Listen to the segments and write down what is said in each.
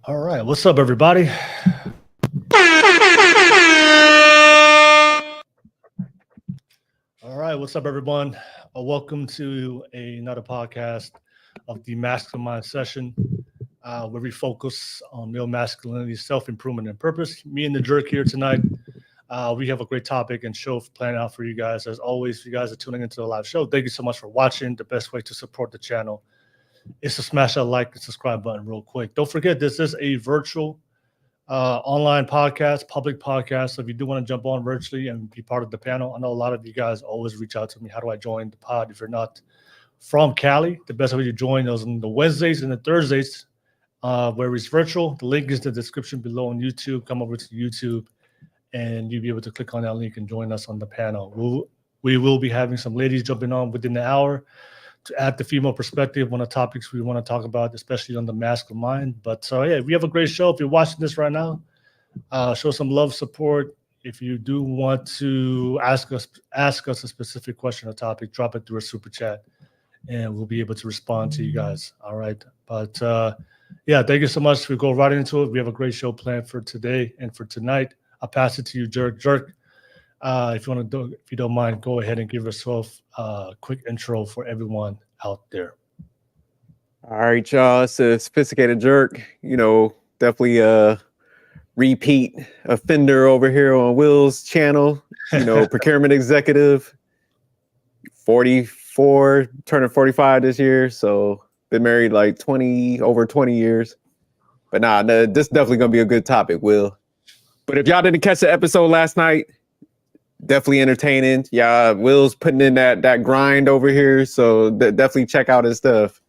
All right, what's up, everybody? All right, what's up, everyone? Welcome to another podcast of the Masculine Session, where we focus on male masculinity, self-improvement, and purpose. Me and the jerk here tonight. We have a great topic and show planned out for you guys. As always, if you guys are tuning into the live show, thank you so much for watching. The best way to support the channel is to smash that like and subscribe button real quick. Don't forget, this is a virtual online podcast, public podcast. So if you do want to jump on virtually and be part of the panel, I know a lot of you guys always reach out to me. How do I join the pod? If you're not from Cali, the best way to join those on the Wednesdays and the Thursdays, where it's virtual. The link is in the description below on YouTube. Come over to YouTube and you'll be able to click on that link and join us on the panel. We will be having some ladies jumping on within the hour to add the female perspective on the topics we want to talk about, especially on the masculine mind. But yeah, we have a great show. If you're watching this right now, show some love, support. If you do want to ask us a specific question or topic, drop it through a super chat, and we'll be able to respond to you guys. All right. But yeah, thank you so much. We go right into it. We have a great show planned for today and for tonight. I'll pass it to you, Jerk. If you don't mind, go ahead and give yourself a quick intro for everyone out there. All right, y'all. It's a sophisticated jerk. Definitely a repeat offender over here on Will's channel. Procurement executive. 44, turning 45 this year. So been married like over 20 years. But this is definitely gonna be a good topic, Will. But if y'all didn't catch the episode last night, definitely entertaining. Yeah, Will's putting in that grind over here, so definitely check out his stuff.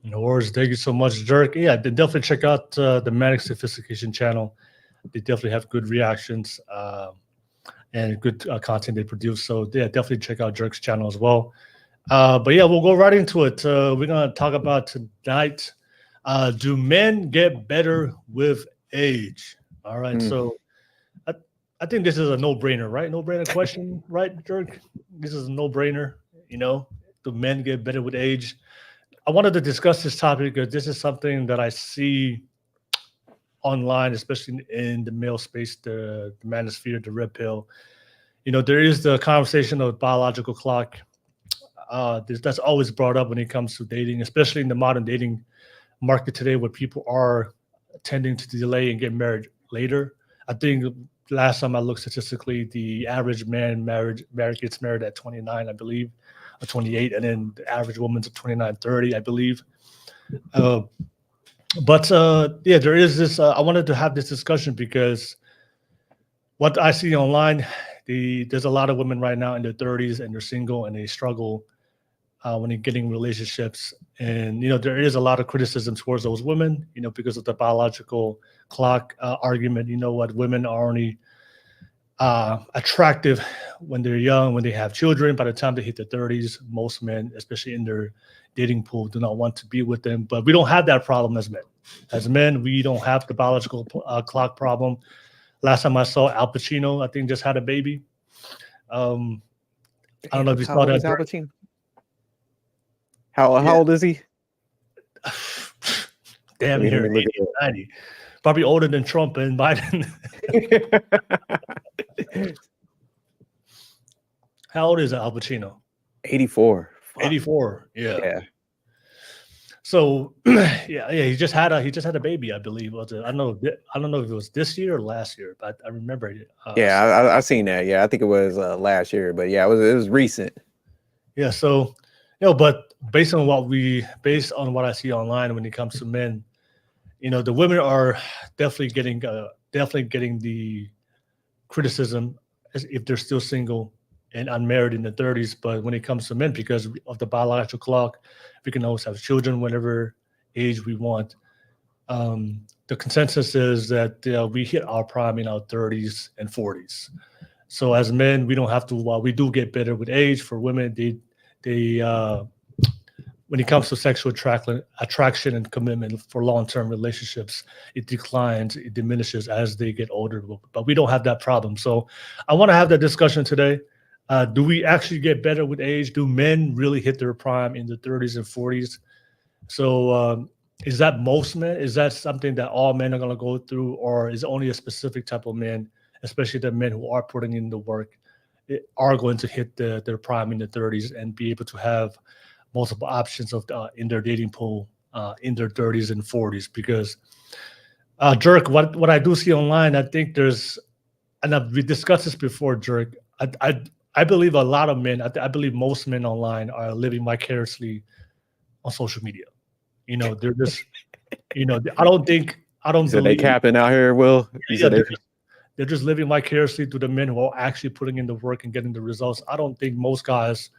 No worries. Thank you so much, Jerk. Yeah, definitely check out the Manic Sophistication channel. They definitely have good reactions and good content they produce. So yeah, definitely check out Jerk's channel as well. But yeah, we'll go right into it. We're gonna talk about tonight. Do men get better with age? All right, so I think this is a no-brainer, right? No-brainer question, right, Jerk? This is a no-brainer. Do men get better with age? I wanted to discuss this topic because this is something that I see online, especially in the male space, the manosphere, the red pill. There is the conversation of biological clock. That's always brought up when it comes to dating, especially in the modern dating market today, where people are tending to delay and get married later. I think last time I looked statistically, the average man gets married at 29, I believe, or 28, and then the average woman's at 29, 30, I believe. But yeah, there is this. I wanted to have this discussion because what I see online, there's a lot of women right now in their 30s and they're single and they struggle when they're getting relationships. And, there is a lot of criticism towards those women, because of the biological clock argument. Women are only attractive when they're young, when they have children. By the time they hit their 30s, most men, especially in their dating pool, do not want to be with them. But we don't have that problem as men. As men, we don't have the biological clock problem. Last time I saw Al Pacino, I think just had a baby. I don't know if you saw that. Al Pacino? How old is he? Damn near 80, 90. Probably older than Trump and Biden. How old is Al Pacino? 84. 84. Yeah. So yeah, he just had a baby, I believe. Was it? I don't know if it was this year or last year, but I remember it. I seen that. Yeah, I think it was last year, but yeah, it was recent. Yeah. So but based on what I see online when it comes to men, the women are definitely getting the criticism as if they're still single and unmarried in their 30s. But when it comes to men, because of the biological clock, we can always have children whatever age we want. The consensus is that we hit our prime in our 30s and 40s. So as men, we don't have to. While we do get better with age, for women, they when it comes to sexual attraction and commitment for long-term relationships, it declines, it diminishes as they get older. But we don't have that problem. So I want to have that discussion today. Do we actually get better with age? Do men really hit their prime in the 30s and 40s? So is that most men? Is that something that all men are going to go through, or is it only a specific type of men, especially the men who are putting in the work, are going to hit their prime in the 30s and be able to have multiple options of in their dating pool in their 30s and 40s? Because Jerk, what I do see online, I think there's, and we discussed this before, Jerk. I believe a lot of men, I believe most men online are living vicariously on social media. They're just, I don't So they believe. capping out here, Will. You Yeah, said they're just living vicariously through the men who are actually putting in the work and getting the results. I don't think most guys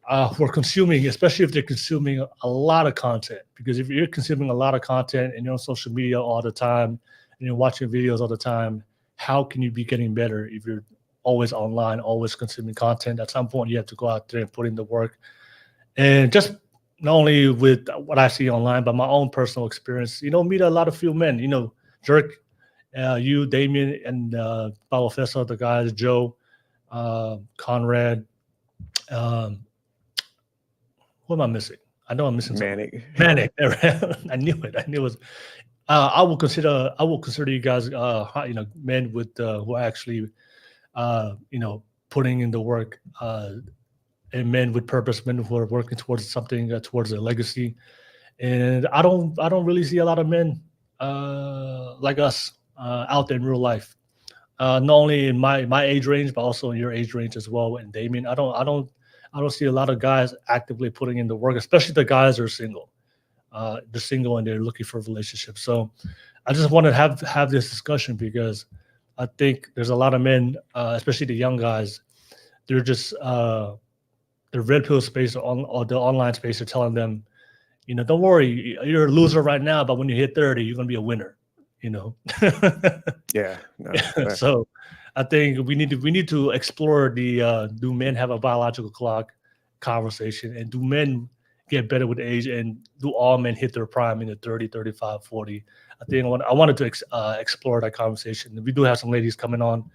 who are consuming, especially if they're consuming a lot of content, because if you're consuming a lot of content and you're on social media all the time and you're watching videos all the time, how can you be getting better if you're always online, always consuming content? At some point, you have to go out there and put in the work. And just not only with what I see online, but my own personal experience, meet a lot of few men, Jerk, you, Damien, and Paulo Fessa, the guys, Joe, Conrad. Who am I missing? I know I'm missing Manic. Manic. I knew it. I knew it was. I will consider you guys, men with who are actually, putting in the work, and men with purpose, men who are working towards something, towards a legacy. And I don't really see a lot of men like us out there in real life. Not only in my age range, but also in your age range as well. And Damien, I don't see a lot of guys actively putting in the work, especially the guys who are single. They're single and they're looking for relationships. So I just want to have this discussion because I think there's a lot of men, especially the young guys. They're just the red pill space or the online space are telling them, don't worry, you're a loser right now, but when you hit 30, you're gonna be a winner. Yeah. No, So I think we need to explore the do men have a biological clock conversation, and do men get better with age, and do all men hit their prime in the 30, 35, 40? I think I wanted to explore that conversation. We do have some ladies coming on,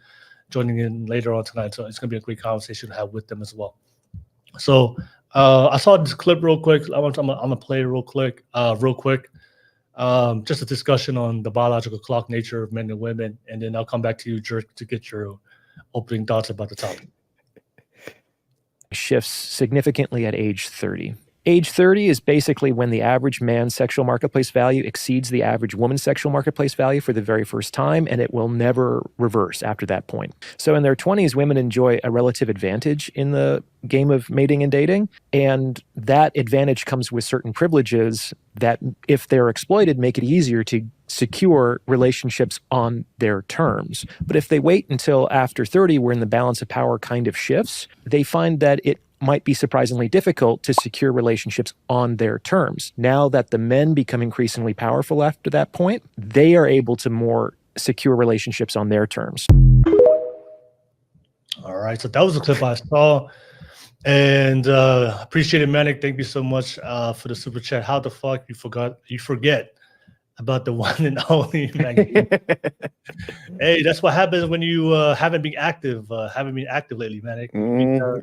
joining in later on tonight, so it's going to be a great conversation to have with them as well. So I saw this clip real quick. I'm gonna play it real quick. Just a discussion on the biological clock nature of men and women, and then I'll come back to you, Jerk, to get your opening thoughts about the topic. Shifts significantly at age 30. Age 30 is basically when the average man's sexual marketplace value exceeds the average woman's sexual marketplace value for the very first time, and it will never reverse after that point. So in their 20s, women enjoy a relative advantage in the game of mating and dating, and that advantage comes with certain privileges that, if they're exploited, make it easier to secure relationships on their terms. But if they wait until after 30, when the balance of power kind of shifts, they find that it might be surprisingly difficult to secure relationships on their terms. Now that the men become increasingly powerful after that point, they are able to more secure relationships on their terms. All right, so that was a clip I saw, and appreciate it, Manic. Thank you so much for the super chat. How the fuck you forget about the one and only magazine? Hey, that's what happens when you haven't been active lately, Manic.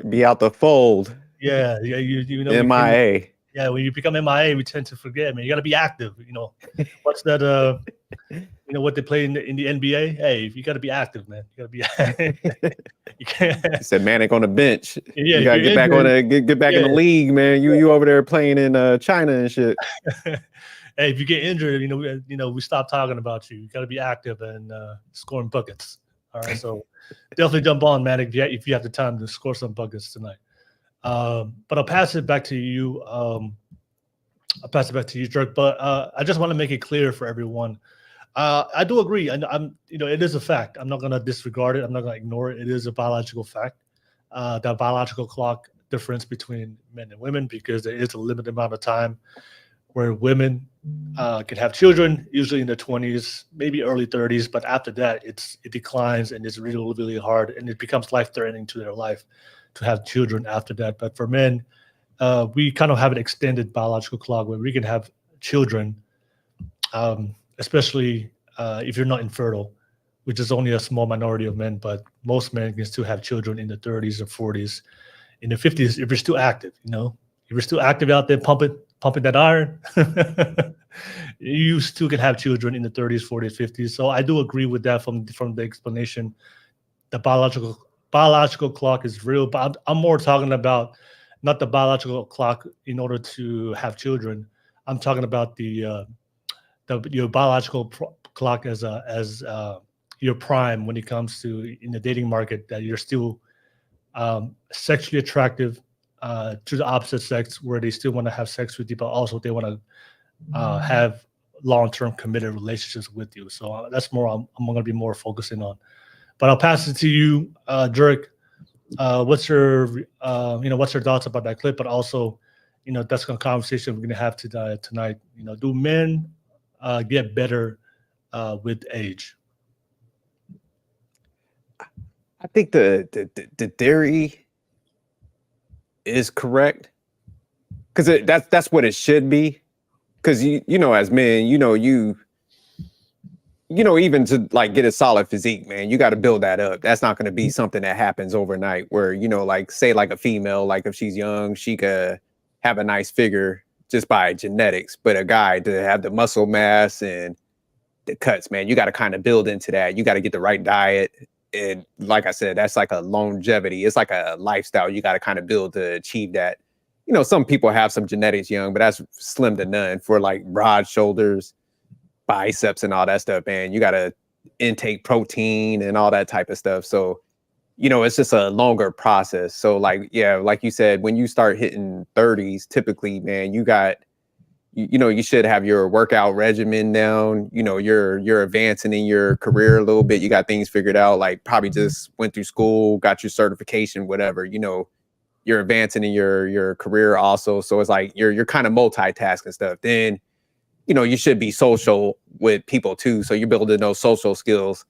Be out the fold. Yeah, you know. MIA. Yeah, when you become MIA, we tend to forget, man. You got to be active. What's that? What they play in the NBA? Hey, you got to be active, man. You got to be. You can't. Said Manic on the bench. Yeah, you gotta get back get back in the league, man. You over there playing in China and shit. Hey, if you get injured, we stop talking about you. You got to be active and scoring buckets. All right, so definitely jump on, Manic, if you have the time to score some buckets tonight. But I'll pass it back to you. Jerk. But I just want to make it clear for everyone. I do agree, and it is a fact. I'm not going to disregard it. I'm not going to ignore it. It is a biological fact. That biological clock difference between men and women, because there is a limited amount of time where women can have children, usually in their 20s, maybe early 30s. But after that, it declines, and it's really, really hard, and it becomes life-threatening to their life to have children after that. But for men, we kind of have an extended biological clock where we can have children, especially if you're not infertile, which is only a small minority of men. But most men can still have children in the 30s or 40s, in the 50s if you're still active. If you're still active out there pumping, pumping that iron, you still can have children in the 30s, 40s, 50s. So I do agree with that from the explanation. The biological clock is real, but I'm more talking about not the biological clock in order to have children. I'm talking about your biological clock as your prime when it comes to in the dating market, that you're still sexually attractive to the opposite sex, where they still want to have sex with you, but also they want to have long-term committed relationships with you. So that's more I'm going to be more focusing on. But I'll pass it to you, Dirk. What's your what's your thoughts about that clip? But also, that's a conversation we're going to have tonight. Do men get better with age? I think the theory is correct, because that's what it should be. Because as men, even to like get a solid physique, man, you got to build that up. That's not going to be something that happens overnight. Where like say like a female, like if she's young, she could have a nice figure just by genetics, but a guy to have the muscle mass and the cuts, man, you got to kind of build into that. You got to get the right diet. And like I said, that's like a longevity. It's like a lifestyle you got to kind of build to achieve that. Some people have some genetics young, but that's slim to none. For like broad shoulders, biceps and all that stuff, man, you got to intake protein and all that type of stuff. So, it's just a longer process. So like, yeah, like you said, when you start hitting 30s, typically, man, you got, you should have your workout regimen down. You're advancing in your career a little bit. You got things figured out, like probably just went through school, got your certification, whatever, you're advancing in your career also. So it's like, you're kind of multitasking stuff. Then, you should be social with people too. So you're building those social skills,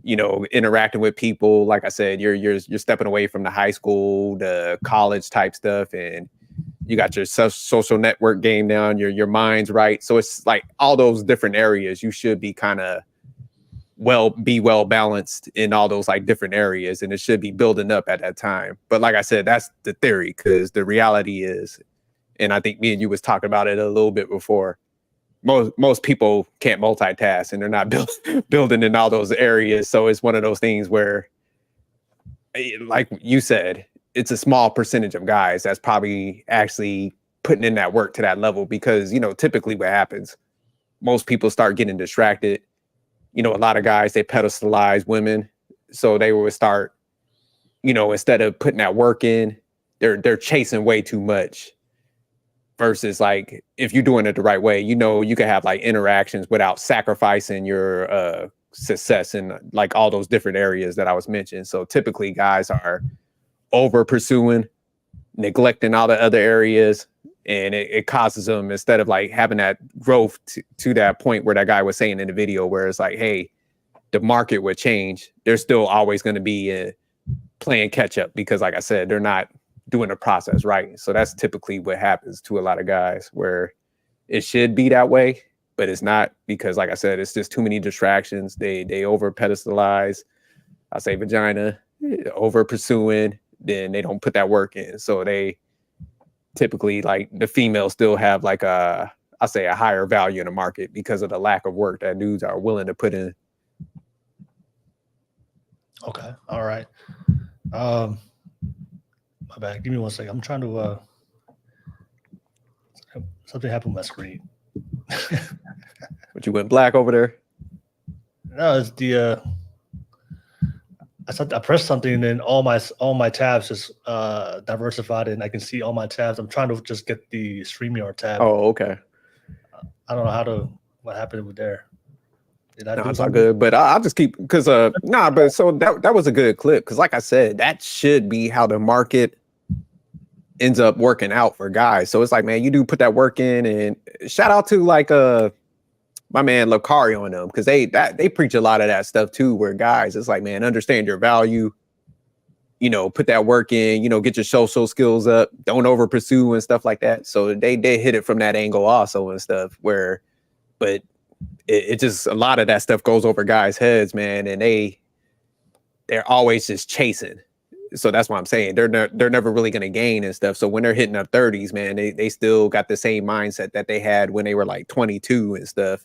interacting with people. Like I said, you're stepping away from the high school, the college type stuff, and you got your social network game down, your mind's right. So it's like all those different areas, you should be kind of well balanced in all those like different areas, and it should be building up at that time. But like I said, that's the theory, because the reality is, and I think me and you was talking about it a little bit before, most people can't multitask, and they're not building in all those areas. So it's one of those things where, like you said, it's a small percentage of guys that's probably actually putting in that work to that level, because, typically what happens, most people start getting distracted. A lot of guys, they pedestalize women. So they would start, instead of putting that work in, they're chasing way too much. Versus like, if you're doing it the right way, you can have like interactions without sacrificing your success in like all those different areas that I was mentioning. So typically guys are over pursuing, neglecting all the other areas, and it causes them, instead of like having that growth to that point where that guy was saying in the video, where it's like, hey, the market would change. They're still always going to be playing catch up, because like I said, they're not doing the process right. So that's typically what happens to a lot of guys, where it should be that way, but it's not, because like I said, it's just too many distractions. They over pedestalize, I say vagina, over pursuing, then they don't put that work in. So they typically, like, the females still have like a higher value in the market because of the lack of work that dudes are willing to put in. Okay. All right. My bad. Give me 1 second. I'm trying to something happened with my screen. But you went black over there? No, it's the I pressed something, and then all my tabs just diversified, and I can see all my tabs. I'm trying to just get the StreamYard tab. Oh, okay. I don't know what happened with there. Did I do It's all something? good, but I'll just keep, because but so that was a good clip, because like I said, that should be how the market ends up working out for guys. So it's like, man, you do put that work in, and shout out to like my man Lucario and them, because they preach a lot of that stuff too, where guys, it's like, man, understand your value, put that work in, get your social skills up, don't over pursue and stuff like that. So they hit it from that angle also and stuff, where, but it just, a lot of that stuff goes over guys' heads, man, and they're always just chasing. So that's what I'm saying. They're never really going to gain and stuff. So when they're hitting their 30s, man, they still got the same mindset that they had when they were like 22 and stuff.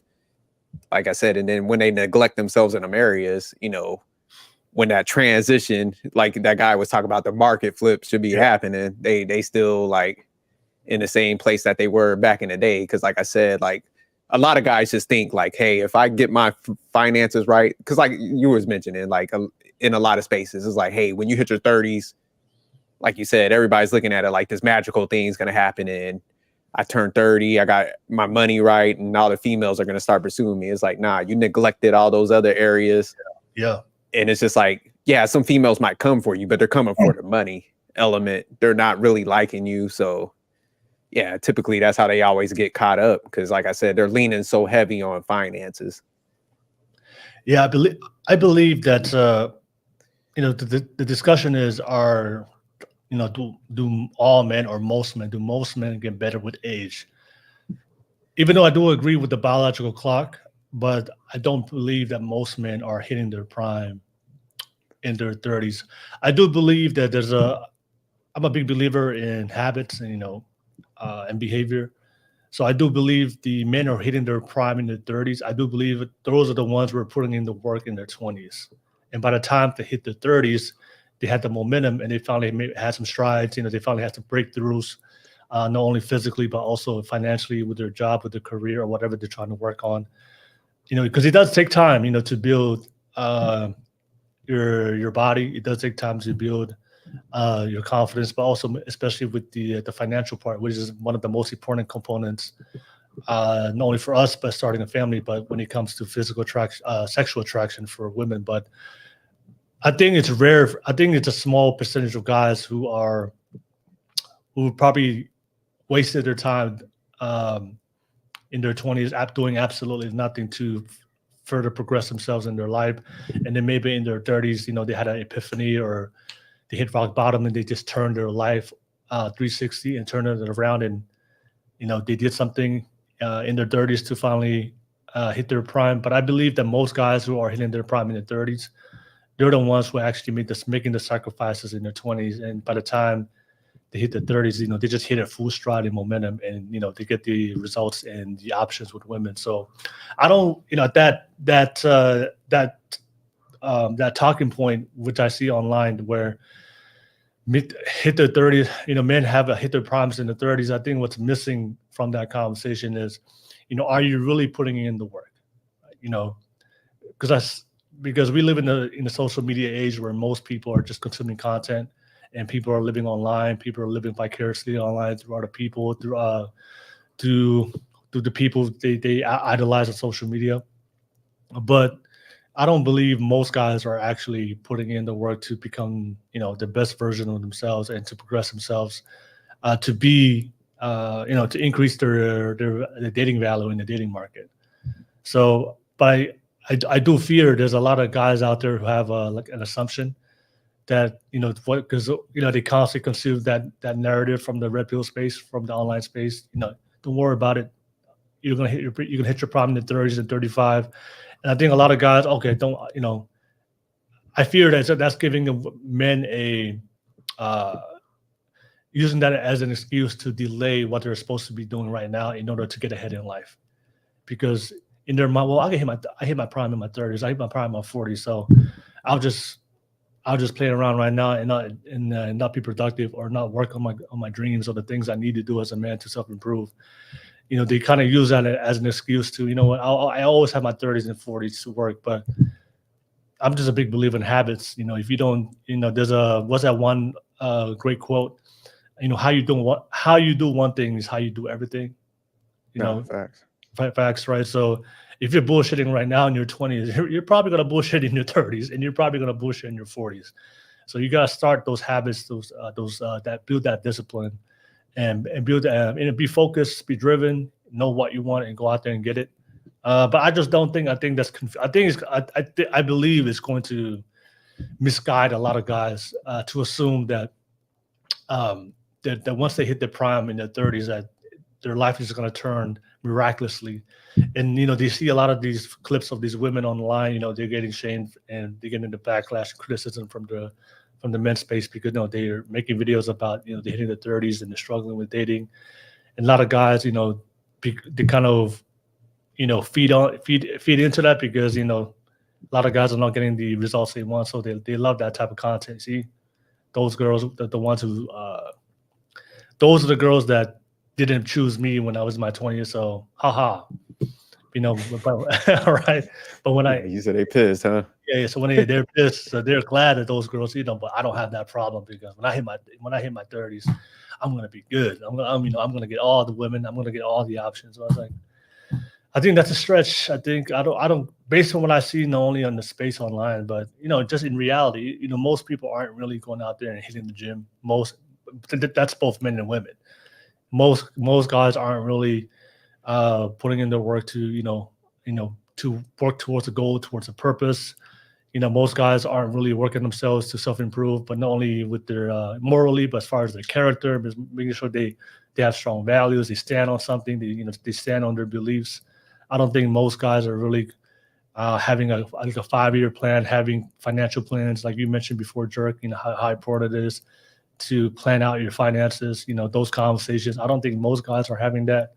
Like I said, and then when they neglect themselves in them areas, you know, when that transition, like that guy was talking about, the market flip should be happening, they still like in the same place that they were back in the day. Because like I said, like a lot of guys just think like, hey, if I get my finances right, because like you was mentioning, like in a lot of spaces, it's like, hey, when you hit your 30s, like you said, everybody's looking at it like this magical thing's going to happen. And I turned 30, I got my money right, and all the females are going to start pursuing me. It's like, nah, you neglected all those other areas. Yeah. And it's just like, yeah, some females might come for you, but they're coming for the money element. They're not really liking you. So yeah, typically that's how they always get caught up. Because like I said, they're leaning so heavy on finances. Yeah, I believe that the discussion is, do all men or most men, do most men get better with age? Even though I do agree with the biological clock, but I don't believe that most men are hitting their prime in their 30s. I do believe that I'm a big believer in habits and behavior. So I do believe the men are hitting their prime in their 30s. I do believe those are the ones who are putting in the work in their 20s. And by the time they hit their 30s, they had the momentum and they finally had some strides. They finally had some breakthroughs, not only physically, but also financially with their job, with their career, or whatever they're trying to work on. Because it does take time, to build your body. It does take time to build your confidence, but also especially with the financial part, which is one of the most important components, not only for us, but starting a family, but when it comes to physical attraction, sexual attraction for women. But I think it's rare. I think it's a small percentage of guys who probably wasted their time in their 20s doing absolutely nothing to further progress themselves in their life. And then maybe in their 30s, they had an epiphany or they hit rock bottom and they just turned their life 360 and turned it around. And, they did something in their 30s to finally hit their prime. But I believe that most guys who are hitting their prime in their 30s, they're the ones who actually making the sacrifices in their 20s. And by the time they hit the 30s, they just hit a full stride in momentum, and they get the results and the options with women. So I don't, that talking point which I see online where hit their 30s, men have hit their primes in the 30s. I think what's missing from that conversation is, are you really putting in the work? Because we live in the social media age where most people are just consuming content, and people are living online. People are living vicariously online through other people, through the people they idolize on social media. But I don't believe most guys are actually putting in the work to become, the best version of themselves and to progress themselves, to be, to increase their dating value in the dating market. So, but I do fear there's a lot of guys out there who have like an assumption that because they constantly consume that narrative from the red pill space, from the online space. Don't worry about it. You're gonna hit your prime in the 30s and 35. And I think a lot of guys, okay, don't I fear that's giving the men using that as an excuse to delay what they're supposed to be doing right now in order to get ahead in life. Because in their mind, well, I hit my prime in my 30s, I hit my prime in my 40s, so I'll just play around right now and not be productive or not work on my dreams or the things I need to do as a man to self-improve. They kind of use that as an excuse to, I always have my 30s and 40s to work, but I'm just a big believer in habits. If you don't, what's that one great quote? How you do one thing is how you do everything. Facts. Facts, right? So if you're bullshitting right now in your 20s, you're probably going to bullshit in your 30s, and you're probably going to bullshit in your 40s. So you got to start those habits, those that build that discipline, and build and be focused, be driven, know what you want, and go out there and get it. But I just don't think. I think that's. I believe it's going to misguide a lot of guys to assume that that once they hit their prime in their 30s, that their life is going to turn miraculously. And they see a lot of these clips of these women online. They're getting shamed and they're getting the backlash and criticism from from the men's space because they're making videos about they're hitting the 30s and they're struggling with dating, and a lot of guys they kind of feed into that because a lot of guys are not getting the results they want, so they love that type of content. See, those girls, the ones who those are the girls that didn't choose me when I was in my 20s. So haha, all right. But when you said they pissed, huh? Yeah. So when they're pissed, so they're glad that those girls, but I don't have that problem because when I hit my 30s, I'm gonna be good. I'm gonna get all the women. I'm gonna get all the options. So I was like, I think that's a stretch. I don't based on what I see, not only on the space online, but just in reality, most people aren't really going out there and hitting the gym. That's both men and women. Most guys aren't really putting in their work to to work towards a goal, towards a purpose. Most guys aren't really working themselves to self-improve, but not only with their morally, but as far as their character, making sure they have strong values, they stand on something, they stand on their beliefs. I don't think most guys are really having a 5-year plan, having financial plans, like you mentioned before, Jerk, how important it is to plan out your finances, those conversations. I don't think most guys are having that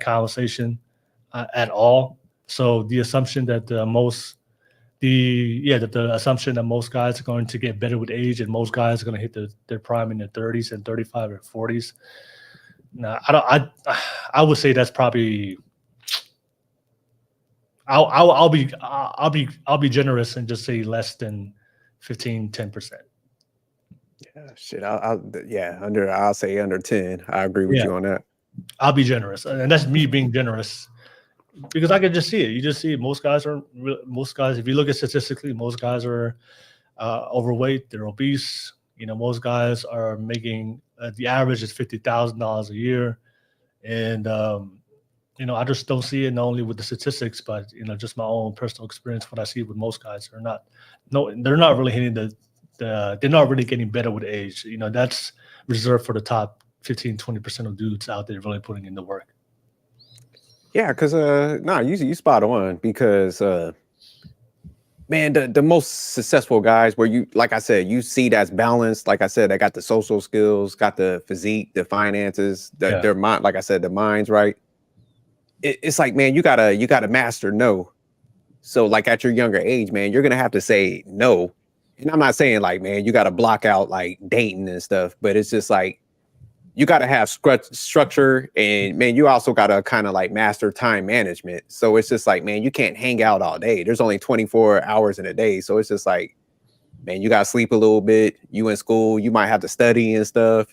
conversation at all. So the assumption that the assumption that most guys are going to get better with age and most guys are going to hit their prime in their 30s and 35 or 40s. No, I would say that's probably. I'll be generous and just say less than 10%. Yeah, shit. I'll say under 10. I agree with you on that. I'll be generous, and that's me being generous because I can just see it. You just see it. Most guys, if you look at statistically, most guys are overweight. They're obese. Most guys are making the average is $50,000 a year, and I just don't see it not only with the statistics, but just my own personal experience. What I see with most guys are they're not really hitting they're not really getting better with age. That's reserved for the top 15-20% of dudes out there really putting in the work. Yeah, because you spot on because man, the most successful guys where you, like I said, you see that's balanced. Like I said, they got the social skills, got the physique, the finances, their mind, like I said, the mind's right. It's like, man, you gotta master no. So like at your younger age, man, you're gonna have to say no. And I'm not saying like, man, you gotta block out like dating and stuff, but it's just like you gotta have structure, and man, you also gotta kind of like master time management. So it's just like, man, you can't hang out all day. There's only 24 hours in a day. So it's just like, man, you gotta sleep a little bit. You in school, you might have to study and stuff.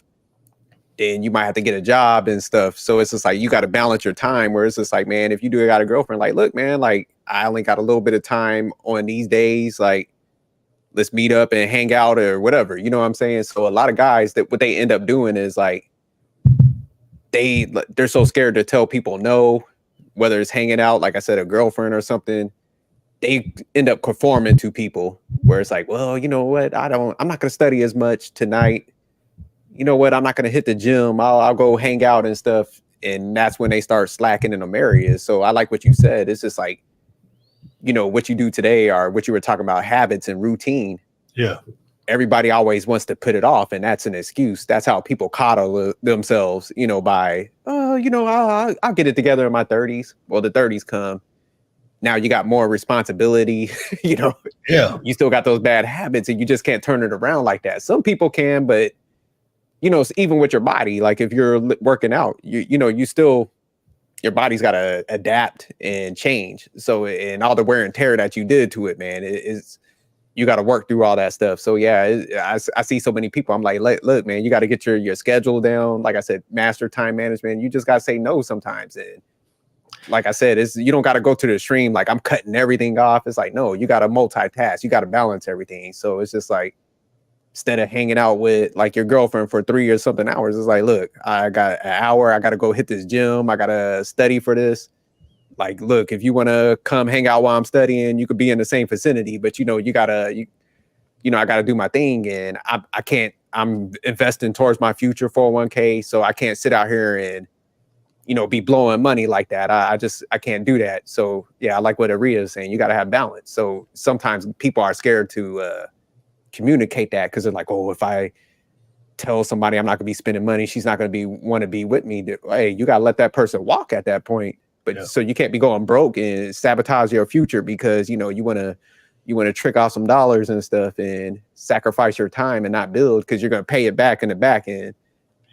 Then you might have to get a job and stuff. So it's just like, you got to balance your time, where it's just like, man, if you do got a girlfriend, like, look, man, like I only got a little bit of time on these days. Like, let's meet up and hang out or whatever. You know what I'm saying? So a lot of guys, that what they end up doing is like, they're so scared to tell people no, whether it's hanging out, like I said, a girlfriend or something. They end up conforming to people where it's like, well, you know what? I'm not going to study as much tonight. You know what? I'm not going to hit the gym. I'll go hang out and stuff. And that's when they start slacking in them areas. So I like what you said. It's just like, what you do today, or what you were talking about, habits and routine. Yeah. Everybody always wants to put it off, and that's an excuse. That's how people coddle themselves, by, I'll get it together in my 30s. Well, the 30s come. Now you got more responsibility, Yeah. You still got those bad habits, and you just can't turn it around like that. Some people can, but even with your body, like if you're working out, you still, your body's got to adapt and change. So, and all the wear and tear that you did to it, man, you got to work through all that stuff. So yeah, I see so many people. I'm like, look, man, you got to get your schedule down. Like I said, master time management. You just got to say no sometimes. And like I said, you don't got to go to the extreme. Like I'm cutting everything off. It's like, no, you got to multitask. You got to balance everything. So it's just like, instead of hanging out with like your girlfriend for 3 or something hours, it's like, look, I got an hour. I got to go hit this gym. I got to study for this. Like, look, if you want to come hang out while I'm studying, you could be in the same vicinity, but I got to do my thing, and I can't, I'm investing towards my future 401k. So I can't sit out here and, be blowing money like that. I can't do that. So yeah, I like what Aria is saying. You got to have balance. So sometimes people are scared to communicate that, because they're like, oh, if I tell somebody I'm not gonna be spending money, she's not gonna want to be with me. Hey, you gotta let that person walk at that point. But so you can't be going broke and sabotage your future because you want to trick off some dollars and stuff and sacrifice your time and not build, because you're gonna pay it back in the back end.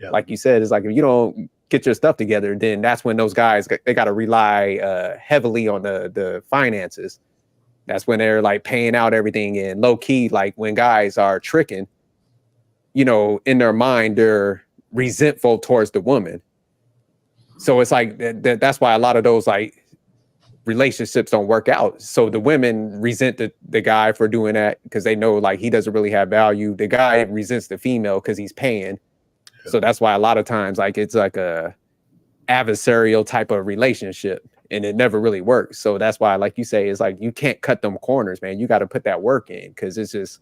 Yeah. Like you said, it's like if you don't get your stuff together, then that's when those guys, they got to rely heavily on the finances. That's when they're like paying out everything, and low key, like when guys are tricking, in their mind, they're resentful towards the woman. So it's like that's why a lot of those like relationships don't work out. So the women resent the guy for doing that because they know like he doesn't really have value. The guy resents the female because he's paying. So that's why a lot of times like it's like a adversarial type of relationship, and it never really works. So that's why, like you say, it's like you can't cut them corners, man. You got to put that work in, because it's just,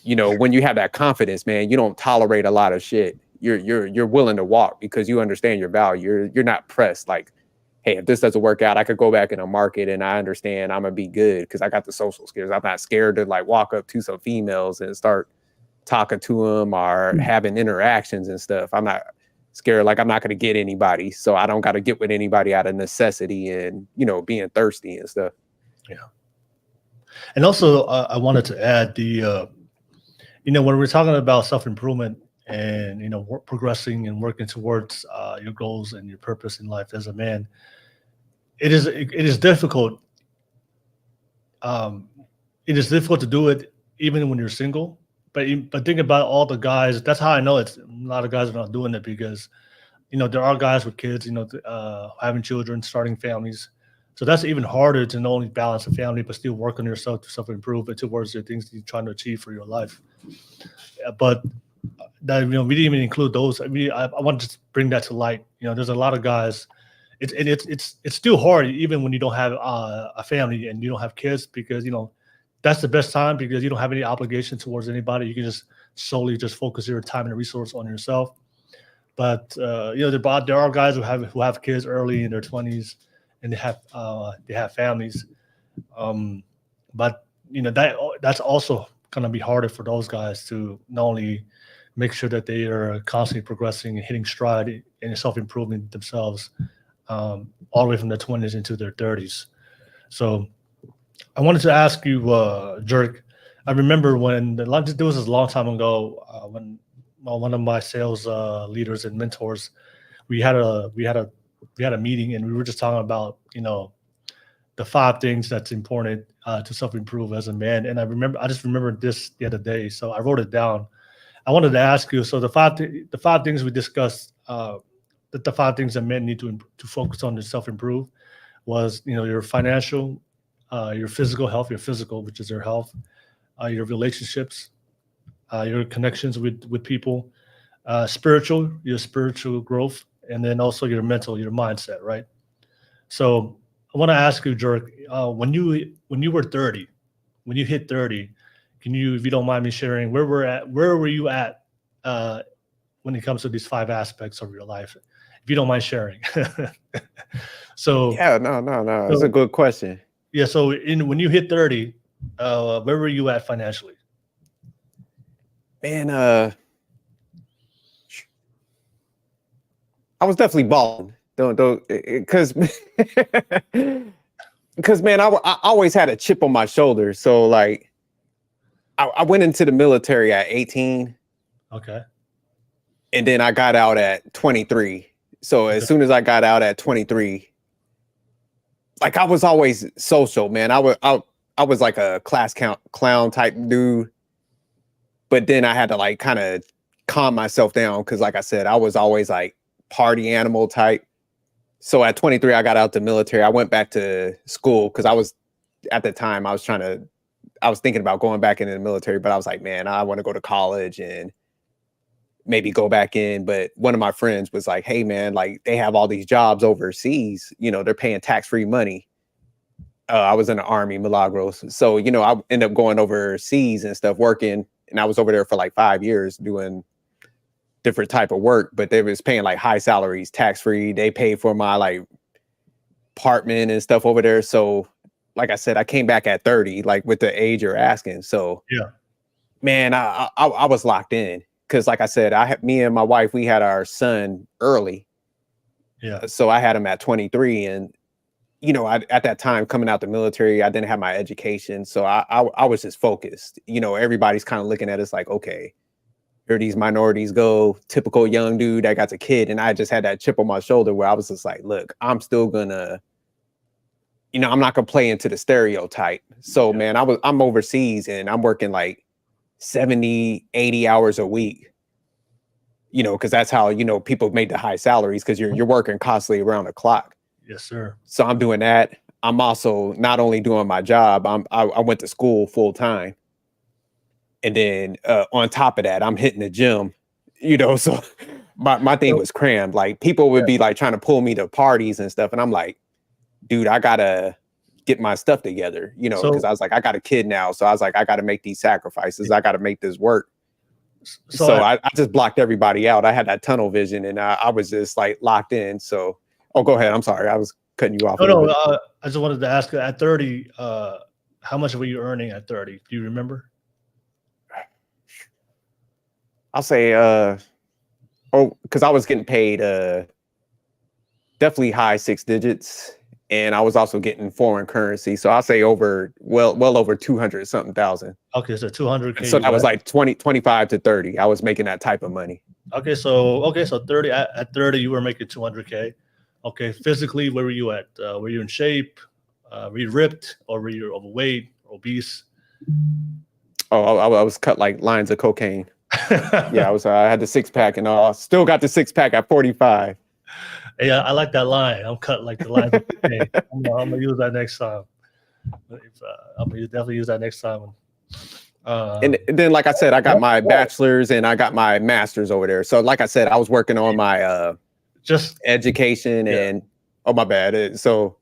when you have that confidence, man, you don't tolerate a lot of shit. You're willing to walk because you understand your value. You're not pressed like, hey, if this doesn't work out, I could go back in the market and I understand I'm gonna be good because I got the social skills. I'm not scared to like walk up to some females and start talking to them or having interactions and stuff. I'm not scared. Like I'm not going to get anybody. So I don't got to get with anybody out of necessity and, being thirsty and stuff. Yeah. And also I wanted to add when we're talking about self-improvement and, progressing and working towards your goals and your purpose in life as a man, it is difficult. It is difficult to do it even when you're single. But think about all the guys. That's how I know a lot of guys are not doing it, because, there are guys with kids, having children, starting families. So that's even harder to not only balance a family, but still work on yourself to self-improve and towards the things that you're trying to achieve for your life. But that, we didn't even include those. I mean, I want to bring that to light. There's a lot of guys. It's still hard even when you don't have a family and you don't have kids, because that's the best time, because you don't have any obligation towards anybody. You can just solely just focus your time and resource on yourself. But there are guys who have kids early in their 20s, and they have families. But that's also gonna be harder for those guys to not only make sure that they are constantly progressing and hitting stride and self-improving themselves, all the way from their 20s into their 30s. So I wanted to ask you, Jerk. I remember when there was a long time ago, when one of my sales leaders and mentors, we had a meeting, and we were just talking about the 5 things that's important to self-improve as a man. And I just remembered this the other day, so I wrote it down. I wanted to ask you. So the five things we discussed, the 5 things that men need to focus on to self-improve was your financial, your physical health, which is your health, your relationships, your connections with people, your spiritual growth, and then also your mental, your mindset, right? So I want to ask you, Jerk, when you were 30, when you hit 30, can you, if you don't mind me sharing, where were you at when it comes to these 5 aspects of your life? If you don't mind sharing. So yeah, no, it's a good question. Yeah. So when you hit 30, where were you at financially? Man, I was definitely balling. Don't, because man, I always had a chip on my shoulder. So like, I went into the military at 18. Okay. And then I got out at 23. So as soon as I got out at 23, like I was always social, man. I was like a class clown type dude. But then I had to like kind of calm myself down, because like I said, I was always like party animal type. So at 23, I got out the military. I went back to school because at the time I was thinking about going back into the military, but I was like, man, I want to go to college and maybe go back in. But one of my friends was like, hey man, like they have all these jobs overseas, they're paying tax-free money. I was in the Army, Milagros. So, I ended up going overseas and stuff, working. And I was over there for like 5 years doing different type of work, but they was paying like high salaries, tax-free. They paid for my like apartment and stuff over there. So like I said, I came back at 30, like with the age you're asking. So yeah, Man, I was locked in because, like I said, me and my wife, we had our son early. Yeah. So I had him at 23, and at that time coming out the military, I didn't have my education, so I was just focused. Everybody's kind of looking at us like, okay, here these minorities go, typical young dude that got a kid, and I just had that chip on my shoulder where I was just like, look, I'm still gonna, I'm not gonna play into the stereotype. So man, I'm overseas and I'm working like 70, 80 hours a week. Because that's how people make the high salaries because you're working constantly around the clock. Yes, sir. So I'm doing that. I'm also not only doing my job, I went to school full time. And then on top of that, I'm hitting the gym, so my thing was crammed. Like people would be like trying to pull me to parties and stuff. And I'm like, dude, I gotta get my stuff together, because I was like, I got a kid now. So I was like, I gotta make these sacrifices. I gotta make this work. So I just blocked everybody out. I had that tunnel vision and I was just like locked in. So, go ahead. I'm sorry. I was cutting you off. No, I just wanted to ask at 30, how much were you earning at 30? Do you remember? I'll say, because I was getting paid definitely high 6 digits. And I was also getting foreign currency. So I'll say well over 200 something thousand. Okay. So 200K. So that was like 25 to 30. I was making that type of money. Okay. So 30 at 30, you were making 200K. Okay. Physically, where were you at? Were you in shape? Were you ripped or were you overweight, obese? Oh, I was cut like lines of cocaine. Yeah, I had the 6-pack and all. Still got the 6-pack at 45. Hey, I like that line. I'm cut like the line. Hey, I'm gonna use that next time. I'm gonna definitely use that next time. And then, like I said, I got my bachelor's and I got my master's over there. So, like I said, I was working on my just education and my bad. So,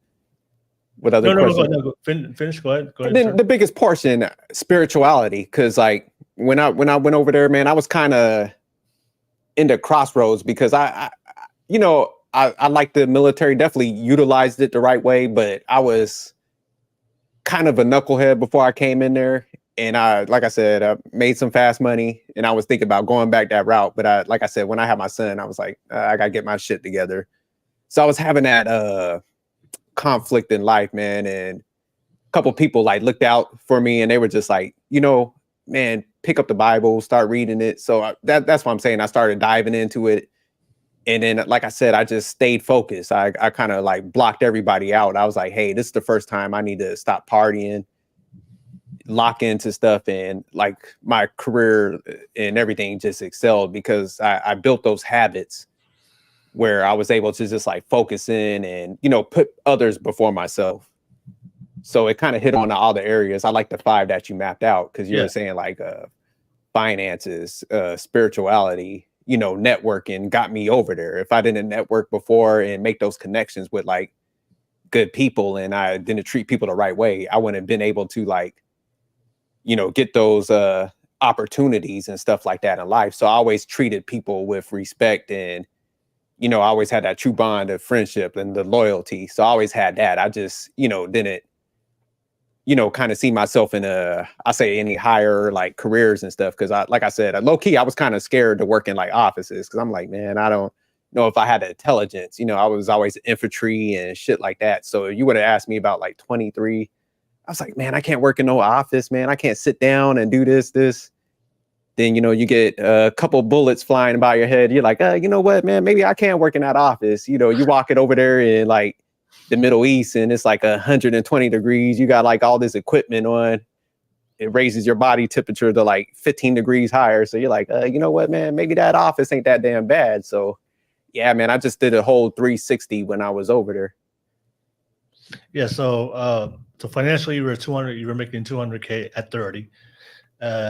what other questions? No, finish. Go ahead. And then the biggest portion, spirituality, because like when I went over there, man, I was kind of into crossroads because I like the military, definitely utilized it the right way, but I was kind of a knucklehead before I came in there. And like I said, I made some fast money and I was thinking about going back that route. But like I said, when I had my son, I was like, I got to get my shit together. So I was having that conflict in life, man. And a couple people like looked out for me and they were just like, man, pick up the Bible, start reading it. So that's what I'm saying. I started diving into it. And then, like I said, I just stayed focused. I kind of like blocked everybody out. I was like, hey, this is the first time I need to stop partying, lock into stuff. And like my career and everything just excelled because I built those habits where I was able to just like focus in and, put others before myself. So it kind of hit on all the areas. I like the 5 that you mapped out because you were saying like finances, spirituality, networking got me over there. If I didn't network before and make those connections with like good people and I didn't treat people the right way, I wouldn't have been able to like, get those opportunities and stuff like that in life. So I always treated people with respect and, I always had that true bond of friendship and the loyalty. So I always had that. I just, didn't, kind of see myself in any higher like careers and stuff. Cause like I said, low key, I was kind of scared to work in like offices. Cause I'm like, man, I don't know if I had the intelligence, I was always infantry and shit like that. So you would have asked me about like 23. I was like, man, I can't work in no office, man. I can't sit down and do this. Then, you get a couple bullets flying by your head. You're like, you know what, man, maybe I can work in that office. You walk it over there in like the Middle East and it's like 120 degrees. You got like all this equipment on. It raises your body temperature to like 15 degrees higher. So you're like, you know what, man, maybe that office ain't that damn bad. So yeah, man, I just did a whole 360 when I was over there. Yeah. So financially you were making 200K at 30.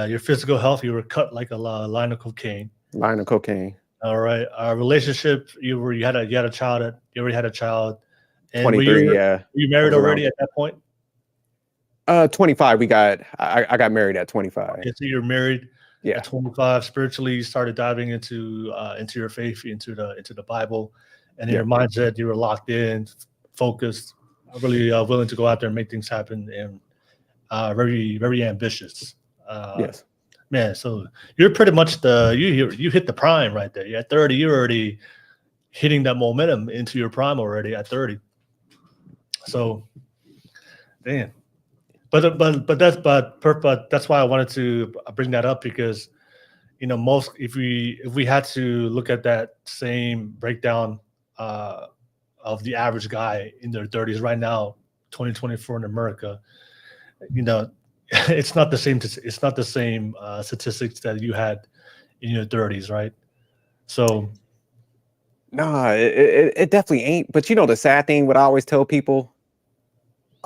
Your physical health, you were cut like a line of cocaine. Line of cocaine. All right. Relationship, you already had a child. And 23, were you married already at that point? 25. I got married at 25. Okay, so you're married at 25. Spiritually, you started diving into your faith, into the Bible, and in your mindset, you were locked in, focused, really willing to go out there and make things happen, and very, very ambitious. Yes. Man, so you're pretty much you hit the prime right there. You're at 30, you're already hitting that momentum into your prime already at 30. So, damn. But that's why I wanted to bring that up, because most if we had to look at that same breakdown of the average guy in their 30s right now, 2024 in America, it's not the same statistics that you had in your 30s, right? So Nah, it definitely ain't. But the sad thing, what I always tell people,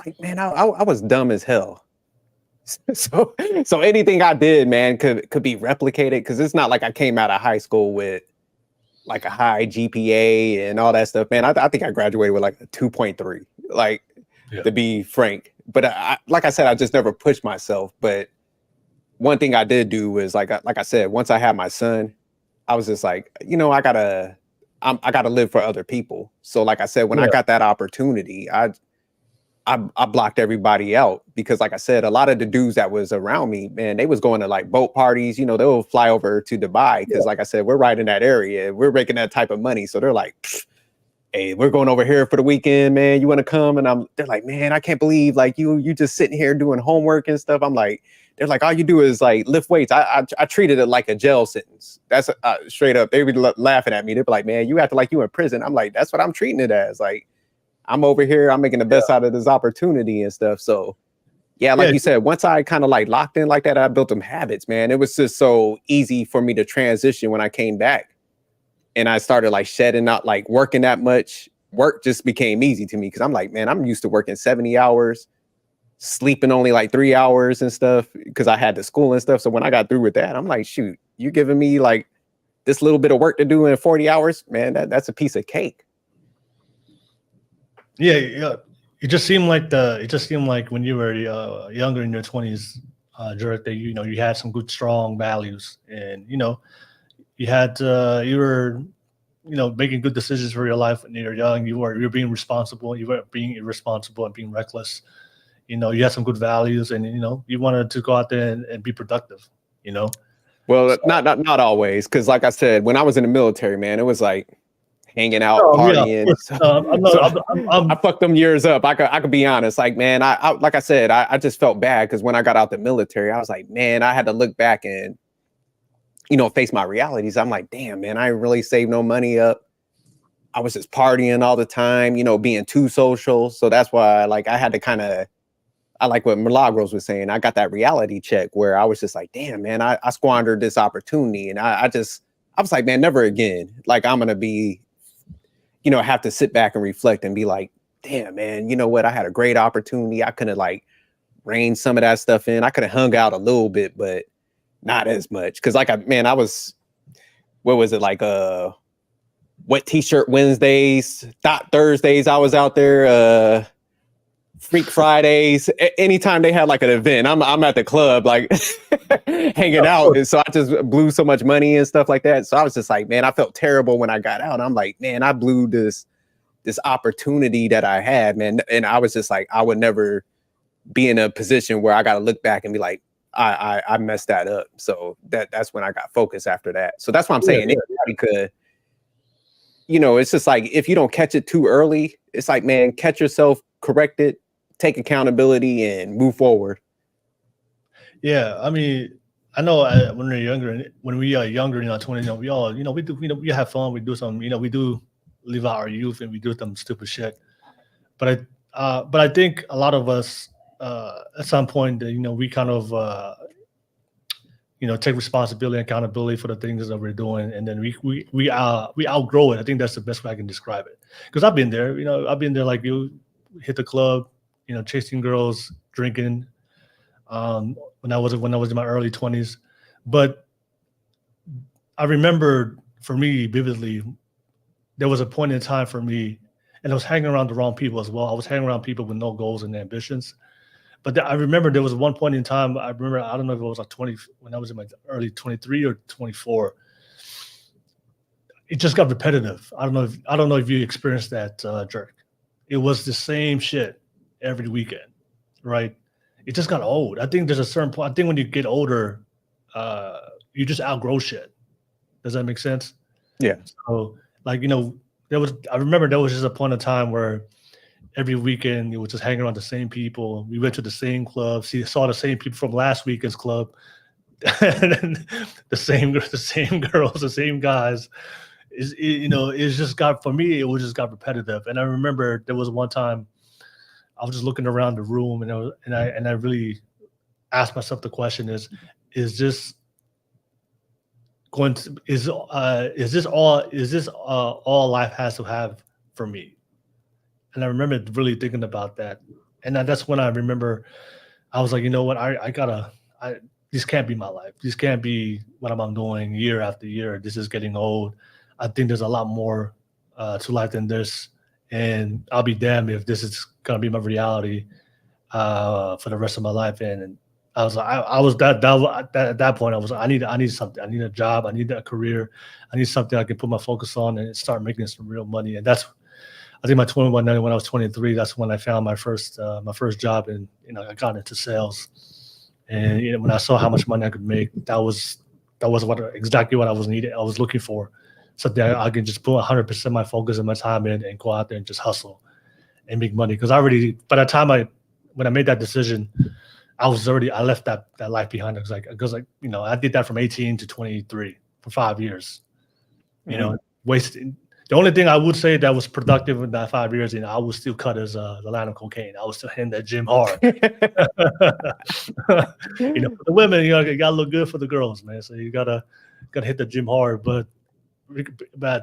like, man, I was dumb as hell. So anything I did, man, could be replicated, because it's not like I came out of high school with like a high GPA and all that stuff, man. I think I graduated with like a 2.3, like, to be frank. But like I said, I just never pushed myself. But one thing I did do was, like I said, once I had my son, I was just like, I gotta live for other people. So like I said, when I got that opportunity, I blocked everybody out, because like I said, a lot of the dudes that was around me, man, they was going to like boat parties, they will fly over to Dubai, because like I said, we're right in that area, we're making that type of money. So they're like, hey, we're going over here for the weekend, man, you want to come? And they're like, man, I can't believe like you just sitting here doing homework and stuff. I'm like, they're like, all you do is like lift weights. I treated it like a jail sentence. That's straight up. They would be laughing at me. They'd be like, man, you act like you in prison. I'm like, that's what I'm treating it as. Like, I'm over here, I'm making the best out of this opportunity and stuff. So yeah, like you said, once I kind of like locked in like that, I built some habits, man. It was just so easy for me to transition when I came back. And I started like shedding out, like working that much. Work just became easy to me, because I'm like, man, I'm used to working 70 hours, sleeping only like 3 hours and stuff, because I had the school and stuff. So when I got through with that, I'm like, shoot, you giving me like this little bit of work to do in 40 hours, man, that's a piece of cake. Yeah. It just seemed like when you were younger in your 20s, Jurek, that you had some good, strong values, and you were making good decisions for your life when you were young. You were being responsible. You weren't being irresponsible and being reckless. You had some good values, and you wanted to go out there and be productive. Well, so, not always, because like I said, when I was in the military, man, it was like hanging out, partying. I fucked them years up. I could be honest. Like, man, I like I said, I just felt bad, because when I got out the military, I was like, man, I had to look back and face my realities. I'm like, damn, man, I really saved no money up. I was just partying all the time, being too social. So that's why like I had to I like what Milagros was saying. I got that reality check where I was just like, damn, man, I squandered this opportunity. And I was like, man, never again. Like, I'm going to be, have to sit back and reflect and be like, damn, man, you know what? I had a great opportunity. I could have like reined some of that stuff in. I could have hung out a little bit, but not as much. Cause like, I was, what was it? Like, wet t-shirt Wednesdays, Thought Thursdays. I was out there, Freak Fridays. Anytime they had like an event, I'm at the club, like hanging out. And so I just blew so much money and stuff like that. So I was just like, man, I felt terrible when I got out. I'm like, man, I blew this opportunity that I had, man. And I was just like, I would never be in a position where I got to look back and be like, I messed that up. So that's when I got focused after that. So that's what I'm saying. Anybody could, it's just like, if you don't catch it too early, it's like, man, catch yourself, correct it, take accountability, and move forward. Yeah, I mean, I know when we are younger, 20, we all, we do, we have fun, we do some, we do live out our youth, and we do some stupid shit. But I think a lot of us, at some point, we kind of, take responsibility and accountability for the things that we're doing, and then we outgrow it. I think that's the best way I can describe it. Because I've been there, I've been there like you, hit the club, chasing girls, drinking, when I was in my early 20s. But I remember, for me vividly, there was a point in time for me, and I was hanging around the wrong people as well. I was hanging around people with no goals and ambitions. But I remember there was one point in time, I don't know if it was like 20, when I was in my early 23 or 24. It just got repetitive. I don't know if you experienced that, Jerk. It was the same shit every weekend, right? It just got old. I think there's a certain point. I think when you get older, you just outgrow shit. Does that make sense? Yeah. So like, I remember there was just a point in time where every weekend it was just hanging around the same people. We went to the same club, saw the same people from last weekend's club, and then the same girls, the same guys. It's just for me, it just got repetitive. And I remember there was one time I was just looking around the room, and I really asked myself the question: is this going to is this all life has to have for me? And I remember really thinking about that. And that's when I remember I was like, you know what, this can't be my life. This can't be what I'm doing year after year. This is getting old. I think there's a lot more to life than this. And I'll be damned if this is gonna be my reality for the rest of my life. And I was like, at that point, I was like, I need something. I need a job. I need a career. I need something I can put my focus on and start making some real money. And that's, I think my 21 when I was 23, that's when I found my first job, and I got into sales. And when I saw how much money I could make, that was exactly what I was looking for. Something I can just put 100% of my focus and my time in and go out there and just hustle and make money. Because by the time when I made that decision, I left that life behind. Because I did that from 18 to 23 for 5 years. Wasted. The only thing I would say that was productive in that 5 years, I would still cut is the line of cocaine. I was still hitting that gym hard. For the women, you gotta look good for the girls, man. So you gotta hit the gym hard. But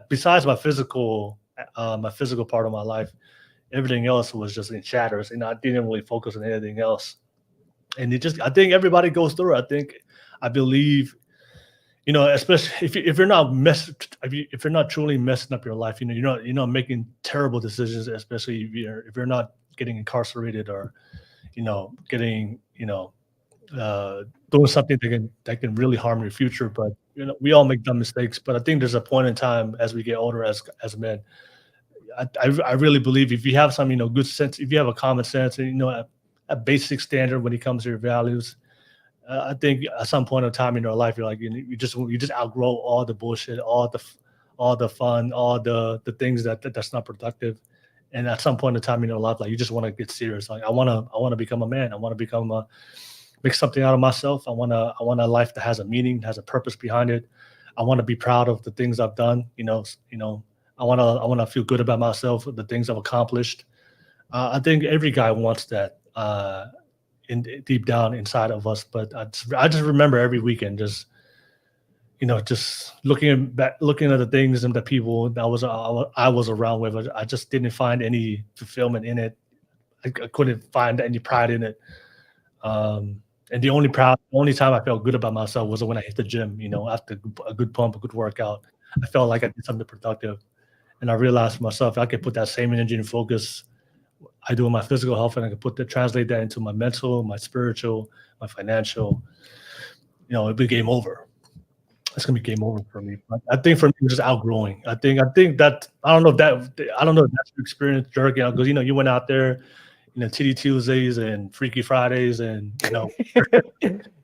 besides my physical part of my life, everything else was just in shatters, and I didn't really focus on anything else. And I think everybody goes through it. I believe, especially if you're not truly messing up your life, you're not making terrible decisions, especially if you're not getting incarcerated or, getting, doing something that can really harm your future. But, we all make dumb mistakes, but I think there's a point in time as we get older as men, I really believe if you have some, good sense, if you have a common sense and, a basic standard when it comes to your values, I think at some point in time in your life, you're like, you just outgrow all the bullshit, all the fun, all the things that's not productive. And at some point in time in your life, like you just want to get serious. Like I want to become a man. I want to make something out of myself. I want a life that has a meaning, has a purpose behind it. I want to be proud of the things I've done. I want to feel good about myself, the things I've accomplished. I think every guy wants that. Deep down inside of us, but I just remember every weekend just looking at the things and the people that I was around with. I just didn't find any fulfillment in it. I couldn't find any pride in it. And the only time I felt good about myself was when I hit the gym. After a good pump, a good workout, I felt like I did something productive, and I realized for myself I could put that same energy and focus I do in my physical health, and I can translate that into my mental, my spiritual, my financial. It'll be game over. It's gonna be game over for me. But I think for me, it's just outgrowing. I think that I don't know if that's your experience, Jerk. Because you went out there, TD Tuesdays and Freaky Fridays, and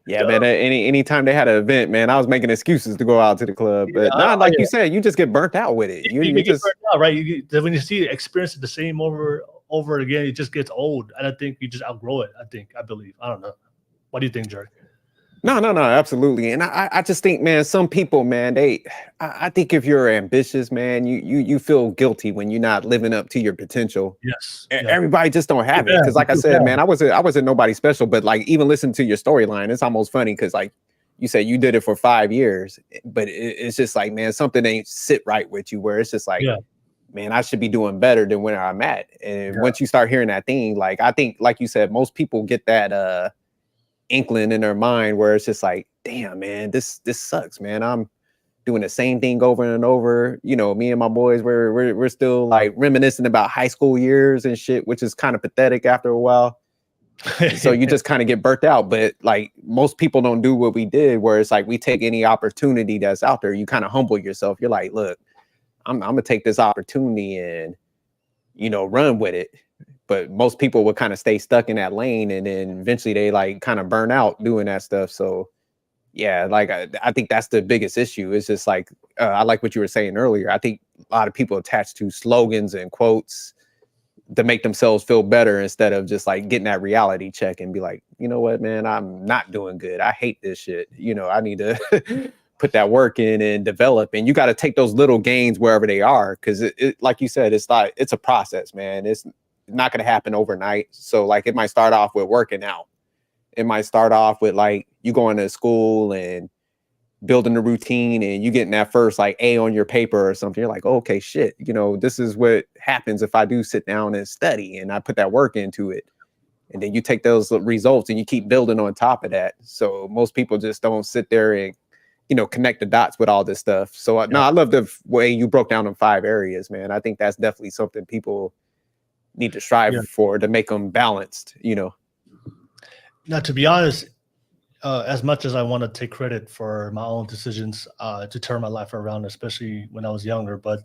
Yeah, man. Anytime they had an event, man, I was making excuses to go out to the club. But like you said, you just get burnt out with it. You just get burnt out, right? When you see experience the same over again, it just gets old, and I think you just outgrow it. I believe. I don't know. What do you think, Jerry? No, absolutely. And I just think, man, some people, man, I think if you're ambitious, man, you feel guilty when you're not living up to your potential. Yes. Everybody just don't have it. Because like I said, man, I wasn't nobody special, but like even listen to your storyline, it's almost funny because like you said, you did it for 5 years, but it's just like, man, something ain't sit right with you where it's just like, man, I should be doing better than where I'm at. And once you start hearing that thing, like I think, like you said, most people get that inkling in their mind where it's just like, damn, man, this sucks, man. I'm doing the same thing over and over. Me and my boys, we're still like reminiscing about high school years and shit, which is kind of pathetic after a while. So you just kind of get burnt out. But like most people don't do what we did, where it's like we take any opportunity that's out there. You kind of humble yourself. You're like, look, I'm gonna take this opportunity and run with it. But most people would kind of stay stuck in that lane, and then eventually they like kind of burn out doing that stuff. So Yeah, like I think that's the biggest issue. It's just like I like what you were saying earlier. I think a lot of people attach to slogans and quotes to make themselves feel better instead of just like getting that reality check and be like, you know what, man, I'm not doing good. I hate this shit. You know, I need to put that work in and develop. And you got to take those little gains wherever they are, because it, like you said, it's a process, man. It's not going to happen overnight. So like it might start off with working out. It might start off with like you going to school and building a routine and you getting that first like A on your paper or something. You're like, oh, okay, shit, you know, this is what happens if I do sit down and study and I put that work into it. And then you take those results and you keep building on top of that. So most people just don't sit there and, you know, connect the dots with all this stuff. So no, I love the way you broke down in 5 areas, man. I think that's definitely something people need to strive for, to make them balanced, you know. Now, to be honest, as much as I want to take credit for my own decisions to turn my life around, especially when I was younger, but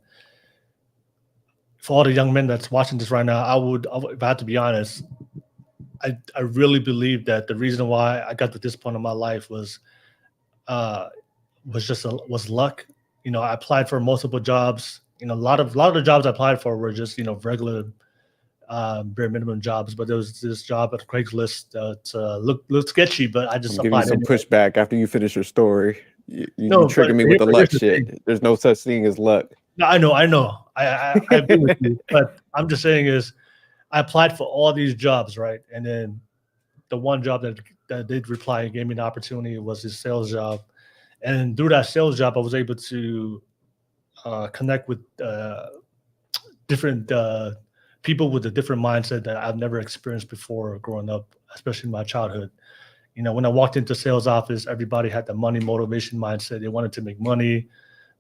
for all the young men that's watching this right now, I would, if I had to be honest, I really believe that the reason why I got to this point in my life was luck. You know, I applied for multiple jobs. You know, a lot of the jobs I applied for were just, you know, regular bare minimum jobs, but there was this job at Craigslist that looked sketchy, but I just applied. Give you some pushback after you finish your story. You trigger me with the luck shit. There's no such thing as luck. No, I know. I agree with you, but I'm just saying is I applied for all these jobs, right? And then the one job that did reply and gave me an opportunity was this sales job. And through that sales job, I was able to connect with different people with a different mindset that I've never experienced before growing up, especially in my childhood. You know, when I walked into sales office, everybody had the money motivation mindset. They wanted to make money.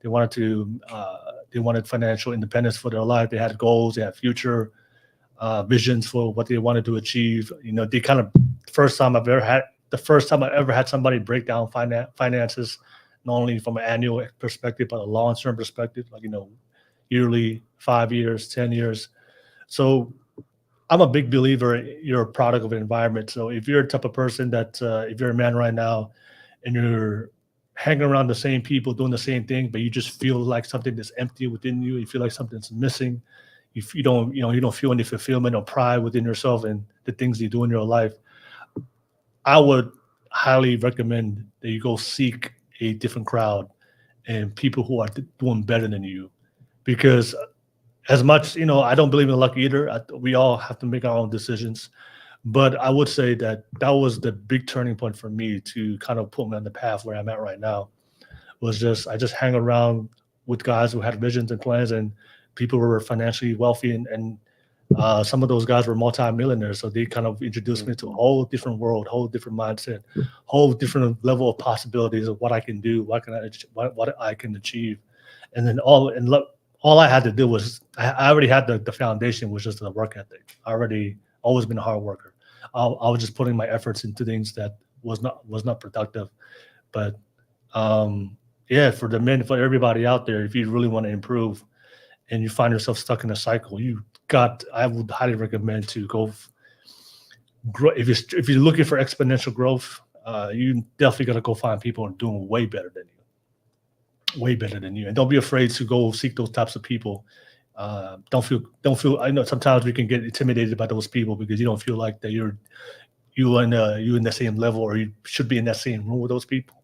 They wanted financial independence for their life. They had goals. They had future visions for what they wanted to achieve. You know, they kind of the first time I ever had somebody break down finances, not only from an annual perspective, but a long-term perspective, like, you know, yearly, 5 years, 10 years. So I'm a big believer you're a product of an environment. So if you're a type of person that, if you're a man right now and you're hanging around the same people doing the same thing, but you just feel like something that's empty within you, you feel like something's missing, you don't feel any fulfillment or pride within yourself and the things you do in your life, I would highly recommend that you go seek a different crowd and people who are doing better than you. Because as much, you know, I don't believe in luck either. We all have to make our own decisions. But I would say that was the big turning point for me to kind of put me on the path where I'm at right now. I just hang around with guys who had visions and plans, and people who were financially wealthy, and some of those guys were multi-millionaires. So they kind of introduced me to a whole different world, whole different mindset, whole different level of possibilities of what I can do, what I can achieve. And then all I had to do was I already had the foundation, was just the work ethic. I already always been a hard worker. I was just putting my efforts into things that was not productive. But yeah, for the men, for everybody out there, if you really want to improve and you find yourself stuck in a cycle, I would highly recommend to go grow. If you're looking for exponential growth, you definitely got to go find people who are doing way better than you, and don't be afraid to go seek those types of people. Don't feel. I know sometimes we can get intimidated by those people because you don't feel like that you're in the same level, or you should be in that same room with those people.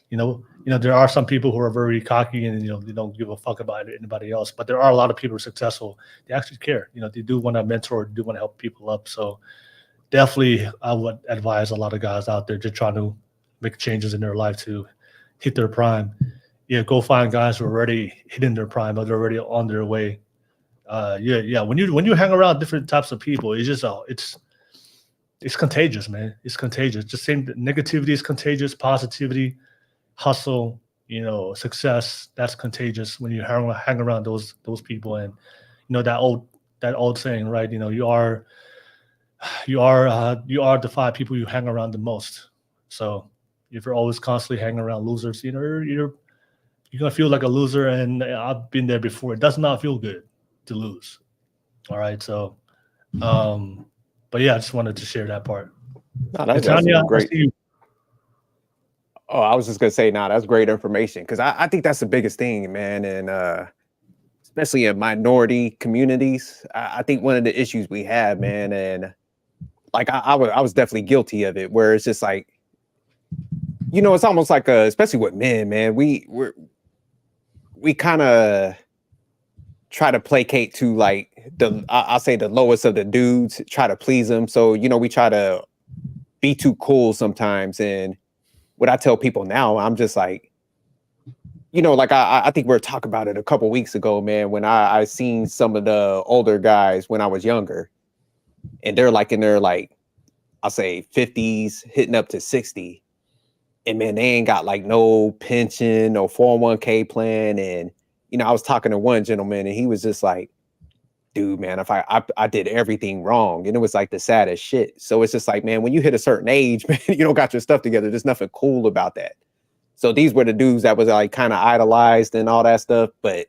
You know, there are some people who are very cocky and, you know, they don't give a fuck about anybody else. But there are a lot of people who are successful. They actually care. You know, they do want to mentor, do want to help people up. So definitely, I would advise a lot of guys out there just trying to make changes in their life to hit their prime. Yeah, go find guys who are already hitting their prime, or they're already on their way. Yeah. When you hang around different types of people, it's just it's contagious, man. It's contagious. Just same negativity is contagious. Positivity, hustle, you know, success, that's contagious when you hang around those people. And you know that old saying, right? You know, you are the 5 people you hang around the most. So if you're always constantly hanging around losers, you know, you're gonna feel like a loser. And I've been there before. It does not feel good to lose. All right, so but yeah, I just wanted to share that part. No, that's Tanya, great. Oh, I was just gonna say, nah, that's great information because I think that's the biggest thing, man, and especially in minority communities. I think one of the issues we have, man, and like I was definitely guilty of it, where it's just like, it's almost like especially with men, man, we kind of try to placate to like I'll say the lowest of the dudes, try to please them. So we try to be too cool sometimes, and what I tell people now, I'm just like, like I think we were talking about it a couple weeks ago, man, when I seen some of the older guys when I was younger, and they're like in their like, I'll say 50s, hitting up to 60. And man, they ain't got like no pension, no 401k plan. And, I was talking to one gentleman and he was just like, dude, man, if I did everything wrong. And it was like the saddest shit. So it's just like, man, when you hit a certain age, man, you don't got your stuff together. There's nothing cool about that. So these were the dudes that was like kind of idolized and all that stuff. But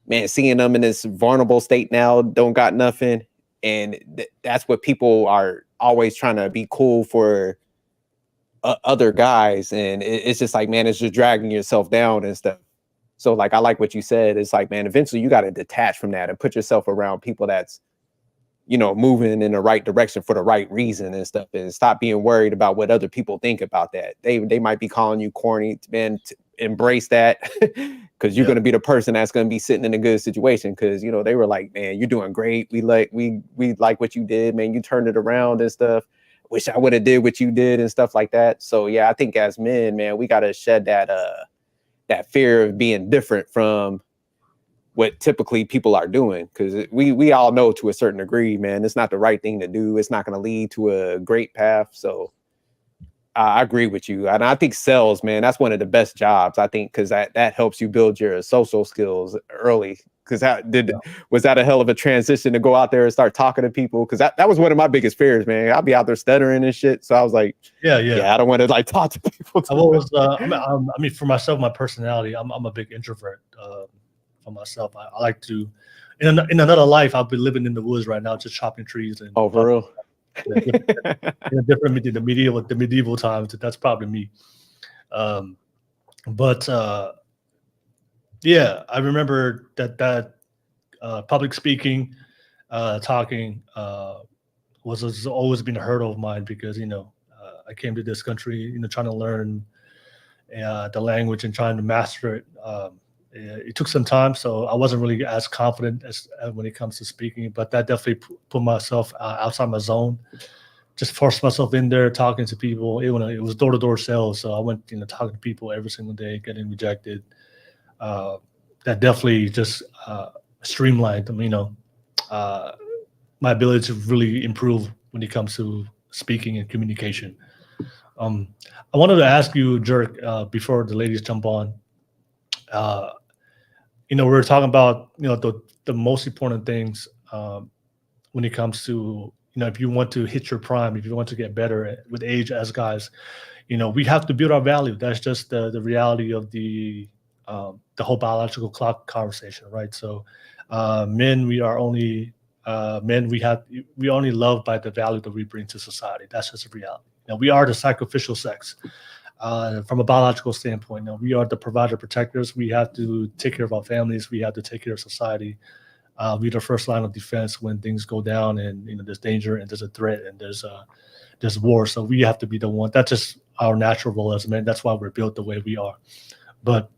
man, seeing them in this vulnerable state now, don't got nothing. And that's what people are always trying to be cool for other guys. And it's just like, man, it's just dragging yourself down and stuff. So like, I like what you said. It's like, man, eventually you got to detach from that and put yourself around people that's, moving in the right direction for the right reason and stuff, and stop being worried about what other people think about that. They might be calling you corny, man. Embrace that because you're going to be the person that's going to be sitting in a good situation. Because they were like, man, you're doing great. We like what you did, man. You turned it around and stuff. Wish I would have did what you did and stuff like that. So yeah, I think as men, man, we got to shed that fear of being different from what typically people are doing, because we all know to a certain degree, man, it's not the right thing to do. It's not going to lead to a great path. So I agree with you. And I think sales, man, that's one of the best jobs, I think, because that helps you build your social skills early. Because was that a hell of a transition to go out there and start talking to people? Because that was one of my biggest fears, man. I'll be out there stuttering and shit. So I was like, yeah, I don't want to like talk to people. I've always, I mean, for myself, my personality, I'm a big introvert. For myself, I like to. In another life, I'll be living in the woods right now, just chopping trees. And oh, for real. Different the medieval times. That's probably me. But yeah, I remember that public speaking, talking was always been a hurdle of mine because I came to this country trying to learn the language and trying to master it. It took some time, so I wasn't really as confident as when it comes to speaking. But that definitely put myself outside my zone. Just forced myself in there, talking to people. It was door-to-door sales, so I went talking to people every single day, getting rejected. That definitely just streamlined my ability to really improve when it comes to speaking and communication. I wanted to ask you, Jerk, before the ladies jump on. We were talking about the most important things when it comes to if you want to hit your prime, if you want to get better with age as guys, we have to build our value. That's just the reality of the whole biological clock conversation, right? So men, we are only men. We only love by the value that we bring to society. That's just a reality. Now we are the sacrificial sex. From a biological standpoint, we are the provider protectors. We have to take care of our families. We have to take care of society. We're the first line of defense when things go down and there's danger and there's a threat and there's war. So we have to be the one. That's just our natural role as men. That's why we're built the way we are. But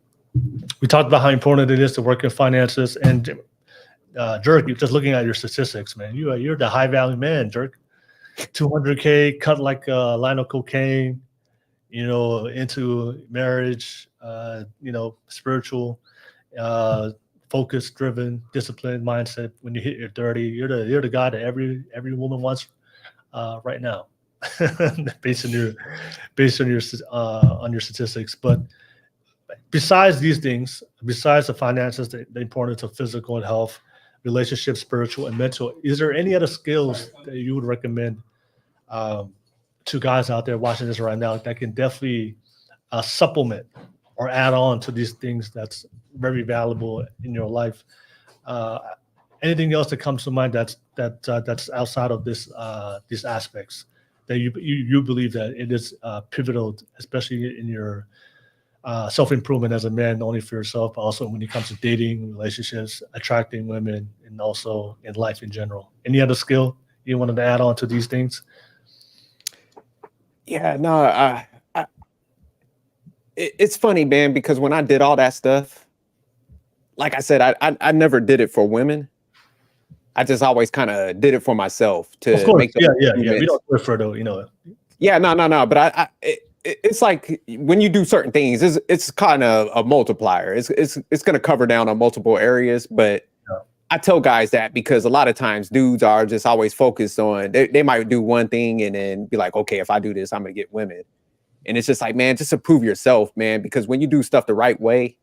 we talked about how important it is to work in finances. And Jerk, you're just looking at your statistics, man. You're the high value man, Jerk. 200K, cut like a line of cocaine. Into marriage, spiritual, focus driven, disciplined mindset. When you hit your 30, you're the guy that every woman wants right now, based on your statistics. But besides these things, besides the finances, the importance of physical and health, relationships, spiritual and mental, is there any other skills that you would recommend to guys out there watching this right now that can definitely supplement or add on to these things that's very valuable in your life? Anything else that comes to mind that's outside of this these aspects that you believe that it is pivotal, especially in your self-improvement as a man, not only for yourself, but also when it comes to dating, relationships, attracting women, and also in life in general. Any other skill you wanted to add on to these things? Yeah, no, it's funny, man, because when I did all that stuff, like I said, I never did it for women. I just always kind of did it for myself Of to course, make those yeah. We improvements. don't refer to, Yeah, no. But it's like when you do certain things, it's kind of a multiplier. It's going to cover down on multiple areas. But Yeah. I tell guys that because a lot of times dudes are just always focused on they might do one thing and then be like, okay, if I do this, I'm going to get women. And it's just like, man, just improve yourself, man. Because when you do stuff the right way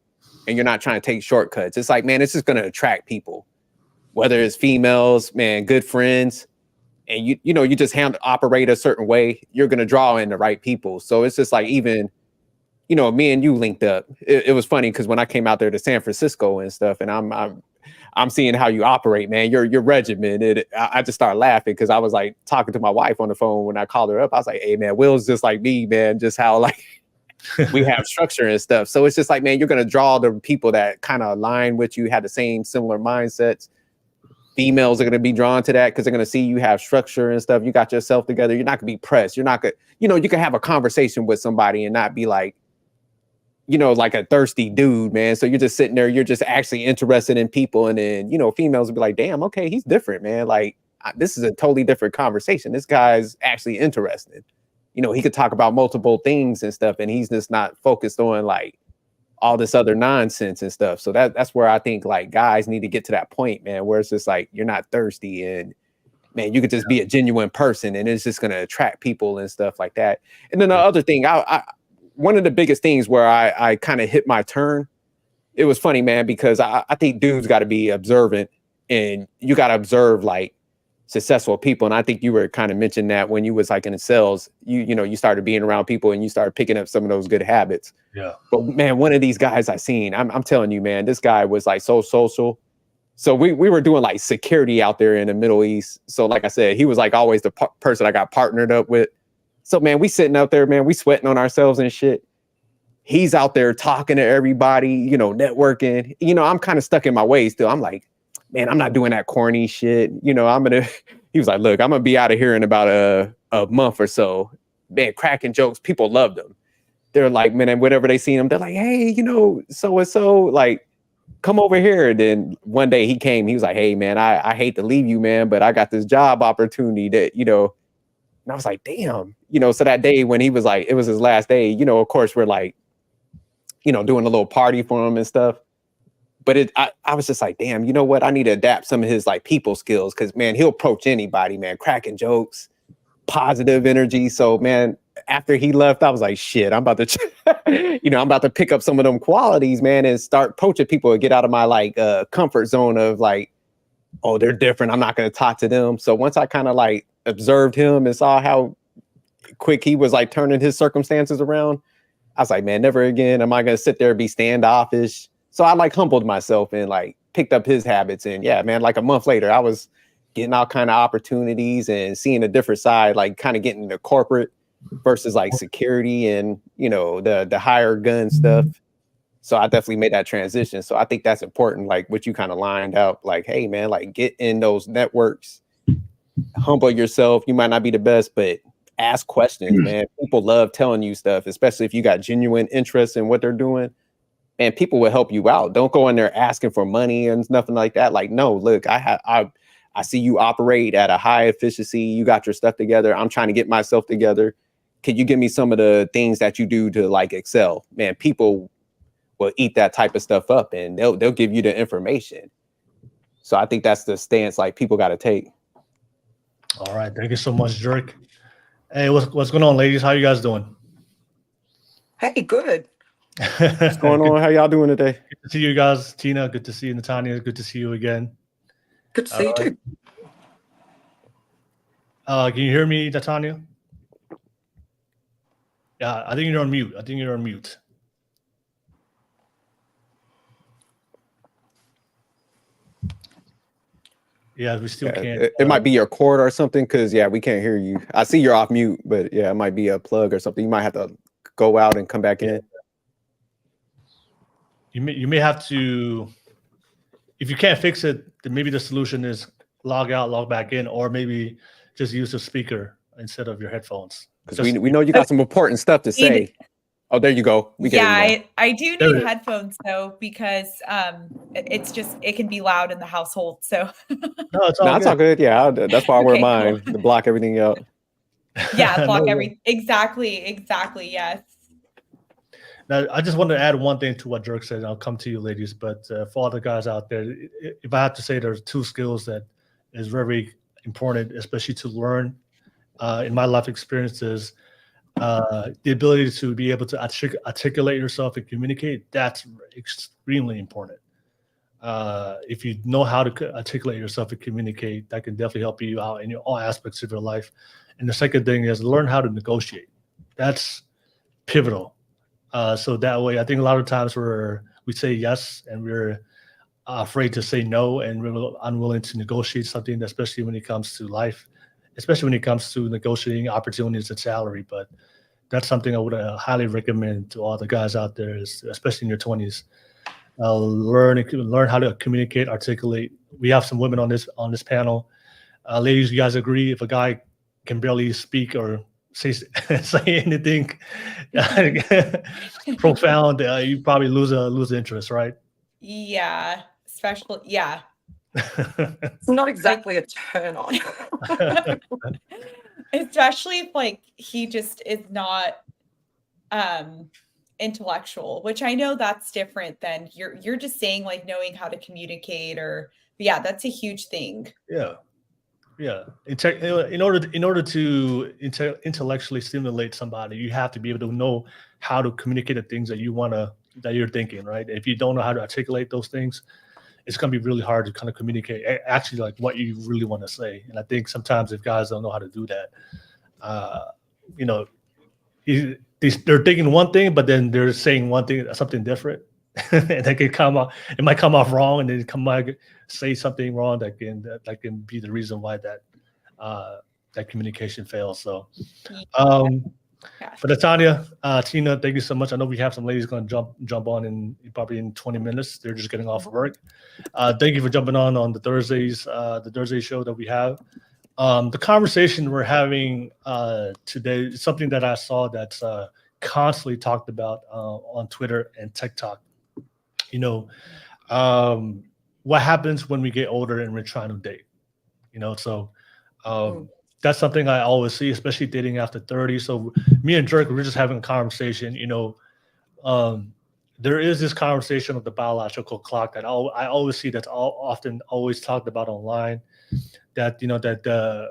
and you're not trying to take shortcuts, it's like, man, it's just going to attract people, whether it's females, man, good friends. And you just operate a certain way, you're gonna draw in the right people. So it's just like even, me and you linked up. It was funny because when I came out there to San Francisco and stuff, and I'm seeing how you operate, man. Your regimen. I just started laughing because I was like talking to my wife on the phone when I called her up. I was like, hey man, Will's just like me, man. Just how like we have structure and stuff. So it's just like, man, you're gonna draw the people that kind of align with you, have the same similar mindsets. Females are going to be drawn to that because they're going to see you have structure and stuff. You got yourself together. You're not going to be pressed. You're not going to, you can have a conversation with somebody and not be like, like a thirsty dude, man. So you're just sitting there. You're just actually interested in people. And then, females will be like, damn, okay, he's different, man. Like, this is a totally different conversation. This guy's actually interested. He could talk about multiple things and stuff. And he's just not focused on like all this other nonsense and stuff. So that's where I think like guys need to get to that point, man, where it's just like you're not thirsty and man, you could just be a genuine person and it's just going to attract people and stuff like that. And then the other thing, one of the biggest things where I kind of hit my turn, it was funny, man, because I think dudes got to be observant and you got to observe like successful people. And I think you were kind of mentioning that when you was like in the sales, you started being around people and you started picking up some of those good habits. Yeah. But man, one of these guys I seen, I'm telling you, man, this guy was like so social. So we were doing like security out there in the Middle East. So like I said, he was like always the person I got partnered up with. So man, we sitting out there, man, we sweating on ourselves and shit. He's out there talking to everybody, networking. I'm kind of stuck in my ways still. I'm like, man, I'm not doing that corny shit. He was like, look, I'm going to be out of here in about a month or so. Man, cracking jokes. People loved him. They're like, man, whenever they see him, they're like, hey, so-and-so, like, come over here. And then one day he came, he was like, hey, man, I hate to leave you, man, but I got this job opportunity that, and I was like, damn, so that day when he was like, it was his last day, of course, we're like, doing a little party for him and stuff. But I was just like, damn, you know what? I need to adapt some of his like people skills because, man, he'll approach anybody, man, cracking jokes, positive energy. So, man, after he left, I was like, shit, I'm about to, I'm about to pick up some of them qualities, man, and start approaching people and get out of my like comfort zone of like, oh, they're different. I'm not going to talk to them. So once I kind of like observed him and saw how quick he was like turning his circumstances around, I was like, man, never again am I going to sit there and be standoffish. So I like humbled myself and like picked up his habits. And yeah, man, like a month later, I was getting all kind of opportunities and seeing a different side, like kind of getting the corporate versus like security and, the higher gun stuff. So I definitely made that transition. So I think that's important. Like what you kind of lined out, like, hey, man, like get in those networks, humble yourself. You might not be the best, but ask questions, man. People love telling you stuff, especially if you got genuine interest in what they're doing. And people will help you out. Don't go in there asking for money and nothing like that. Like, no, look, I see you operate at a high efficiency. You got your stuff together. I'm trying to get myself together. Could you give me some of the things that you do to like excel? Man, people will eat that type of stuff up and they'll give you the information. So I think that's the stance like people got to take. All right. Thank you so much, Jerk. Hey, what's going on, ladies? How you guys doing? Hey, good. What's going on? How y'all doing today? Good to see you guys. Tina, good to see you. Natanya, good to see you again. Good to see you too. Can you hear me, Natanya? Yeah, I think you're on mute. Yeah, we still can't. It might be your cord or something, because we can't hear you. I see you're off mute, but it might be a plug or something. You might have to go out and come back in. You may have to, if you can't fix it, then maybe the solution is log out, log back in, or maybe just use a speaker instead of your headphones. Because we know you got some important stuff to say. Oh, there you go. We can I do need headphones though, because it can be loud in the household. So no, it's all good. Yeah, that's why I wear mine to block everything out. Yeah, block everything. Exactly. Yes. Now, I just want to add one thing to what Dirk said, and I'll come to you, ladies. But for all the guys out there, if I have to say there's two skills that is very important, especially to learn in my life experiences, the ability to be able to articulate yourself and communicate, that's extremely important. If you know how to articulate yourself and communicate, that can definitely help you out in all aspects of your life. And the second thing is learn how to negotiate. That's pivotal. So that way, I think a lot of times we say yes and we're afraid to say no, and we're unwilling to negotiate something, especially when it comes to life, especially when it comes to negotiating opportunities and salary. But that's something I would highly recommend to all the guys out there, especially in your 20s. Learn how to communicate, articulate. We have some women on this panel. Ladies, you guys agree if a guy can barely speak or say anything profound, you probably lose interest, right? Yeah, especially It's not exactly a turn on. Especially if he just is not intellectual, which I know that's different than you're just saying knowing how to communicate, or that's a huge thing. In order to intellectually stimulate somebody, you have to be able to know how to communicate the things that you're thinking, right? If you don't know how to articulate those things, it's going to be really hard to kind of communicate actually what you really want to say. And I think sometimes if guys don't know how to do that, they're thinking one thing, but then they're saying something different. And it might come off wrong, and then say something wrong that can be the reason why that communication fails. So, but Tanya, Tina, thank you so much. I know we have some ladies going to jump on probably in 20 minutes. They're just getting off of work. Thank you for jumping on the Thursday show that we have. The conversation we're having today is something that I saw that's constantly talked about on Twitter and TikTok. What happens when we get older and we're trying to date? That's something I always see, especially dating after 30. So me and Dirk, we're just having a conversation. There is this conversation of the biological clock that I always see that's often always talked about online. That the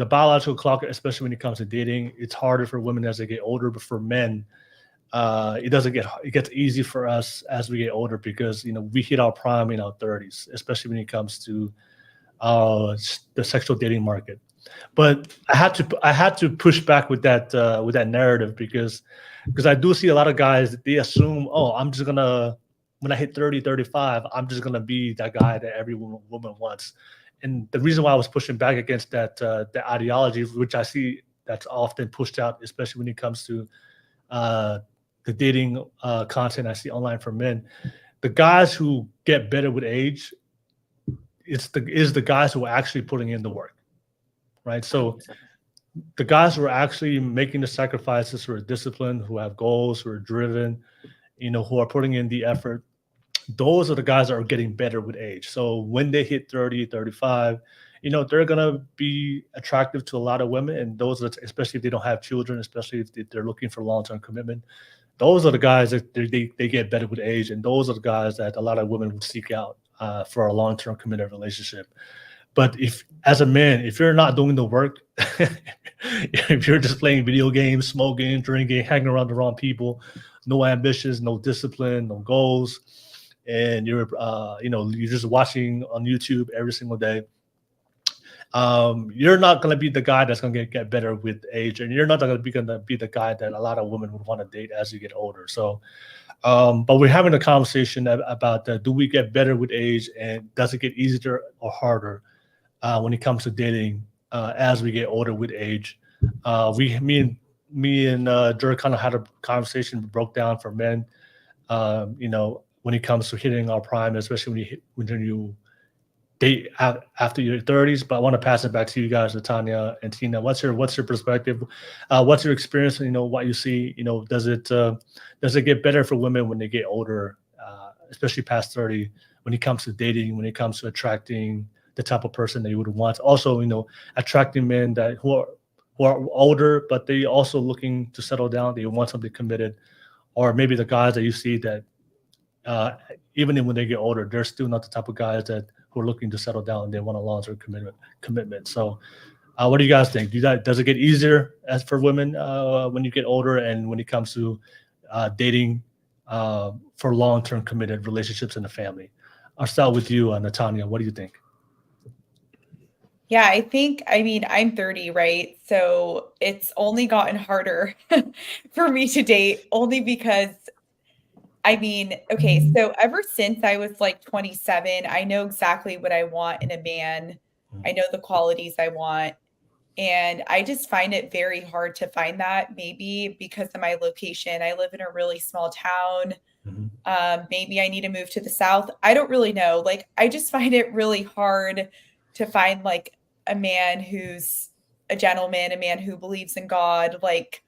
biological clock, especially when it comes to dating, it's harder for women as they get older, but for men, it gets easy for us as we get older, because we hit our prime in our 30s, especially when it comes to the sexual dating market. But I had to push back with that narrative, because I do see a lot of guys that they assume, I'm just gonna, when I hit 30, 35, I'm just gonna be that guy that every woman wants. And the reason why I was pushing back against that ideology, which I see that's often pushed out, especially when it comes to the dating content I see online for men, the guys who get better with age, is the guys who are actually putting in the work, right? So the guys who are actually making the sacrifices, who are disciplined, who have goals, who are driven, who are putting in the effort, those are the guys that are getting better with age. So when they hit 30, 35, they're going to be attractive to a lot of women. And those, especially if they don't have children, especially if they're looking for long-term commitment, those are the guys that they get better with age. And those are the guys that a lot of women would seek out for a long-term committed relationship. But as a man, if you're not doing the work, if you're just playing video games, smoking, drinking, hanging around the wrong people, no ambitions, no discipline, no goals, and you're just watching on YouTube every single day, you're not going to be the guy that's going to get better with age, and you're not going to be the guy that a lot of women would want to date as you get older. So, but we're having a conversation about do we get better with age, and does it get easier or harder when it comes to dating as we get older with age. Me and Jer kind of had a conversation, broke down for men. When it comes to hitting our prime, especially when you date after your 30s. But I want to pass it back to you guys, Tanya and Tina. What's your perspective? What's your experience? What you see. Does it get better for women when they get older, especially past 30, when it comes to dating, when it comes to attracting the type of person that you would want? Also, attracting men who are older, but they also looking to settle down. They want something committed, or maybe the guys that you see that even when they get older, they're still not the type of guys who are looking to settle down and they want a long-term commitment. So what do you guys think? Does it get easier as for women when you get older, and when it comes to dating for long-term committed relationships in the family? I'll start with you, Natanya. What do you think? Yeah, I'm 30, right? So it's only gotten harder for me to date, only because so ever since I was like 27, I know exactly what I want in a man. I know the qualities I want. And I just find it very hard to find that, maybe because of my location. I live in a really small town. Maybe I need to move to the South. I don't really know. Like, I just find it really hard to find like a man who's a gentleman, a man who believes in God, like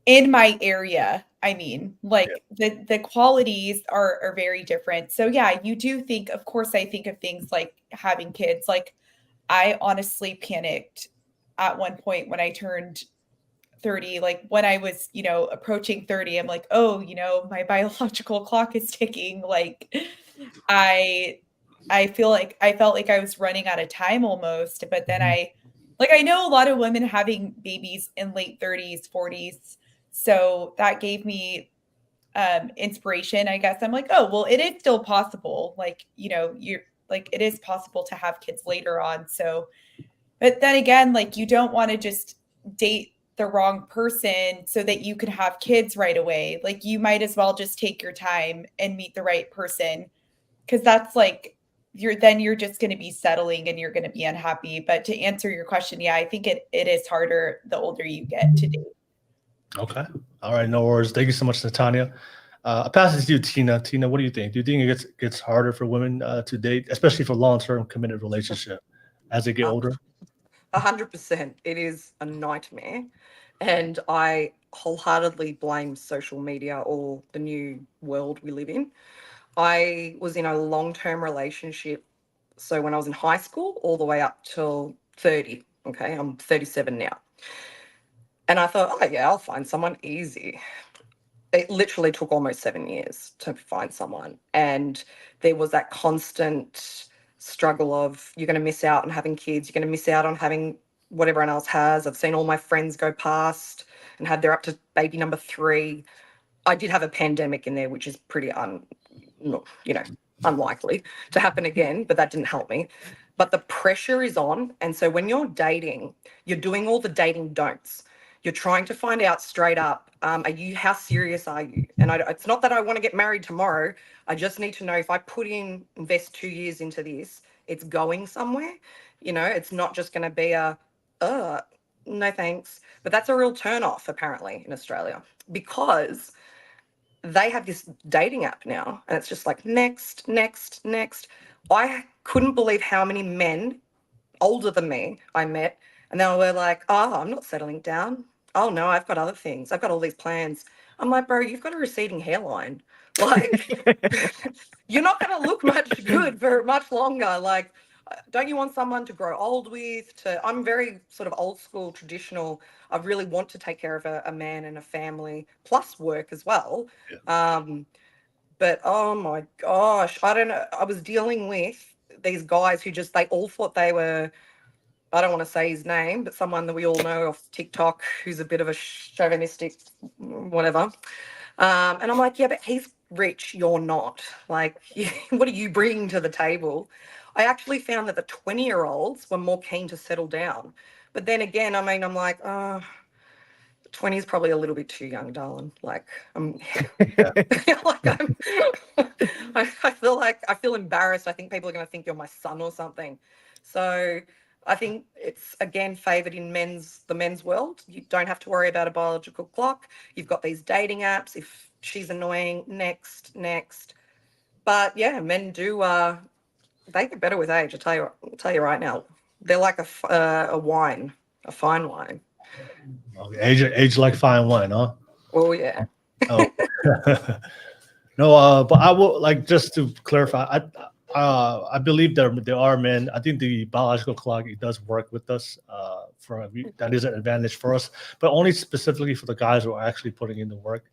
in my area. The qualities are very different. So yeah, you do think, of course, I think of things like having kids. Like, I honestly panicked at one point when I turned 30, like when I was, approaching 30, I'm like, oh, my biological clock is ticking. Like I felt like I was running out of time almost, but then I know a lot of women having babies in late 30s, 40s. So that gave me inspiration, I guess. I'm like, oh, well, it is still possible. Like, you're like, it is possible to have kids later on. So, but then again, like, you don't want to just date the wrong person so that you can have kids right away. Like, you might as well just take your time and meet the right person, because that's like, you're just going to be settling and you're going to be unhappy. But to answer your question, yeah, I think it is harder the older you get to date. Okay. All right. No worries. Thank you so much, Natanya. I'll pass this to you, Tina. Tina, what do you think? Do you think it gets harder for women to date, especially for long-term committed relationship as they get older? 100%. It is a nightmare. And I wholeheartedly blame social media or the new world we live in. I was in a long-term relationship. So when I was in high school, all the way up till 30. Okay. I'm 37 now. And I thought, oh yeah, I'll find someone easy. It literally took almost 7 years to find someone. And there was that constant struggle of, you're going to miss out on having kids. You're going to miss out on having what everyone else has. I've seen all my friends go past and they're up to baby number 3. I did have a pandemic in there, which is pretty unlikely to happen again, but that didn't help me. But the pressure is on. And so when you're dating, you're doing all the dating don'ts. You're trying to find out straight up, how serious are you? And it's not that I want to get married tomorrow. I just need to know, if I invest 2 years into this, it's going somewhere. It's not just going to be no thanks. But that's a real turn off, apparently, in Australia, because they have this dating app now, and it's just like next, next, next. I couldn't believe how many men older than me I met, and they were like, oh, I'm not settling down. Oh no, I've got other things. I've got all these plans. I'm like, bro, you've got a receding hairline. Like, you're not going to look much good for much longer. Like, don't you want someone to grow old with? I'm very sort of old school, traditional. I really want to take care of a man and a family, plus work as well. Yeah. But oh my gosh, I don't know. I was dealing with these guys who they all thought they were, I don't want to say his name, but someone that we all know off TikTok who's a bit of a chauvinistic whatever. And I'm like, yeah, but he's rich, you're not. Like, what are you bringing to the table? I actually found that the 20-year-olds were more keen to settle down. But then again, I'm like, 20 is probably a little bit too young, darling. Like, I feel embarrassed. I think people are going to think you're my son or something. So I think it's again favored in the men's world. You don't have to worry about a biological clock. You've got these dating apps. If she's annoying, next. But yeah, men do they get better with age. I'll tell you right now. They're like a wine, a fine wine. Okay. Age like fine wine, huh? Oh yeah. Oh. No, but I will like just to clarify. I believe there are men. I think the biological clock it does work with us. That is an advantage for us, but only specifically for the guys who are actually putting in the work.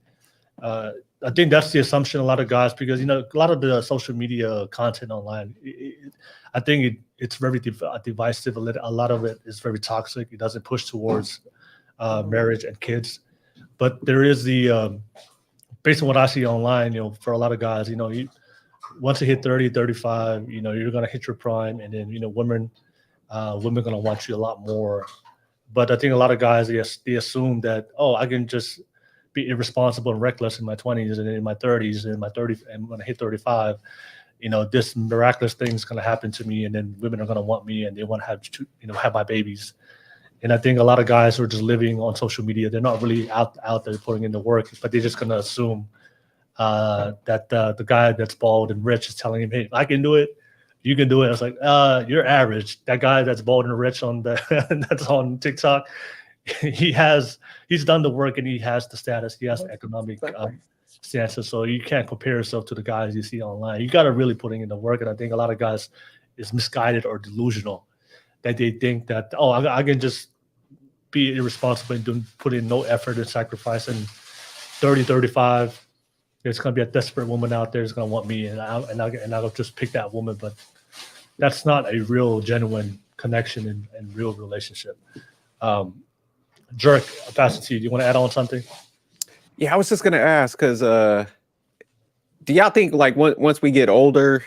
I think that's the assumption a lot of guys because a lot of the social media content online. I think it's very divisive. A lot of it is very toxic. It doesn't push towards marriage and kids, but there is the based on what I see online, for a lot of guys, once you hit 30, 35, you're going to hit your prime. And then, women are going to want you a lot more. But I think a lot of guys, they assume that, I can just be irresponsible and reckless in my 20s and in my 30s and in my 30s. And when I hit 35, this miraculous thing is going to happen to me. And then women are going to want me and they want to have my babies. And I think a lot of guys who are just living on social media, they're not really out there putting in the work, but they're just going to assume that the guy that's bald and rich is telling him, hey, I can do it, you can do it. It's like, you're average. That guy that's bald and rich that's on TikTok, he's done the work and he has the status, he has the economic stances. So you can't compare yourself to the guys you see online. You got to really put in the work. And I think a lot of guys is misguided or delusional that they think that, I can just be irresponsible and put in no effort and sacrifice. And 30, 35, there's going to be a desperate woman out there who's going to want me, and I'll just pick that woman. But that's not a real, genuine connection and real relationship. Jerk, I'll pass it to you. Do you want to add on something? Yeah, I was just going to ask because do y'all think like once we get older,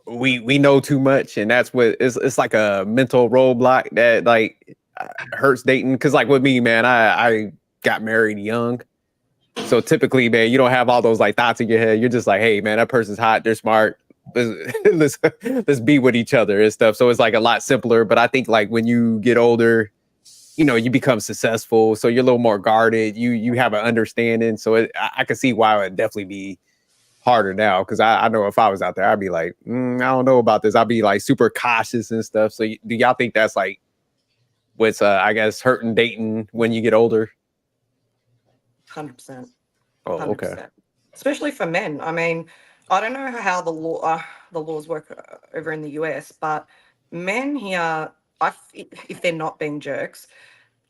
we know too much, and that's what it's like a mental roadblock that like hurts dating? Because like with me, man, I got married young, so typically, man, you don't have all those like thoughts in your head. You're just like, hey, man, that person's hot, they're smart, let's be with each other and stuff. So it's like a lot simpler. But I think like when you get older, you become successful, so you're a little more guarded. You have an understanding. So I can see why it would definitely be harder now, because I know if I was out there, I'd be like, I don't know about this. I'd be like super cautious and stuff. So do y'all think that's like what's I guess hurting dating when you get older? 100%. Oh, 100%. okay. Especially for men. I mean, I don't know how the laws work over in the US, but men here, if they're not being jerks,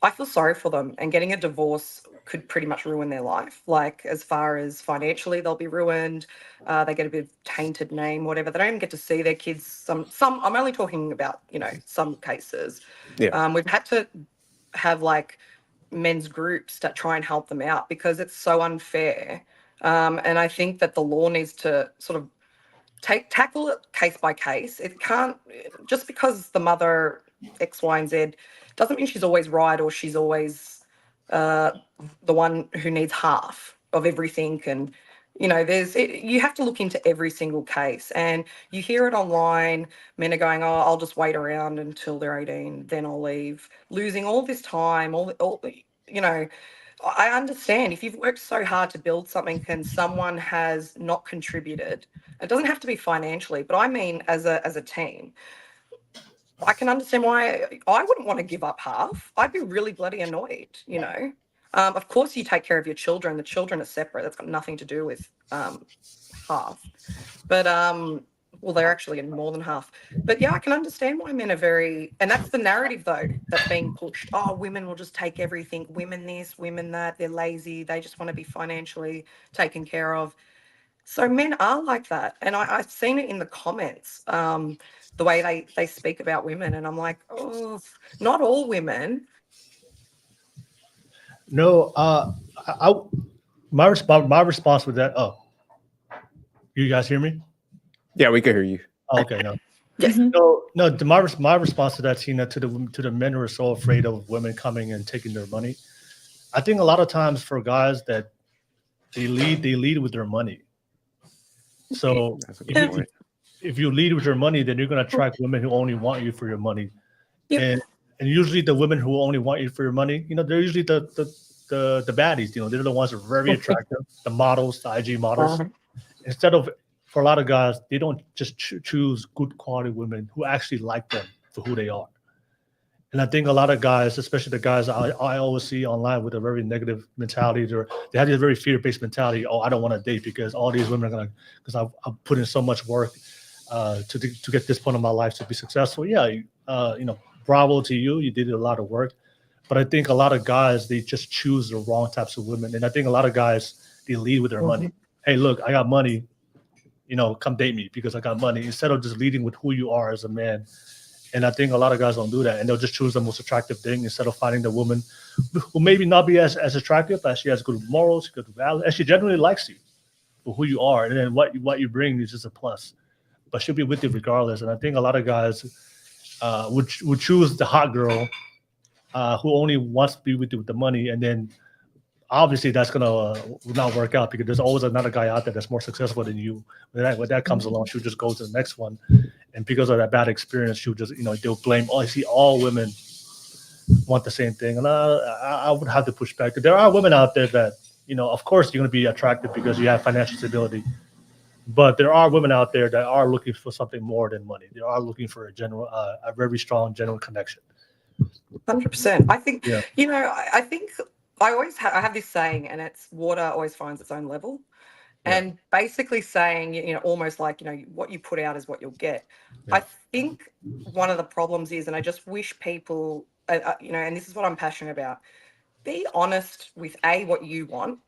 I feel sorry for them, and getting a divorce could pretty much ruin their life. Like as far as financially, they'll be ruined. They get a bit of tainted name, whatever. They don't even get to see their kids. Some. I'm only talking about some cases. Yeah. We've had to have like men's groups that try and help them out because it's so unfair. And I think that the law needs to sort of tackle it case by case. It can't just because the mother X, Y, and Z doesn't mean she's always right or she's always the one who needs half of everything. And you have to look into every single case. And you hear it online. Men are going, "Oh, I'll just wait around until they're 18, then I'll leave," losing all this time. I understand if you've worked so hard to build something and someone has not contributed. It doesn't have to be financially, but I mean as a team. I can understand why I wouldn't want to give up half. I'd be really bloody annoyed, Of course, you take care of your children. The children are separate. That's got nothing to do with half. But, well, they're actually in more than half. But, yeah, I can understand why men are very... And that's the narrative, though, that's being pushed. Oh, women will just take everything. Women this, women that. They're lazy. They just want to be financially taken care of. So men are like that. And I've seen it in the comments. The way they speak about women, and I'm like, oh, not all women. No, my response with that. Oh, you guys hear me? Yeah, we can hear you. Oh, okay, no. Yes. No. My response to that, Tina, to the men who are so afraid of women coming and taking their money. I think a lot of times for guys that they lead with their money. So That's a good point. if you lead with your money, then you're going to attract women who only want you for your money. Yep. And usually the women who only want you for your money, they're usually the baddies. They're the ones that are very attractive, the models, the IG models. Instead of, for a lot of guys, they don't just choose good quality women who actually like them for who they are. And I think a lot of guys, especially the guys I always see online with a very negative mentality, they have this very fear-based mentality. Oh, I don't want to date because all these women are because I've put in so much work to get this point in my life to be successful. Yeah, bravo to you. You did a lot of work. But I think a lot of guys, they just choose the wrong types of women. And I think a lot of guys, they lead with their money. Hey, look, I got money. Come date me because I got money. Instead of just leading with who you are as a man. And I think a lot of guys don't do that. And they'll just choose the most attractive thing instead of finding the woman who maybe not be as attractive, but she has good morals, good values, and she genuinely likes you for who you are. And then what you bring is just a plus. But she'll be with you regardless. And I think a lot of guys would choose the hot girl who only wants to be with you with the money. And then obviously that's going to not work out because there's always another guy out there that's more successful than you. When that comes along, she'll just go to the next one. And because of that bad experience, she'll just, they'll blame, I see all women want the same thing. And I would have to push back. There are women out there that, of course you're going to be attractive because you have financial stability. But there are women out there that are looking for something more than money. They are looking for a very strong, genuine connection. 100%. I think, Yeah. I think I always I have this saying, and it's water always finds its own level. Yeah. And basically saying, almost like, what you put out is what you'll get. Yeah. I think one of the problems is, and I just wish people, and this is what I'm passionate about, be honest with what you want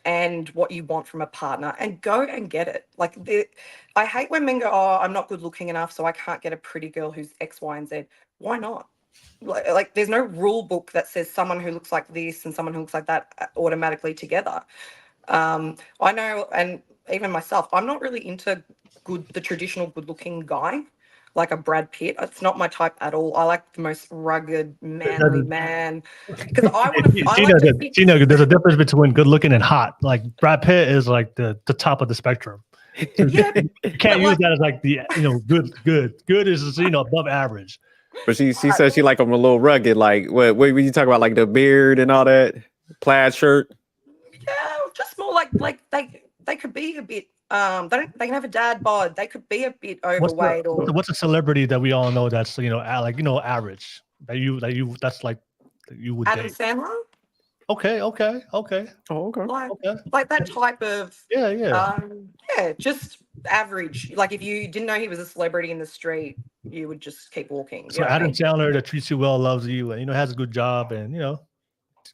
and what you want from a partner and go and get it. Like, I hate when men go, oh, I'm not good looking enough, so I can't get a pretty girl who's X, Y, and Z. Why not? Like there's no rule book that says someone who looks like this and someone who looks like that automatically together. I know, and even myself, I'm not really into the traditional good-looking guy, like a Brad Pitt. It's not my type at all. I like the most rugged, manly man. Because I want to. Gina, there's a difference between good-looking and hot. Like Brad Pitt is like the top of the spectrum. Yeah, you can't use that as like the good is above average. But she says she like them a little rugged. Like what you talk about, like the beard and all that, plaid shirt. Yeah, just more like they could be a bit they can have a dad bod. They could be a bit overweight. What's a celebrity that we all know that's average that you that's like that you would Adam date? Sandler? Okay. Oh, okay. Like that type of yeah, just average. Like if you didn't know he was a celebrity in the street, you would just keep walking. So Adam Sandler that treats you well, loves you, and has a good job, and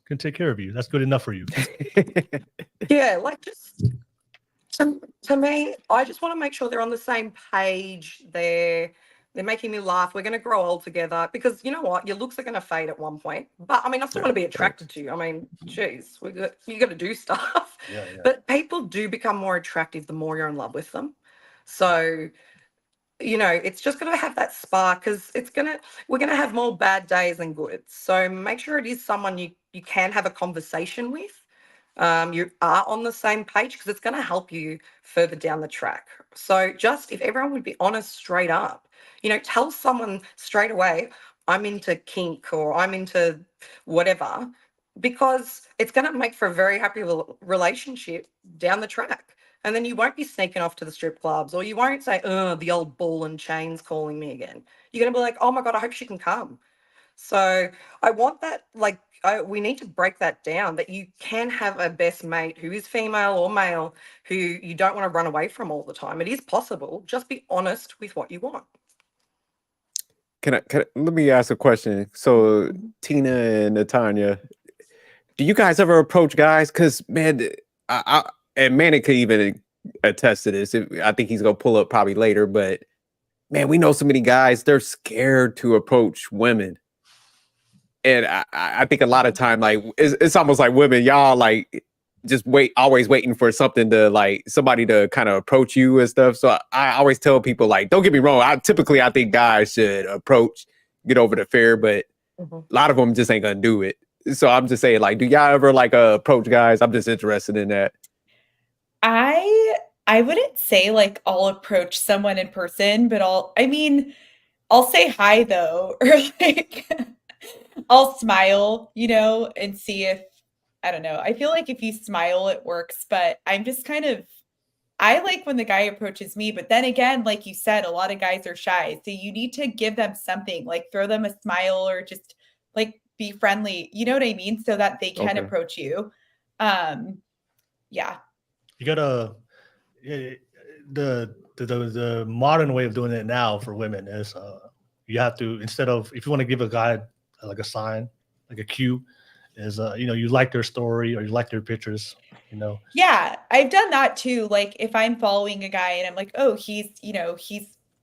can take care of you. That's good enough for you. Yeah, like just to me, I just want to make sure they're on the same page. They're making me laugh. We're going to grow old together because you know what? Your looks are going to fade at one point. But I mean, I still want to be attracted to you. I mean, geez, you got to do stuff. Yeah. But people do become more attractive the more you're in love with them. So, it's just going to have that spark because we're going to have more bad days than good. So make sure it is someone you can have a conversation with. You are on the same page because it's going to help you further down the track. So just if everyone would be honest straight up, tell someone straight away, I'm into kink or I'm into whatever, because it's going to make for a very happy relationship down the track. And then you won't be sneaking off to the strip clubs, or you won't say, oh, the old ball and chain's calling me again. You're going to be like, oh my God, I hope she can come. So I want that, we need to break that down, that you can have a best mate who is female or male who you don't want to run away from all the time. It is possible. Just be honest with what you want. Can I let me ask a question? So Tina and Natanya, do you guys ever approach guys? Because man, and Manny could even attest to this. I think he's gonna pull up probably later, but man, we know so many guys, they're scared to approach women. And I think a lot of time, like it's almost like women, y'all like just always waiting for something to like somebody to kind of approach you and stuff. So I always tell people, like, don't get me wrong. I think guys should approach, get over the fear, but a lot of them just ain't gonna do it. So I'm just saying, like, do y'all ever like approach guys? I'm just interested in that. I I wouldn't say like I'll approach someone in person, but I'll say hi though, or like I'll smile, and see if, I don't know. I feel like if you smile, it works, but I like when the guy approaches me, but then again, like you said, a lot of guys are shy. So you need to give them something, like throw them a smile or just like be friendly. You know what I mean? So that they can Okay. approach you. Yeah. You gotta eh, the modern way of doing it now for women is you have to, instead of, if you want to give a guy like a sign, like a cue, is you like their story or you like their pictures, Yeah, I've done that too. Like if I'm following a guy and I'm like, oh, he's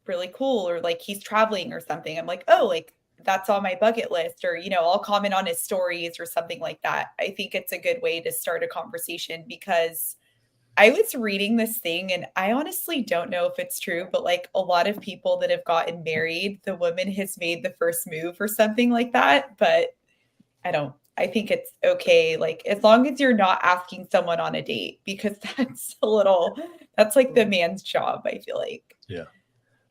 really cool, or like he's traveling or something. I'm like, oh, like that's on my bucket list, or I'll comment on his stories or something like that. I think it's a good way to start a conversation, because I was reading this thing and I honestly don't know if it's true, but like a lot of people that have gotten married, the woman has made the first move or something like that. But I think it's okay. Like, as long as you're not asking someone on a date, because that's like the man's job, I feel like. Yeah.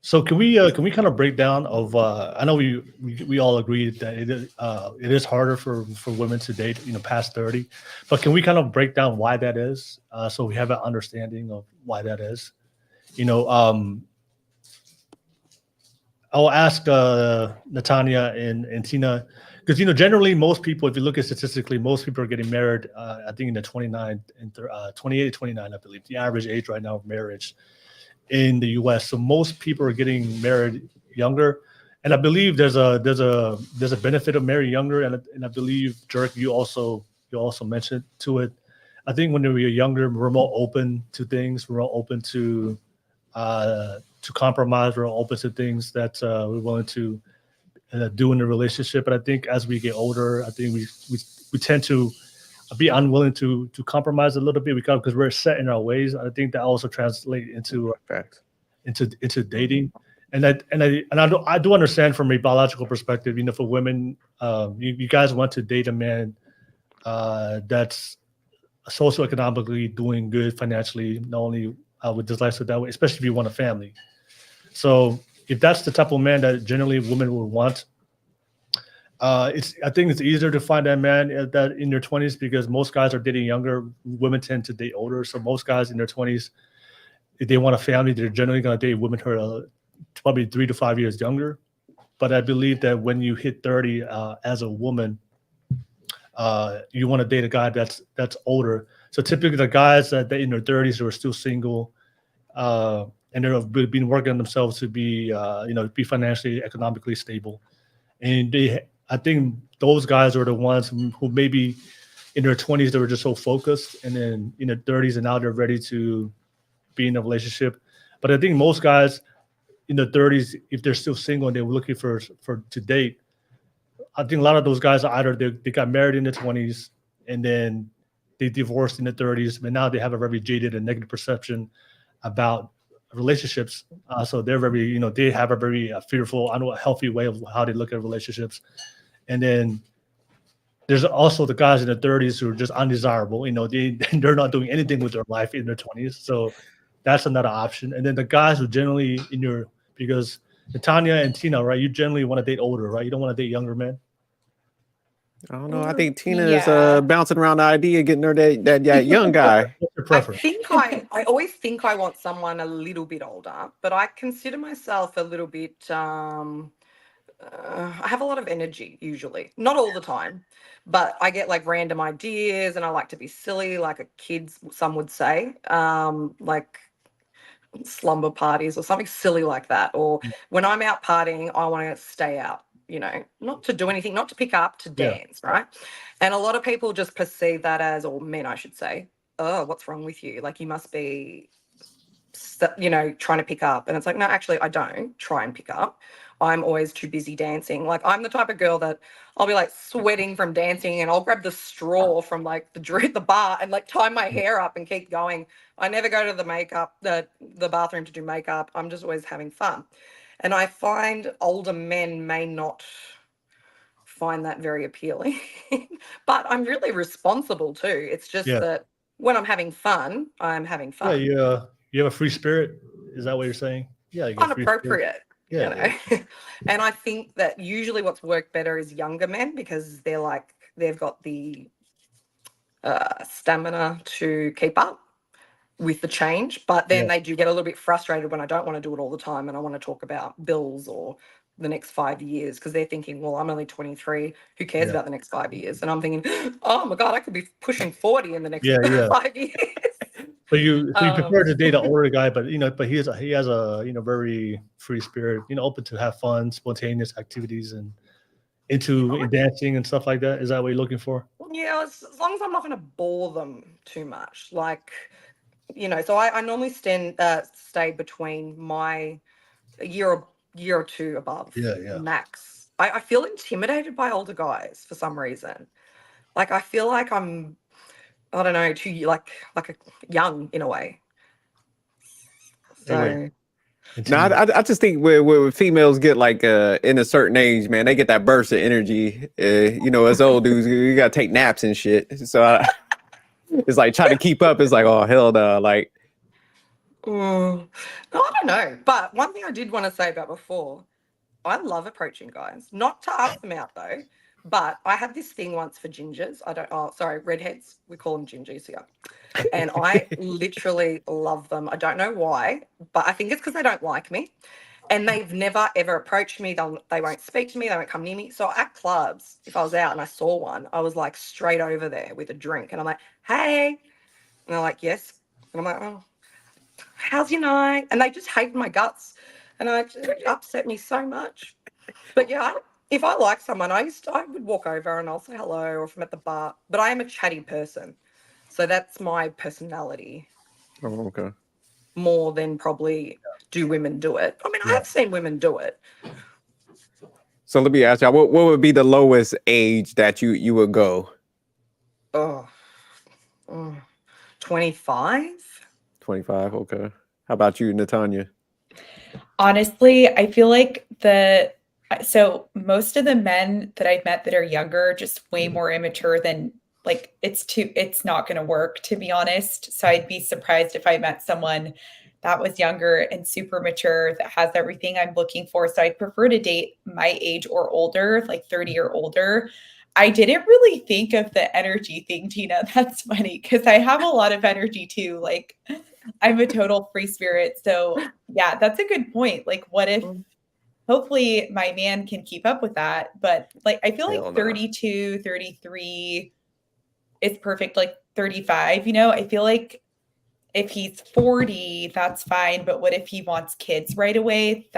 So can we kind of break down of I know we all agree that it is harder for women to date past 30, but can we kind of break down why that is, so we have an understanding of why that is? I'll ask Natanya and Tina, because generally most people, if you look at statistically, most people are getting married I think in the 29 and 28 to 29, I believe the average age right now of marriage in the US. So most people are getting married younger, and I believe there's a benefit of marrying younger, and I believe, Jerk, you also mentioned to it. I think when we were younger, we're more open to things. We're more open to compromise. We're open to things that we're willing to do in a relationship. But I think as we get older, I think we tend to be unwilling to compromise a little bit because we're set in our ways. I think that also translates into Facts. into dating, and I do understand from a biological perspective. For women, you guys want to date a man that's socioeconomically doing good financially, not only with his lifestyle that way, especially if you want a family. So if that's the type of man that generally women would want, I think it's easier to find that man that in their 20s, because most guys are dating younger. Women tend to date older. So most guys in their 20s, if they want a family, they're generally going to date women who are probably 3 to 5 years younger. But I believe that when you hit 30 as a woman, you want to date a guy that's older. So typically the guys that in their 30s who are still single, and they've been working on themselves to be be financially, economically stable. And I think those guys are the ones who maybe in their 20s they were just so focused, and then in their 30s and now they're ready to be in a relationship. But I think most guys in their 30s, if they're still single and they're looking for to date, I think a lot of those guys are either they got married in their 20s and then they divorced in their 30s, but now they have a very jaded and negative perception about relationships. So they're very, they have a very fearful, healthy way of how they look at relationships. And then there's also the guys in their 30s who are just undesirable. They're not doing anything with their life in their 20s. So that's another option. And then the guys who generally because Tanya and Tina, right? You generally want to date older, right? You don't want to date younger men. I don't know. I think Tina is Yeah. bouncing around the idea, getting her that young guy. What's your I preference? think I always think I want someone a little bit older, but I consider myself a little bit. I have a lot of energy usually, not all the time, but I get like random ideas, and I like to be silly, like a kid. Some would say, like slumber parties or something silly like that. Or when I'm out partying, I want to stay out. Not to do anything, not to pick up, to Yeah. dance, right? And a lot of people just perceive that as, or men, I should say, oh, what's wrong with you? Like you must be, trying to pick up. And it's like, no, actually, I don't try and pick up. I'm always too busy dancing. Like I'm the type of girl that I'll be like sweating from dancing, and I'll grab the straw from like the bar and like tie my hair up and keep going. I never go to the bathroom to do makeup. I'm just always having fun. And I find older men may not find that very appealing, but I'm really responsible too. It's just Yeah. that when I'm having fun, I'm having Yeah, fun. yeah. You have a free spirit. Is that what you're saying? Yeah, you got free spirit. Unappropriate. Yeah, And I think that usually what's worked better is younger men because they've got the stamina to keep up with the change, but then they do get a little bit frustrated when I don't want to do it all the time and I want to talk about bills or the next 5 years because they're thinking, well, I'm only 23. Who cares about the next 5 years? And I'm thinking, oh my God, I could be pushing 40 in the next 5 years. But you prefer to date an older guy, but he has a very free spirit, open to have fun, spontaneous activities, and into dancing and stuff like that. Is that what you're looking for? Yeah, as long as I'm not going to bore them too much, like. So I normally stay between my year or two above max. I feel intimidated by older guys for some reason. Like I feel like I don't know, too like a young in a way. So Anyway. No, I just think when females get like in a certain age, man, they get that burst of energy. As old dudes, you gotta take naps and shit. So it's like trying to keep up. It's like, oh hell no, like. No, I don't know. But one thing I did want to say about before, I love approaching guys. Not to ask them out though, but I had this thing once for gingers. Redheads. We call them gingers here. And I literally love them. I don't know why, but I think it's because they don't like me. And they've never, ever approached me. They won't speak to me. They won't come near me. So at clubs, if I was out and I saw one, I was like straight over there with a drink. And I'm like, hey. And they're like, yes. And I'm like, oh, how's your night? And they just hate my guts. And it upset me so much. But yeah, if I like someone, I would walk over and I'll say hello, or if I'm at the bar. But I am a chatty person. So that's my personality. Oh, okay. More than probably do women do it. I mean, I have seen women do it. So let me ask y'all, what would be the lowest age that you would go? 25. 25, okay. How about you, Natanya? Honestly, I feel like so most of the men that I've met that are younger, just way more immature than like it's not going to work, to be honest. So I'd be surprised if I met someone that was younger and super mature that has everything I'm looking for. So I'd prefer to date my age or older, like 30 or older. I didn't really think of the energy thing, Tina. That's funny because I have a lot of energy too. Like I'm a total free spirit. So yeah, that's a good point. Like what if hopefully my man can keep up with that. But like I feel like 32, 33 is perfect, like 35, I feel like if he's 40, that's fine. But what if he wants kids right away?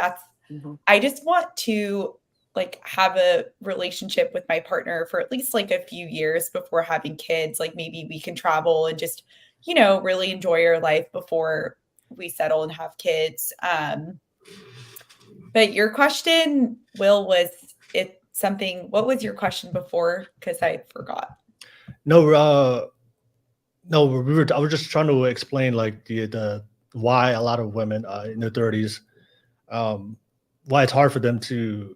I just want to like have a relationship with my partner for at least like a few years before having kids. Like maybe we can travel and just, really enjoy our life before we settle and have kids. But your question, Will, what was your question before? Because I forgot. No, I was just trying to explain like the why a lot of women in their 30s, why it's hard for them to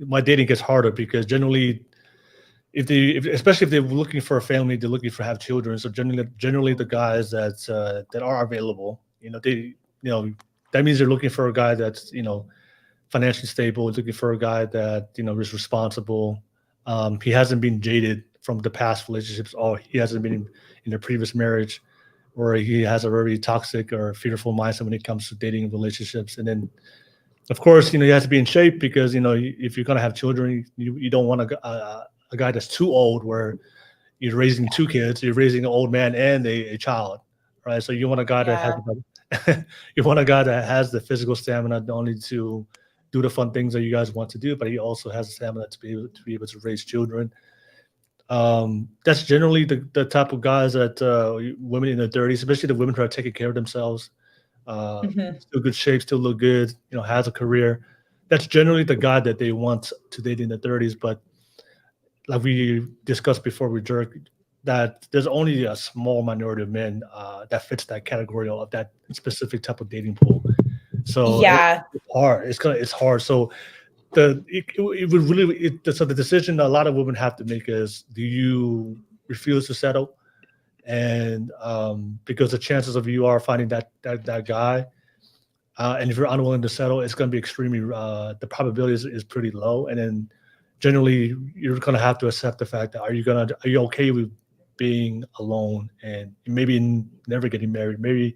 why dating gets harder, because generally, especially if they're looking for a family, they're looking for have children. So generally the guys that are available, that means they're looking for a guy that's financially stable, looking for a guy that is responsible. He hasn't been jaded from the past relationships, or he hasn't been in a previous marriage, or he has a very toxic or fearful mindset when it comes to dating relationships. And then, of course, he has to be in shape, because if you're gonna have children, you don't want a guy that's too old, where you're raising two kids, you're raising an old man and a child, right? So you want a guy that has the physical stamina not only to do the fun things that you guys want to do, but he also has the stamina to be able to raise children. That's generally the type of guys that women in their 30s, especially the women who are taking care of themselves, still good shape, still look good, has a career. That's generally the guy that they want to date in their 30s. But like we discussed before we jerked, that there's only a small minority of men that fits that category of that specific type of dating pool. So yeah, it's hard. It's hard. So so the decision a lot of women have to make is: do you refuse to settle and because the chances of you are finding that guy, and if you're unwilling to settle, it's going to be extremely the probability is pretty low. And then generally you're going to have to accept the fact that are you okay with being alone and maybe never getting married, maybe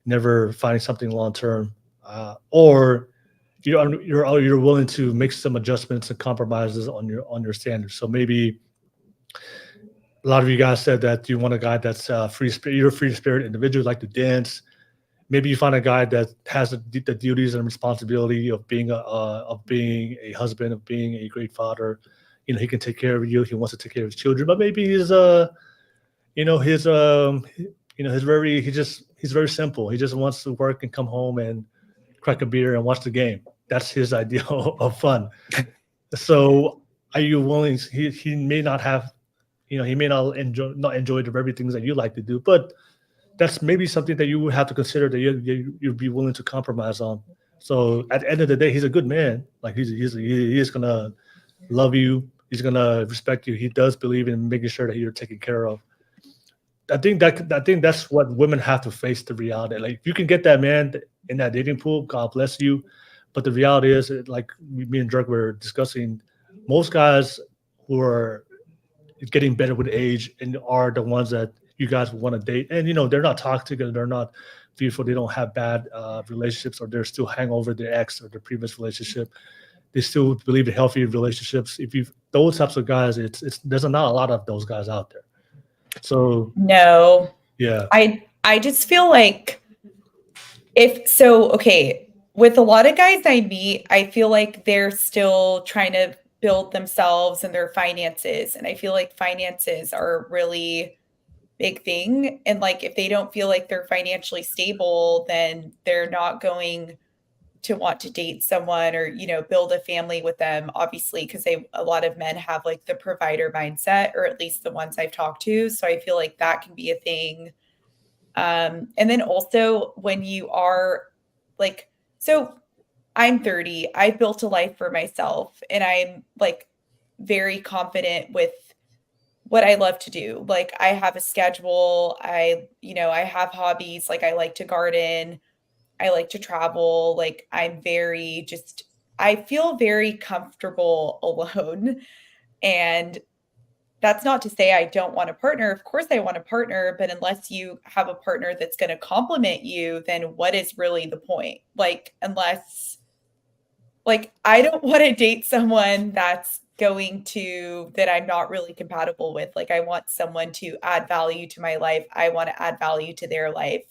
never finding something long term, or you're willing to make some adjustments and compromises on your standards. So maybe a lot of you guys said that you want a guy that's free spirit. You're a free spirit individual, like to dance. Maybe you find a guy that has the duties and responsibility of being a husband, of being a great father. You know, he can take care of you. He wants to take care of his children, but maybe he's very simple. He just wants to work and come home and crack a beer and watch the game. That's his idea of fun. So are you willing? He may not have, he may not enjoy the very things that you like to do, but that's maybe something that you would have to consider that you'd be willing to compromise on. So at the end of the day, he's a good man. Like he is gonna love you. He's gonna respect you. He does believe in making sure that you're taken care of. I think that's what women have to face, the reality. Like if you can get that man in that dating pool, God bless you. But the reality is, like me and Dirk were discussing, most guys who are getting better with age and are the ones that you guys want to date. And, they're not toxic and they're not beautiful. They don't have bad relationships, or they're still hang over their ex or their previous relationship. They still believe in healthy relationships. Those types of guys, there's not a lot of those guys out there. So no, yeah, I just feel like with a lot of guys I meet, I feel like they're still trying to build themselves and their finances. And I feel like finances are a really big thing. And like, if they don't feel like they're financially stable, then they're not going to want to date someone or, build a family with them, obviously, because a lot of men have like the provider mindset, or at least the ones I've talked to. So I feel like that can be a thing. And then also when you are like, so I'm 30, I built a life for myself, and I'm like very confident with what I love to do. Like I have a schedule. I have hobbies. Like I like to garden. I like to travel. Like I feel very comfortable alone. And that's not to say I don't want a partner. Of course I want a partner, but unless you have a partner that's going to complement you, then what is really the point? Like, I don't want to date someone that I'm not really compatible with. Like, I want someone to add value to my life. I want to add value to their life.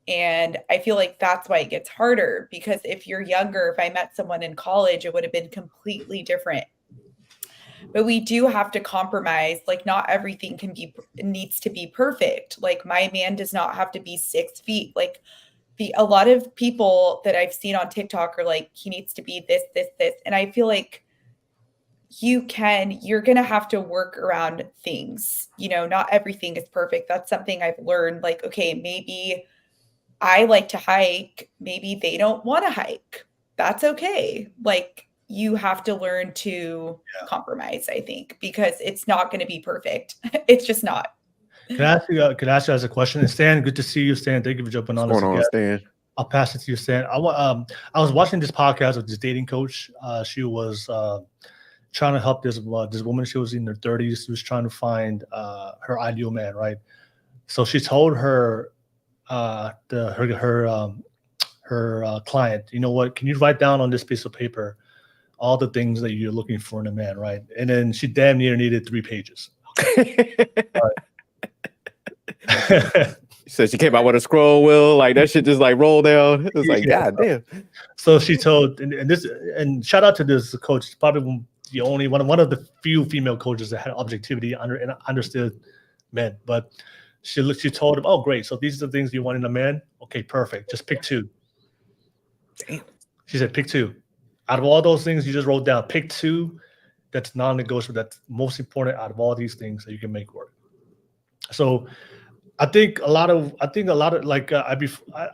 And I feel like that's why it gets harder, because if you're younger, if I met someone in college, it would have been completely different. But we do have to compromise. Like, not everything needs to be perfect. Like, my man does not have to be 6 feet. Like, a lot of people that I've seen on TikTok are like, he needs to be this, this, this. And I feel like you're going to have to work around things. Not everything is perfect. That's something I've learned. Like, okay, maybe I like to hike. Maybe they don't want to hike. That's okay. Like, you have to learn to compromise, I think, because it's not going to be perfect. It's just not. Can I ask you as a question? And Stan, good to see you, Stan. Thank you for jumping on. What's going on, Stan? I'll pass it to you, Stan. I was watching this podcast with this dating coach. She was trying to help this woman. She was in her 30s. She was trying to find her ideal man, right? So she told her client, you know what? Can you write down on this piece of paper all the things that you're looking for in a man, right? And then she damn near needed 3 pages. So she came out with a scroll wheel, like that shit just like rolled down. It was like, God damn. So she told, and shout out to this coach, probably the only one of the few female coaches that had objectivity and understood men. But she told him, oh, great. So these are the things you want in a man. Okay, perfect. Just pick 2. Damn. She said, pick 2. Out of all those things you just wrote down, pick 2 that's non-negotiable, that's most important out of all these things that you can make work. So I think a lot of like I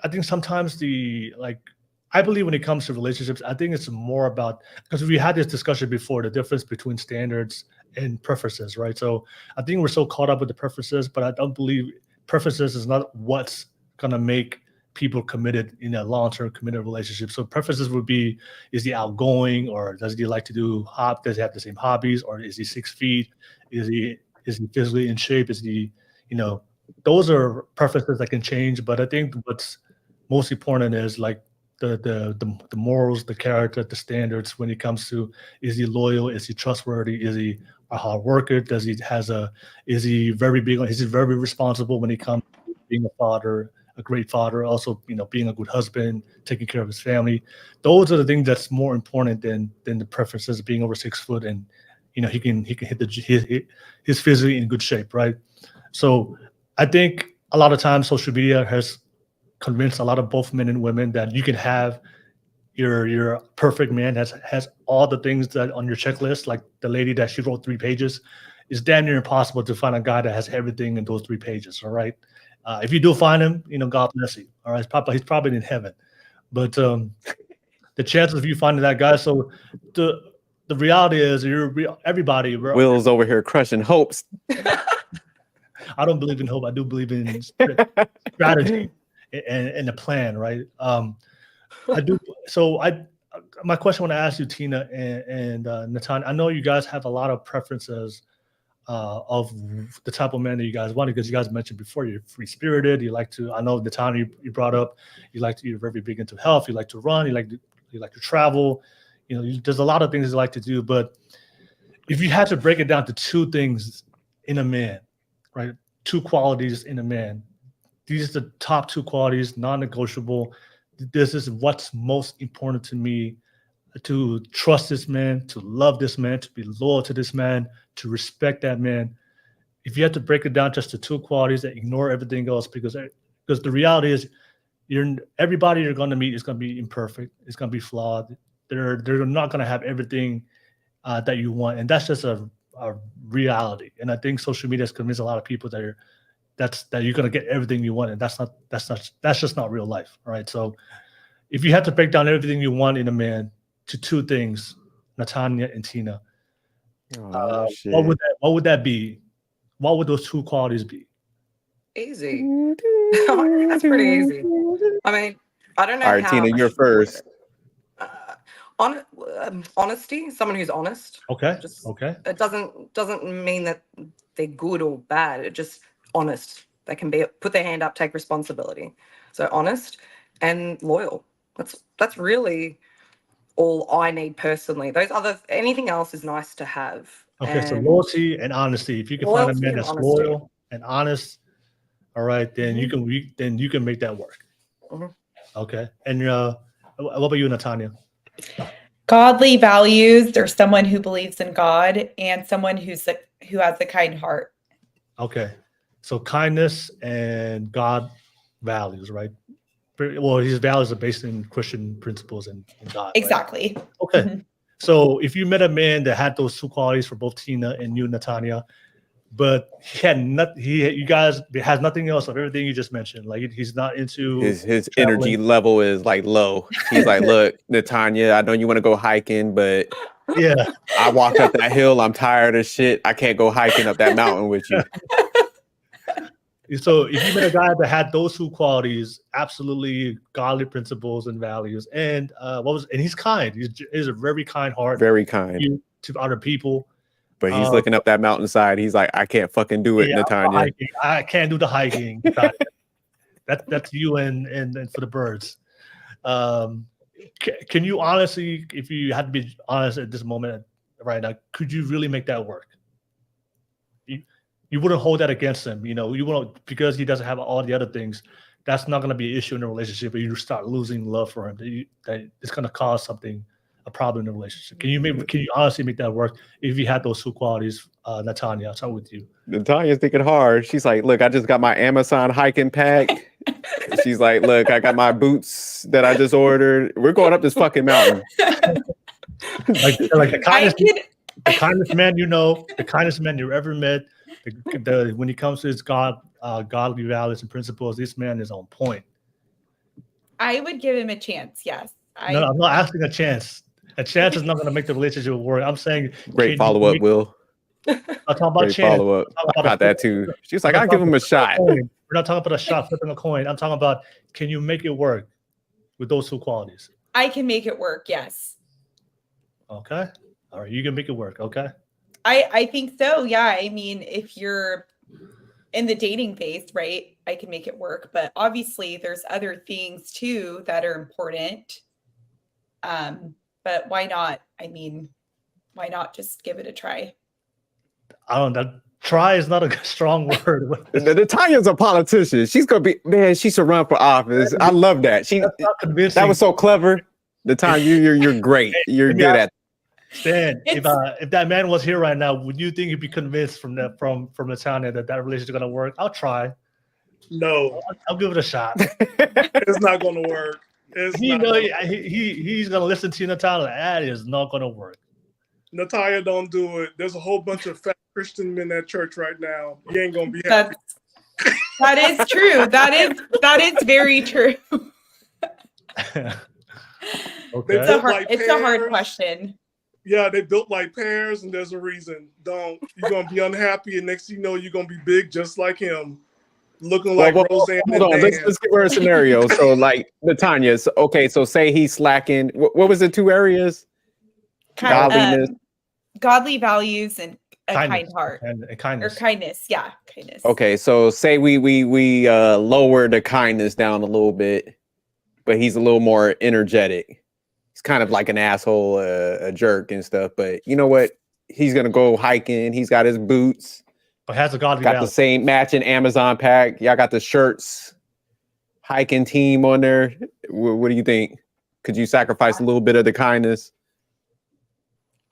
think sometimes I believe when it comes to relationships, I think it's more about, because we had this discussion before, the difference between standards and preferences, right? So I think we're so caught up with the preferences, but I don't believe preferences is not what's gonna make people committed in a long-term committed relationship. So preferences would be, is he outgoing, or does he like to does he have the same hobbies, or is he 6 feet? Is he physically in shape? Is he, those are preferences that can change. But I think what's most important is like the morals, the character, the standards when it comes to, is he loyal? Is he trustworthy? Is he a hard worker? Is he very big on, is he very responsible when it comes to being a father, a great father, also, being a good husband, taking care of his family. Those are the things that's more important than the preferences of being over 6 foot and, he can hit his physically in good shape, right? So I think a lot of times social media has convinced a lot of both men and women that you can have your perfect man has all the things that on your checklist, like the lady that she wrote 3 pages. It's damn near impossible to find a guy that has everything in those 3 pages. All right. If you do find him, God bless you. All right. He's probably in heaven. But the chances of you finding that guy. So the reality is everybody. Will's over here crushing hopes. I don't believe in hope. I do believe in strategy and a plan, right? I do. So my question I want to ask you, Tina and Natan, I know you guys have a lot of preferences of the type of man that you guys want, because you guys mentioned before you're free spirited. You like to. I know Natan, you brought up. You're very big into health. You like to run. You like to travel. There's a lot of things you like to do. But if you had to break it down to 2 things in a man, right? 2 qualities in a man. These are the top 2 qualities, non-negotiable. This is what's most important to me, to trust this man, to love this man, to be loyal to this man, to respect that man. If you have to break it down just to 2 qualities and ignore everything else, because the reality is everybody you're going to meet is going to be imperfect. It's going to be flawed. They're not going to have everything that you want. And that's just a reality. And I think social media has convinced a lot of people that you're going to get everything you want. And that's just not real life. Right. So if you had to break down everything you want in a man to 2 things, Natanya and Tina, what would that be? What would those 2 qualities be? Easy. That's pretty easy. I mean, I don't know. All right, how Tina, you're first. Honesty, someone who's honest. Okay. It doesn't mean that they're good or bad. It just honest. They can put their hand up, take responsibility. So honest and loyal. That's really all I need personally. Anything else is nice to have. Okay, so loyalty and honesty. If you can find a man that's loyal and honest, all right, then you can make that work. Mm-hmm. Okay, and what about you, Natanya? Godly values. There's someone who believes in God and someone who has a kind heart. Okay, so kindness and God values, right? Well, his values are based in Christian principles and God. Exactly. Right? Okay. Mm-hmm. So if you met a man that had those 2 qualities for both Tina and you, Natanya, but he has nothing else of everything you just mentioned. Like he's not into his energy level is like low. He's like, look, Natanya, I know you want to go hiking, but yeah, I walked up that hill. I'm tired of shit. I can't go hiking up that mountain with you. So if you met a guy that had those 2 qualities, absolutely godly principles and values, and he's kind. He's a very kind heart. Very kind to other people. But he's looking up that mountainside. He's like, I can't fucking do it, Natanya. I can't do the hiking. That's you and for the birds. Can you honestly, if you had to be honest at this moment right now, could you really make that work? You wouldn't hold that against him, you won't, because he doesn't have all the other things. That's not going to be an issue in a relationship, but you start losing love for him. That it's going to cause a problem in the relationship. Can you honestly make that work if you had those 2 qualities, Natanya? I'll start with you. Natanya's thinking hard. She's like, look, I just got my Amazon hiking pack. She's like, look, I got my boots that I just ordered. We're going up this fucking mountain. like the kindest man the kindest man you ever met. When it comes to his godly values and principles, this man is on point. I would give him a chance. Yes. No, I'm not asking a chance. A chance is not going to make the relationship work. I'm saying great follow-up, Will. I'm talking about Great chance. follow up. I'm talking I about caught that too. She's like, I'll give him a shot. We're not talking about a shot flipping a coin. I'm talking about, can you make it work with those two qualities? I can make it work. Yes. Okay. All right. You can make it work. Okay. I think so. Yeah. I mean, if you're in the dating phase, right, I can make it work. But obviously there's other things too that are important. But why not? I mean, why not just give it a try? I don't know. Try is not a strong word. Natanya's a politician. She's gonna be, man, she should run for office. I love that. That was so clever. Natanya, you're great. You're good at. Stan, if that man was here right now, would you think he'd be convinced from Natanya that relationship is gonna work? I'll try. No, I'll give it a shot. it's not gonna work. He's gonna listen to you, Natanya. That is not gonna work. Natalia, don't do it. There's a whole bunch of fat Christian men at church right now. You ain't gonna be happy. That is true. That is very true. Okay. It's a hard question. Yeah, they built like pears, and there's a reason. You're gonna be unhappy, and next thing you know, you're gonna be big just like him, looking like Roseanne. Hold on, let's give her a scenario. So, like Natanya, so say he's slacking. What was the two areas? Godliness, godly values, and a kindness, kind heart, and kindness, or kindness. Yeah, kindness. Okay, so say we lower the kindness down a little bit, but he's a little more energetic. He's kind of like an asshole, a jerk and stuff. But you know what? He's gonna go hiking. He's got his boots. But has a godly got value. the same matching Amazon pack. Y'all got the shirts, hiking team on there. What do you think? Could you sacrifice a little bit of the kindness?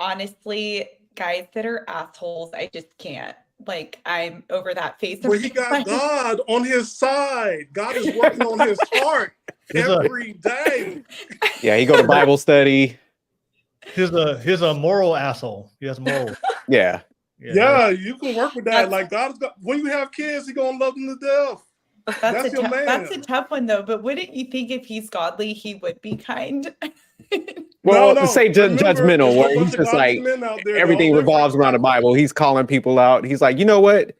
Honestly, guys that are assholes, I just can't. Like, I'm over that phase. Well, he got God on his side. God is working on his heart every day. Yeah, he go to Bible study. He's a moral asshole. He has moral. Yeah. Yeah, you can work with that. Like when you have kids, he's gonna love them to death. That's your man. That's a tough one though. But wouldn't you think if he's godly, he would be kind? Well, no. say judgmental, where he's just like everything revolves around the Bible. He's calling people out. He's like, you know what?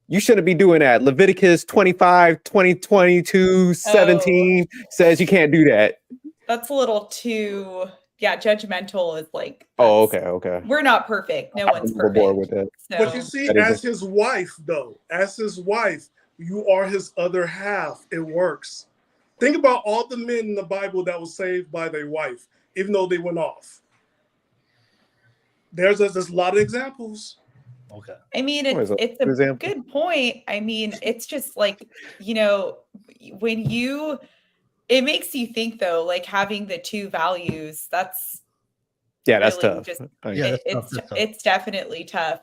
You shouldn't be doing that. Leviticus 25, 20, 22, 17 says you can't do that. That's a little too, judgmental is like. Oh, okay. We're not perfect. No one's perfect. With that. So. But you see, as his wife, you are his other half. It works. Think about all the men in the Bible that was saved by their wife, even though they went off. There's a lot of examples. Okay. I mean, it's a good point. I mean, it's just like, it makes you think though, like having the two values, that's really tough. It's definitely tough,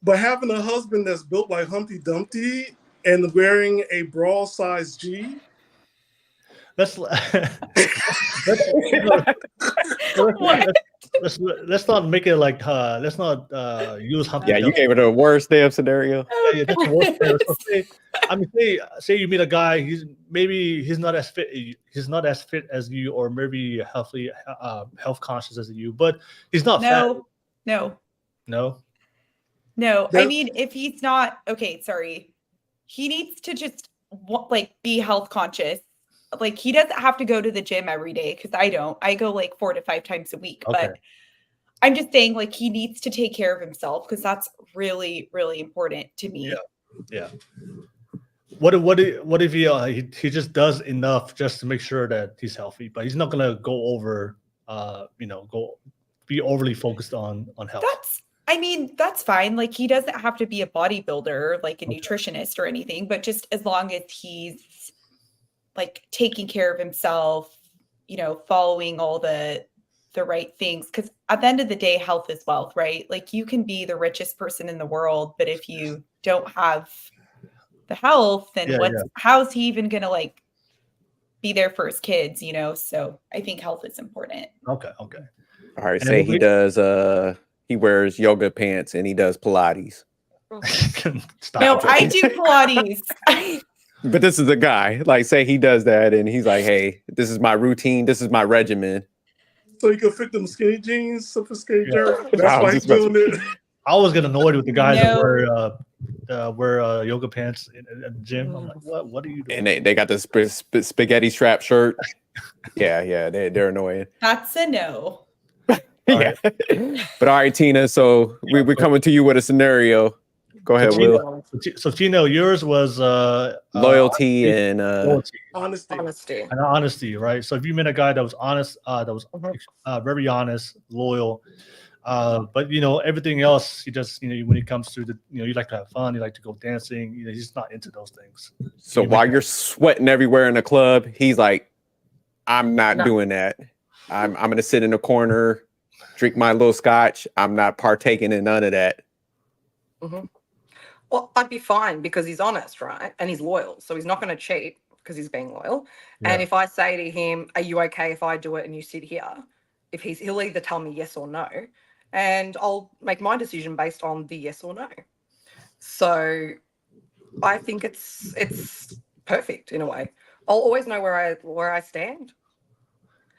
But having a husband that's built like Humpty Dumpty and wearing a bra size G. Let's not make it like let's not use Humpty. Yeah, you gave it a worst damn scenario. Yeah, that's the worst scenario. So say you meet a guy, he's not as fit as you, or maybe health conscious as you, but he's not fat. No. That's, I mean, if he's not he needs to just be health conscious. Like he doesn't have to go to the gym every day, because I don't. I go like 4 to 5 times a week. Okay. But I'm just saying, like, he needs to take care of himself, because that's really, really important to me. Yeah. What if he just does enough just to make sure that he's healthy, but he's not gonna go over be overly focused on health. That's fine. Like he doesn't have to be a bodybuilder, like a nutritionist or anything, but just as long as he's like taking care of himself, following all the right things. Because at the end of the day, health is wealth, right? Like you can be the richest person in the world, but if you don't have the health, then how's he even gonna like be there for his kids? So I think health is important. Okay. All right. Say he does. He wears yoga pants and he does Pilates. No, I do Pilates. But this is a guy, like say he does that and he's like, hey, this is my routine. This is my regimen. So you can fit them skinny jeans, sophisticated jerk. That's why he's doing it. I always get annoyed with the guys No. that wear yoga pants at the gym. I'm like, what are you doing? And they got the spaghetti strap shirt. Yeah, they're annoying. That's a no. Yeah. But all right, Tina. So we're coming to you with a scenario. Go ahead, Will. So Tino, yours was Loyalty and loyalty Honesty. and honesty, right? So if you met a guy that was honest, that was very honest, loyal, but everything else, he just when it comes to the you like to have fun, you like to go dancing, he's not into those things. So while you're sweating everywhere in the club, he's like, I'm not doing that. I'm gonna sit in the corner, drink my little scotch. I'm not partaking in none of that. Mm-hmm. Well, I'd be fine because he's honest, right? And he's loyal. So he's not going to cheat because he's being loyal. Yeah. And if I say to him, are you okay if I do it and you sit here? He'll either tell me yes or no. And I'll make my decision based on the yes or no. So I think it's perfect in a way. I'll always know where I stand.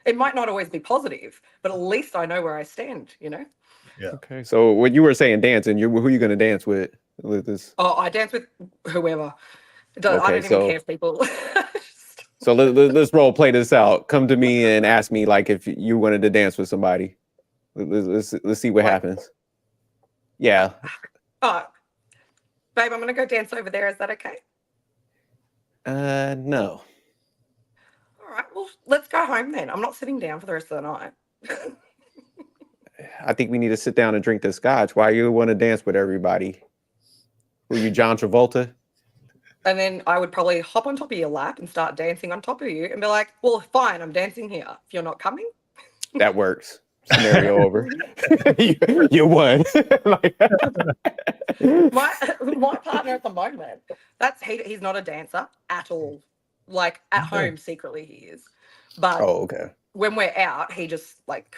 It might not always be positive, but at least I know where I stand, Yeah. Okay. So when you were saying dancing, who are you going to dance with this? Oh, I dance with whoever. I don't even care if people. So let's role play this out. Come to me and ask me like if you wanted to dance with somebody. Let's see what happens. Yeah. Oh, babe, I'm gonna go dance over there. Is that okay? No. All right. Well, let's go home then. I'm not sitting down for the rest of the night. I think we need to sit down and drink the scotch. Why you want to dance with everybody? Were you John Travolta? And then I would probably hop on top of your lap and start dancing on top of you and be like, well, fine, I'm dancing here. If you're not coming. That works. Scenario over. you won. my partner at the moment, he's not a dancer at all. Like at home, secretly he is. But when we're out, he just like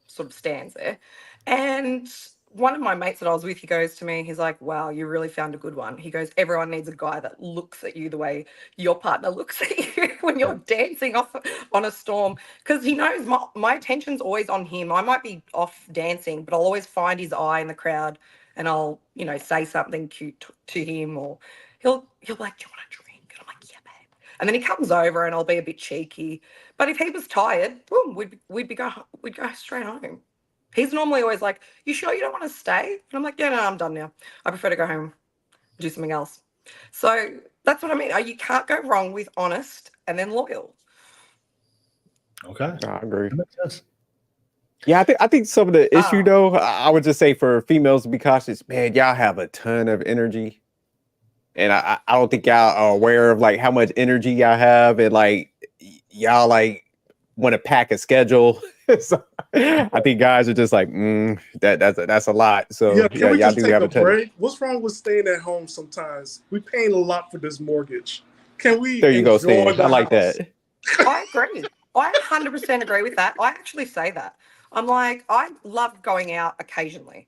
sort of stands there. And one of my mates that I was with, he goes to me, he's like, wow, you really found a good one. He goes, everyone needs a guy that looks at you the way your partner looks at you when you're dancing off on a storm. Because he knows my attention's always on him. I might be off dancing, but I'll always find his eye in the crowd and I'll, say something cute to him, or he'll be like, do you want a drink? And I'm like, yeah, babe. And then he comes over and I'll be a bit cheeky. But if he was tired, boom, we'd go straight home. He's normally always like, you sure you don't want to stay? And I'm like, yeah, no, I'm done now. I prefer to go home, do something else. So that's what I mean. You can't go wrong with honest and then loyal. Okay. I agree. That makes sense. Yeah, I think some of the issue though, I would just say for females to be cautious, man, y'all have a ton of energy. And I don't think y'all are aware of like how much energy y'all have, and like y'all like want to pack a schedule. So I think guys are just like, that's a lot. So can we y'all just do take have a a ton. break? What's wrong with staying at home sometimes? We're paying a lot for this mortgage. Can we? There you go, enjoy Stan. I like house? that. I agree. I 100% agree with that. I actually say that. I'm like, I love going out occasionally.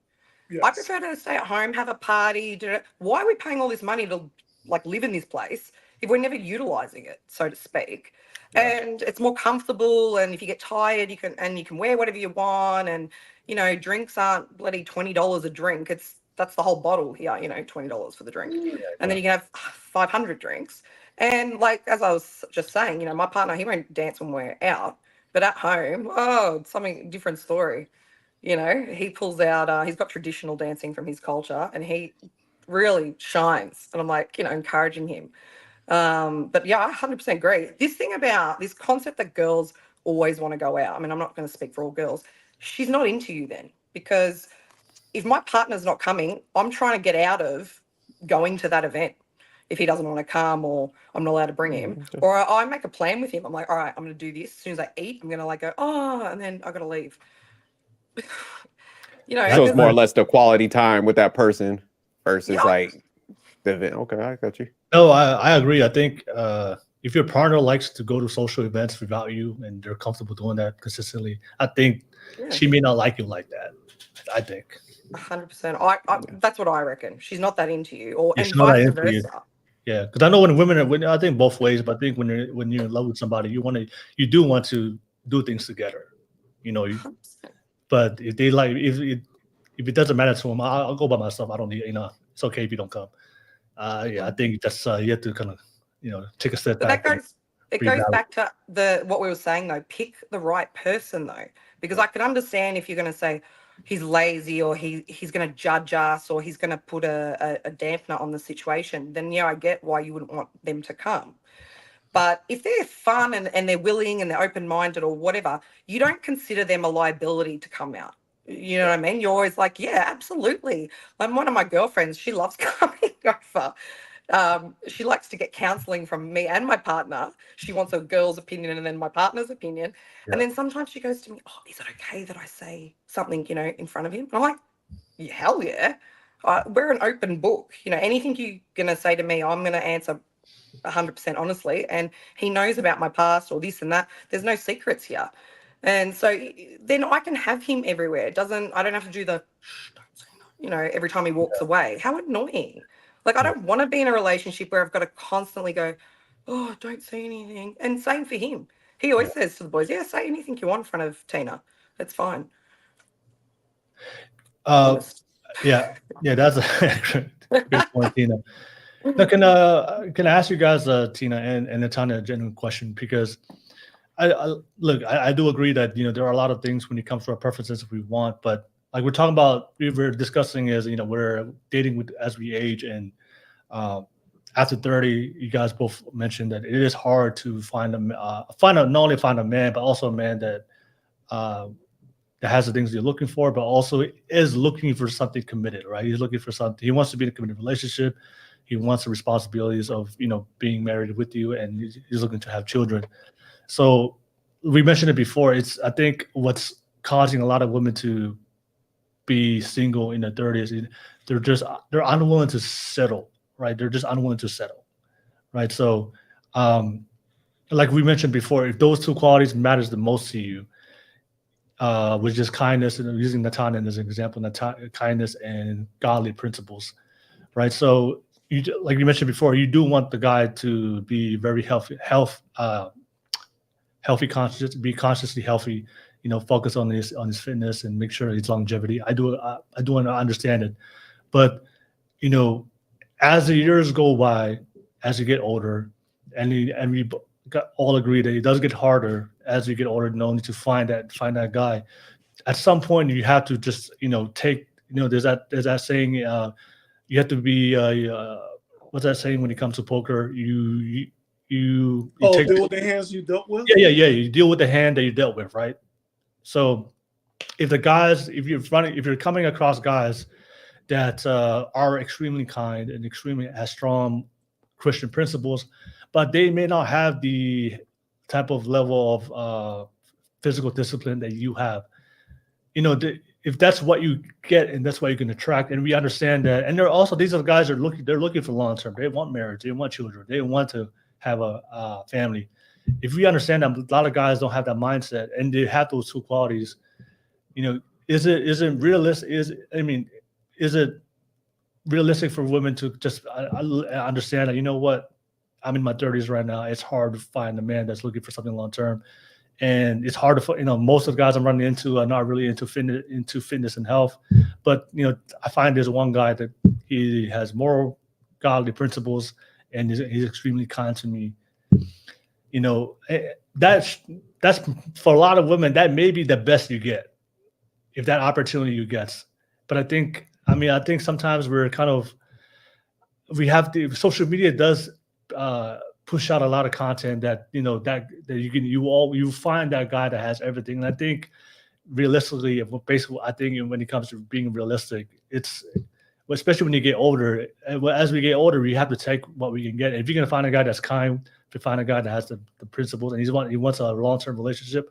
Yes. I prefer to stay at home, have a party. Why are we paying all this money to like live in this place if we're never utilizing it, so to speak? Yeah. And it's more comfortable. And if you get tired, you can wear whatever you want. And drinks aren't bloody $20 a drink. That's the whole bottle here. $20 for the drink, and then you can have 500 drinks. And like as I was just saying, my partner, he won't dance when we're out, but at home, it's something different story. He pulls out. He's got traditional dancing from his culture, and he really shines. And I'm like, encouraging him. But yeah, I 100% agree. This thing about this concept that girls always want to go out. I mean, I'm not going to speak for all girls. She's not into you then, because if my partner's not coming, I'm trying to get out of going to that event if he doesn't want to come, or I'm not allowed to bring him. Or I make a plan with him. I'm like, all right, I'm going to do this. As soon as I eat, I'm going to like go, and then I got to leave. So it's more or less the quality time with that person versus like the event. Okay, I got you. No, I agree. I think if your partner likes to go to social events without you and they're comfortable doing that consistently, I think she may not like you like that. I think 100%. That's what I reckon. She's not that into you, and vice versa. You. Yeah, because I know when women I think both ways, but I think when you're in love with somebody, you do want to do things together. But if they like if if it doesn't matter to him, I'll go by myself. I don't need, it's okay if you don't come. Yeah, I think that's you have to kind of, take a step But back. it goes back to what we were saying though. Pick the right person though, because I can understand if you're going to say he's lazy or he's going to judge us or he's going to put a dampener on the situation. Then I get why you wouldn't want them to come. But if they're fun and they're willing and they're open-minded or whatever, you don't consider them a liability to come out. You know what I mean? You're always like, yeah, absolutely. Like one of my girlfriends, she loves coming over. She likes to get counseling from me and my partner. She wants a girl's opinion and then my partner's opinion. Yeah. And then sometimes she goes to me, oh, is it okay that I say something, in front of him? And I'm like, yeah, hell yeah. We're an open book. Anything you're going to say to me, I'm going to answer 100% honestly. And he knows about my past or this and that. There's no secrets here. And so then I can have him everywhere. I don't have to do the, shh, don't say no, every time he walks away. How annoying. Like, I don't want to be in a relationship where I've got to constantly go, oh, don't say anything. And same for him. He always says to the boys, yeah, say anything you want in front of Tina. That's fine. Yeah, that's a great point, Tina. Now, can I ask you guys, Tina and Natanya, a genuine question? Because I do agree that there are a lot of things when it comes to our preferences we want, but like we're talking about, we were discussing is we're dating as we age, and after 30, you guys both mentioned that it is hard to not only find a man, but also a man that has the things you're looking for, but also is looking for something committed, right? He's looking for something. He wants to be in a committed relationship. He wants the responsibilities of being married with you, and he's looking to have children. So we mentioned it before. I think what's causing a lot of women to be single in their 30s, they're unwilling to settle, right? They're just unwilling to settle, right? So, like we mentioned before, if those two qualities matters the most to you, which is kindness, and using Natanya as an example, kindness and godly principles, right? So, like you mentioned before, you do want the guy to be very healthy conscious, be consciously healthy, focus on his fitness and make sure his longevity. I do want to understand it, but as the years go by, as you get older, and we all agree that it does get harder as you get older. No need to find that guy. At some point, you have to just take. There's that saying. You have to be what's that saying when it comes to poker? You deal with the hands you dealt with. Yeah. You deal with the hand that you dealt with, right? So if you're coming across guys that are extremely kind and extremely has strong Christian principles, but they may not have the type of level of physical discipline that you have, if that's what you get and that's what you can attract, and we understand that, and these are the guys that they're looking for long term. They want marriage, they want children, they want to have a family. If we understand that a lot of guys don't have that mindset and they have those two qualities, is it realistic? Is it realistic for women to just understand that, what, I'm in my 30s right now. It's hard to find a man that's looking for something long term. And it's hard to, most of the guys I'm running into are not really into fitness and health. But, I find there's one guy that he has moral, godly principles, and he's extremely kind to me. That's for a lot of women, that may be the best you get, if that opportunity you get. But I think sometimes we're social media does push out a lot of content that that you find that guy that has everything. And I think realistically, I think when it comes to being realistic, it's especially when you get older. As we get older, we have to take what we can get. If you're gonna find a guy that's kind, if you find a guy that has the principles and he wants a long-term relationship,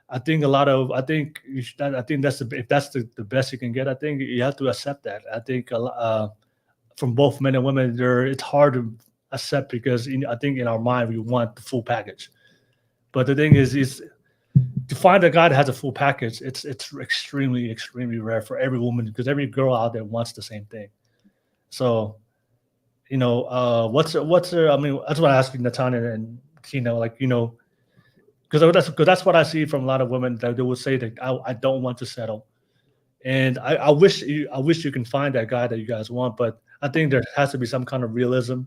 I think that's if that's the best you can get. I think you have to accept that. I think from both men and women, it's hard to accept because I think in our mind we want the full package. But the thing is to find a guy that has a full package, it's extremely, extremely rare for every woman, because every girl out there wants the same thing. So, what's there? I mean, that's what I asked Natanya and Tina, because that's what I see from a lot of women, that they would say that I don't want to settle. And I wish you can find that guy that you guys want, but I think there has to be some kind of realism.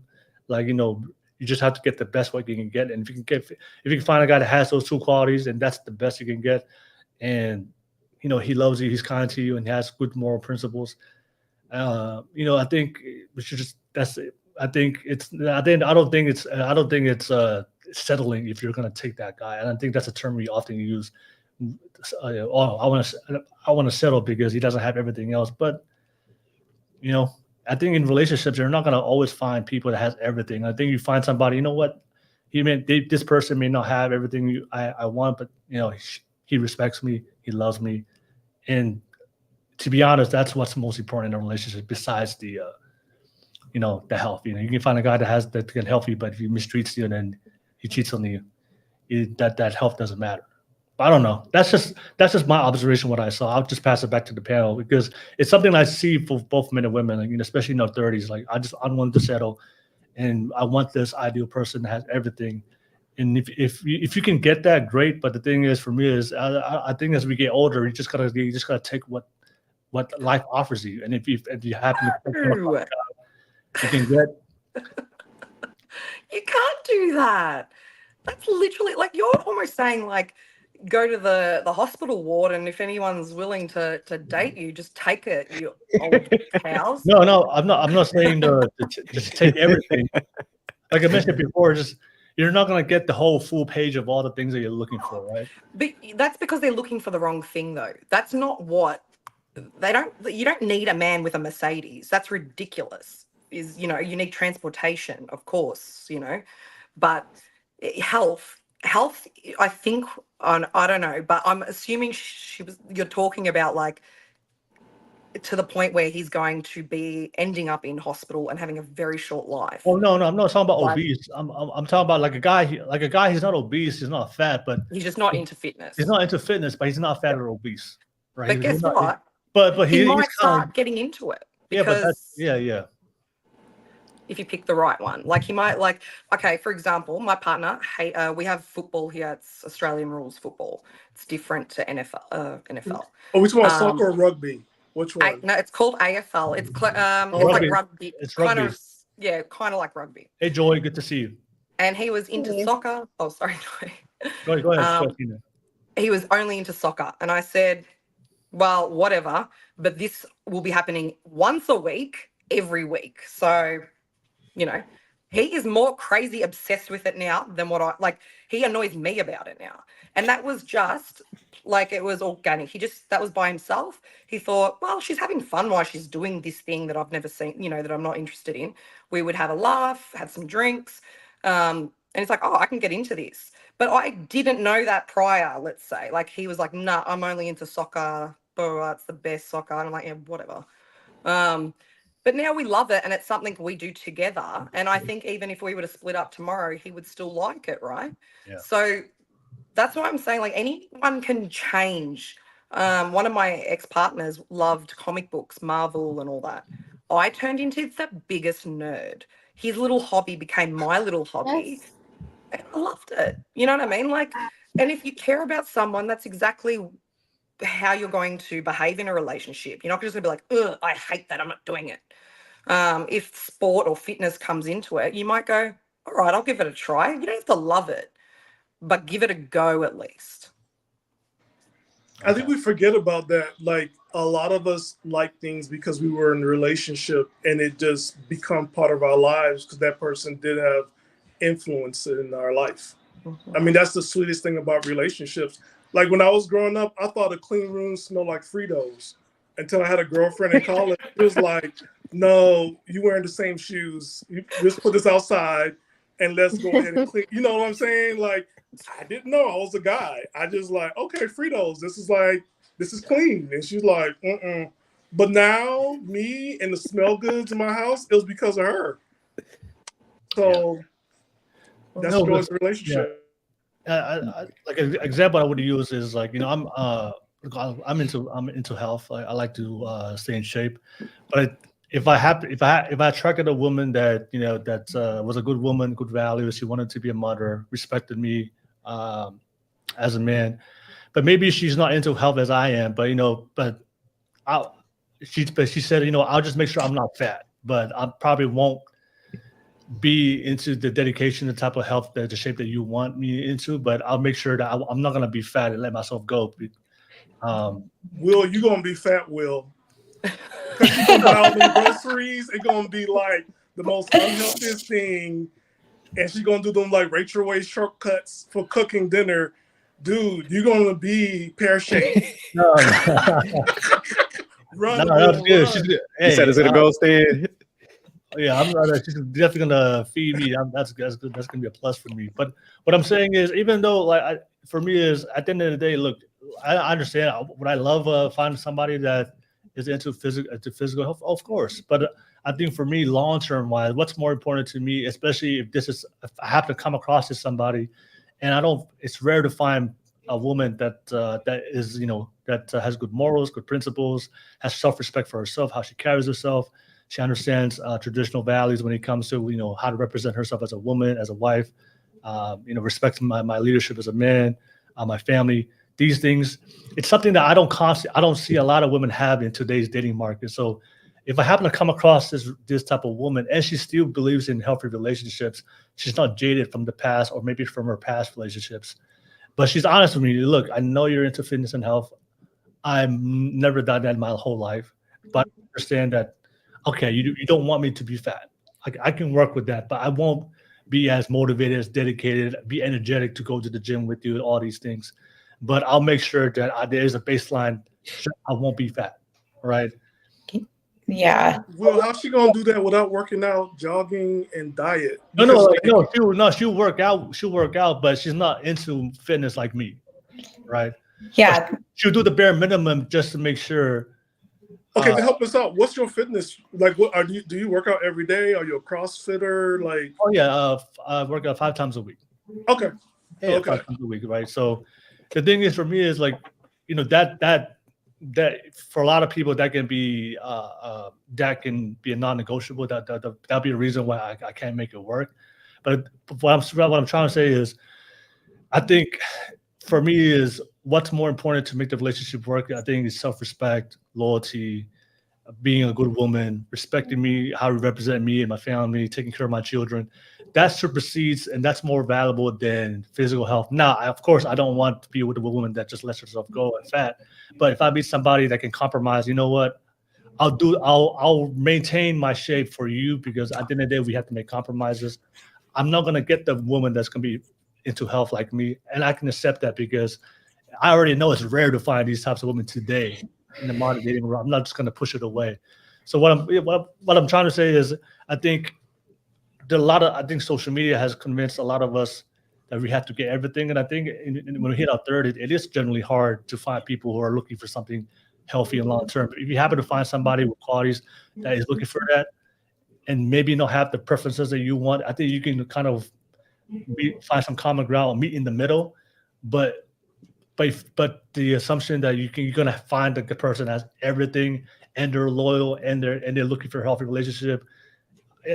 Like, you just have to get the best what you can get. And if you can find a guy that has those two qualities, and that's the best you can get, and he loves you, he's kind to you, and he has good moral principles. I think we should just that's it. I don't think it's settling if you're gonna take that guy. I don't think that's a term we often use. I want to settle because he doesn't have everything else. But I think in relationships you're not gonna always find people that has everything. I think you find somebody. You know what? This person may not have everything I want, but he respects me, he loves me, and to be honest, that's what's most important in a relationship besides the the health. You can find a guy that can help you, but if he mistreats you and then he cheats on you, that health doesn't matter. But I don't know. That's just my observation, what I saw. I'll just pass it back to the panel because it's something I see for both men and women, like, especially in their 30s. Like I want to settle, and I want this ideal person that has everything. And if you can get that, great. But the thing is, for me, is I think as we get older, you just gotta take what life offers you. And if you happen to you can get. You can't do that. That's literally like you're almost saying like go to the hospital ward, and if anyone's willing to date you, just take it, you old cows. No, I'm not saying to just take everything. Like I mentioned before, you're not gonna get the whole full page of all the things that you're looking for, right? But that's because they're looking for the wrong thing, though. That's not what you don't need a man with a Mercedes. That's ridiculous. You need transportation, of course, but health, I think, I don't know, but I'm assuming you're talking about like to the point where he's going to be ending up in hospital and having a very short life. Oh no, I'm not talking about obese. I'm talking about like a guy. He's not obese. He's not fat, but he's just not into fitness. He's not into fitness, but he's not fat or obese, right? But guess what? But he might start getting into it. Because yeah. If you pick the right one, like he might okay, for example, my partner, we have football here. It's Australian rules football. It's different to NFL. Oh, which one? Soccer or rugby? Which one? No, it's called AFL. It's rugby. like rugby. It's rugby. Kind of like rugby. Hey, Joy, good to see you. And he was into soccer. Oh, sorry, Joy. Go ahead. He was only into soccer, and I said, well, whatever, but this will be happening once a week, every week. So, he is more crazy obsessed with it now than he annoys me about it now. And that was just like, it was organic. That was by himself. He thought, well, she's having fun while she's doing this thing that I've never seen, that I'm not interested in. We would have a laugh, have some drinks. And it's like, oh, I can get into this. But I didn't know that prior, let's say. Like, he was like, nah, I'm only into soccer. Oh, it's the best soccer. And I'm like, yeah, whatever. But now we love it, and it's something we do together. And I think even if we were to split up tomorrow, he would still like it, right? Yeah. So that's why I'm saying, like, anyone can change. One of my ex-partners loved comic books, Marvel and all that. I turned into the biggest nerd. His little hobby became my little hobby. Yes. And I loved it. You know what I mean? Like, and if you care about someone, that's exactly how you're going to behave in a relationship. You're not just going to be like, ugh, I hate that, I'm not doing it. If sport or fitness comes into it, you might go, all right, I'll give it a try. You don't have to love it, but give it a go at least. I think we forget about that. Like, a lot of us like things because we were in a relationship and it just become part of our lives because that person did have influence in our life. Mm-hmm. I mean, that's the sweetest thing about relationships. Like, when I was growing up, I thought a clean room smelled like Fritos until I had a girlfriend in college. It was like, no, you wearing the same shoes. You just put this outside and let's go ahead and clean. You know what I'm saying? Like, I didn't know I was a guy. I just like, okay, Fritos, this is clean. And she's like, But now, me and the smell goods in my house, it was because of her. So that's Joy's relationship. Yeah. Like an example I would use is like, I'm into health. I like to stay in shape, but if I attracted a woman that was a good woman, good values, she wanted to be a mother, respected me as a man, but maybe she's not into health as I am, but she said, I'll just make sure I'm not fat, but I probably won't be into the dedication, the type of health, the shape that you want me into, but I'll make sure that I'm not going to be fat and let myself go. Will, you going to be fat, Will. Because you're going to buy all the groceries. It's going to be like the most unhealthiest thing. And she's going to do them like Rachel Way shortcuts for cooking dinner. Dude, you're going to be pear-shaped. No, Run, that's Will, good. run. She's good. You said it's gonna go stand. Yeah, she's definitely gonna feed me. That's good. That's gonna be a plus for me. But what I'm saying is, even though for me is at the end of the day, look, I understand. Would I love finding somebody that is into physical health? Of course. But I think for me, long term wise, what's more important to me, especially if I happen to come across to somebody, and it's rare to find a woman that is that has good morals, good principles, has self-respect for herself, how she carries herself. She understands traditional values when it comes to how to represent herself as a woman, as a wife, respecting my leadership as a man, my family. These things, it's something that I don't see a lot of women have in today's dating market. So if I happen to come across this type of woman and she still believes in healthy relationships, she's not jaded from the past or maybe from her past relationships, but she's honest with me. Look, I know you're into fitness and health. I've never done that in my whole life, but I understand that. Okay, you don't want me to be fat. I can work with that, but I won't be as motivated, as dedicated, be energetic to go to the gym with you and all these things. But I'll make sure that there is a baseline. I won't be fat, right? Yeah. Well, how's she gonna do that without working out, jogging, and diet? She'll work out. She'll work out, but she's not into fitness like me, right? Yeah. She'll do the bare minimum just to make sure. Okay, to help us out, what's your fitness like? What do you work out every day? Are you a CrossFitter? Like, oh yeah, I work out 5 times a week. Okay, Yeah, okay. 5 times a week, right? So the thing is, for me, is like, that for a lot of people that can be a non-negotiable. That'll be a reason why I can't make it work. But what I'm trying to say is, I think for me is what's more important to make the relationship work. I think is self-respect, loyalty, being a good woman, respecting me, how you represent me and my family, taking care of my children. That supersedes and that's more valuable than physical health. Now, of course, I don't want to be with a woman that just lets herself go and fat. But if I meet somebody that can compromise, you know what? I'll maintain my shape for you, because at the end of the day, we have to make compromises. I'm not gonna get the woman that's gonna be into health like me, and I can accept that because I already know it's rare to find these types of women today in the modern dating world. I'm not just gonna push it away. So what I'm trying to say is, I think I think social media has convinced a lot of us that we have to get everything, and I think when we hit our 30s, it is generally hard to find people who are looking for something healthy and long term. If you happen to find somebody with qualities that is looking for that, and maybe not have the preferences that you want, I think you can kind of find some common ground, meet in the middle. But the assumption that you're gonna find the person that has everything and they're loyal and they're looking for a healthy relationship,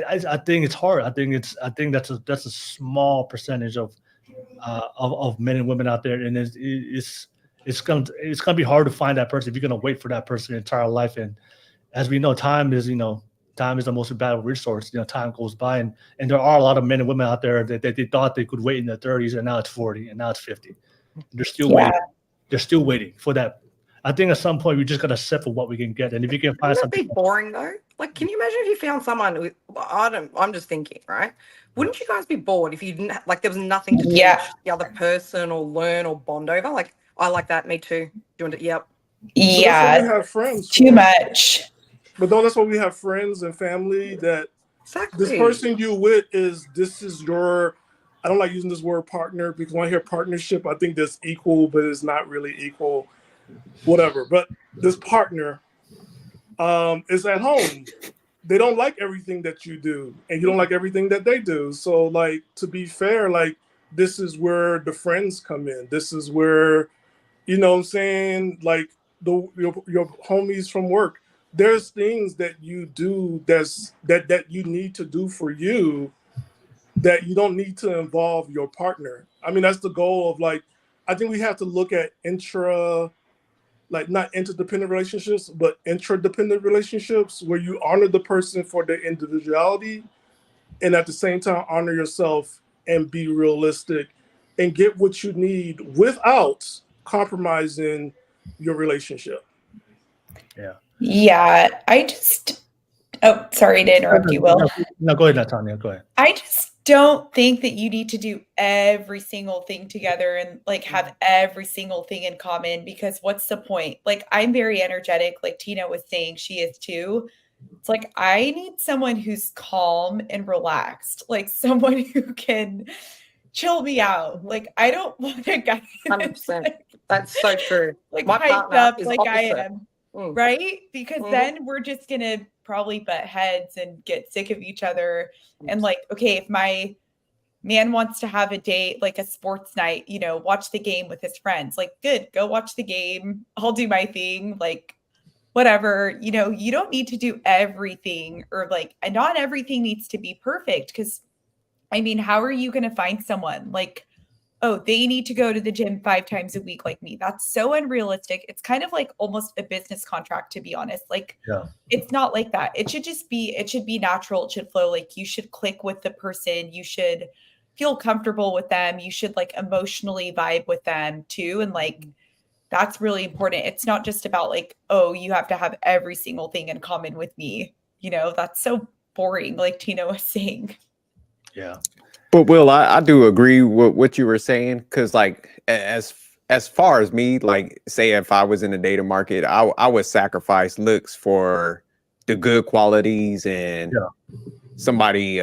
I think it's hard. I think that's a small percentage of men and women out there, and it's gonna be hard to find that person if you're gonna wait for that person your entire life. And as we know, time is the most valuable resource. Time goes by, and there are a lot of men and women out there that they thought they could wait in their 30s, and now it's 40, and now it's 50. They're still waiting. They're still waiting for that. I think at some point we just gotta settle what we can get, and if you can find Wouldn't something it be boring though? Like, can you imagine if you found someone with, I'm just thinking, right? Wouldn't you guys be bored if you didn't like there was nothing to teach the other person or learn or bond over? Like, I like that, me too. Doing it, yep. But that's what we have friends too for. much. But no, that's why we have friends and family that Exactly. this person you with this is your, I don't like using this word partner, because when I hear partnership, I think that's equal, but it's not really equal, whatever. But this partner is at home. They don't like everything that you do, and you don't like everything that they do. So, like, to be fair, like, this is where the friends come in. This is where, you know what I'm saying, like, your homies from work. There's things that you do that you need to do for you that you don't need to involve your partner. I mean, that's the goal of, like, I think we have to look at like not interdependent relationships, but interdependent relationships where you honor the person for their individuality and at the same time honor yourself and be realistic and get what you need without compromising your relationship. Yeah, oh, sorry to interrupt you, Will. No, go ahead, Natalia. Go ahead. I just don't think that you need to do every single thing together and like have every single thing in common, because what's the point? Like, I'm very energetic, like Tina was saying, she is too. It's like, I need someone who's calm and relaxed, like someone who can chill me out. Like, I don't want a guy that's 100%. That's so true. like My hyped partner up is like I opposite. am. Right? Because Mhm. then we're just gonna probably butt heads and get sick of each other. And like, okay, if my man wants to have a date, like a sports night, you know, watch the game with his friends, like, good, go watch the game. I'll do my thing, like, whatever. You know, you don't need to do everything, or like, and not everything needs to be perfect. Because I mean, how are you going to find someone like, oh, they need to go to the gym 5 times a week like me? That's so unrealistic. It's kind of like almost a business contract, to be honest. Like, it's not like that. It should be natural. It should flow. Like, you should click with the person. You should feel comfortable with them. You should like emotionally vibe with them too. And like, that's really important. It's not just about like, oh, you have to have every single thing in common with me. You know, that's so boring, like Tina was saying. Yeah. But Will, I do agree with what you were saying, because like as far as me, like say if I was in the dating market, I would sacrifice looks for the good qualities and somebody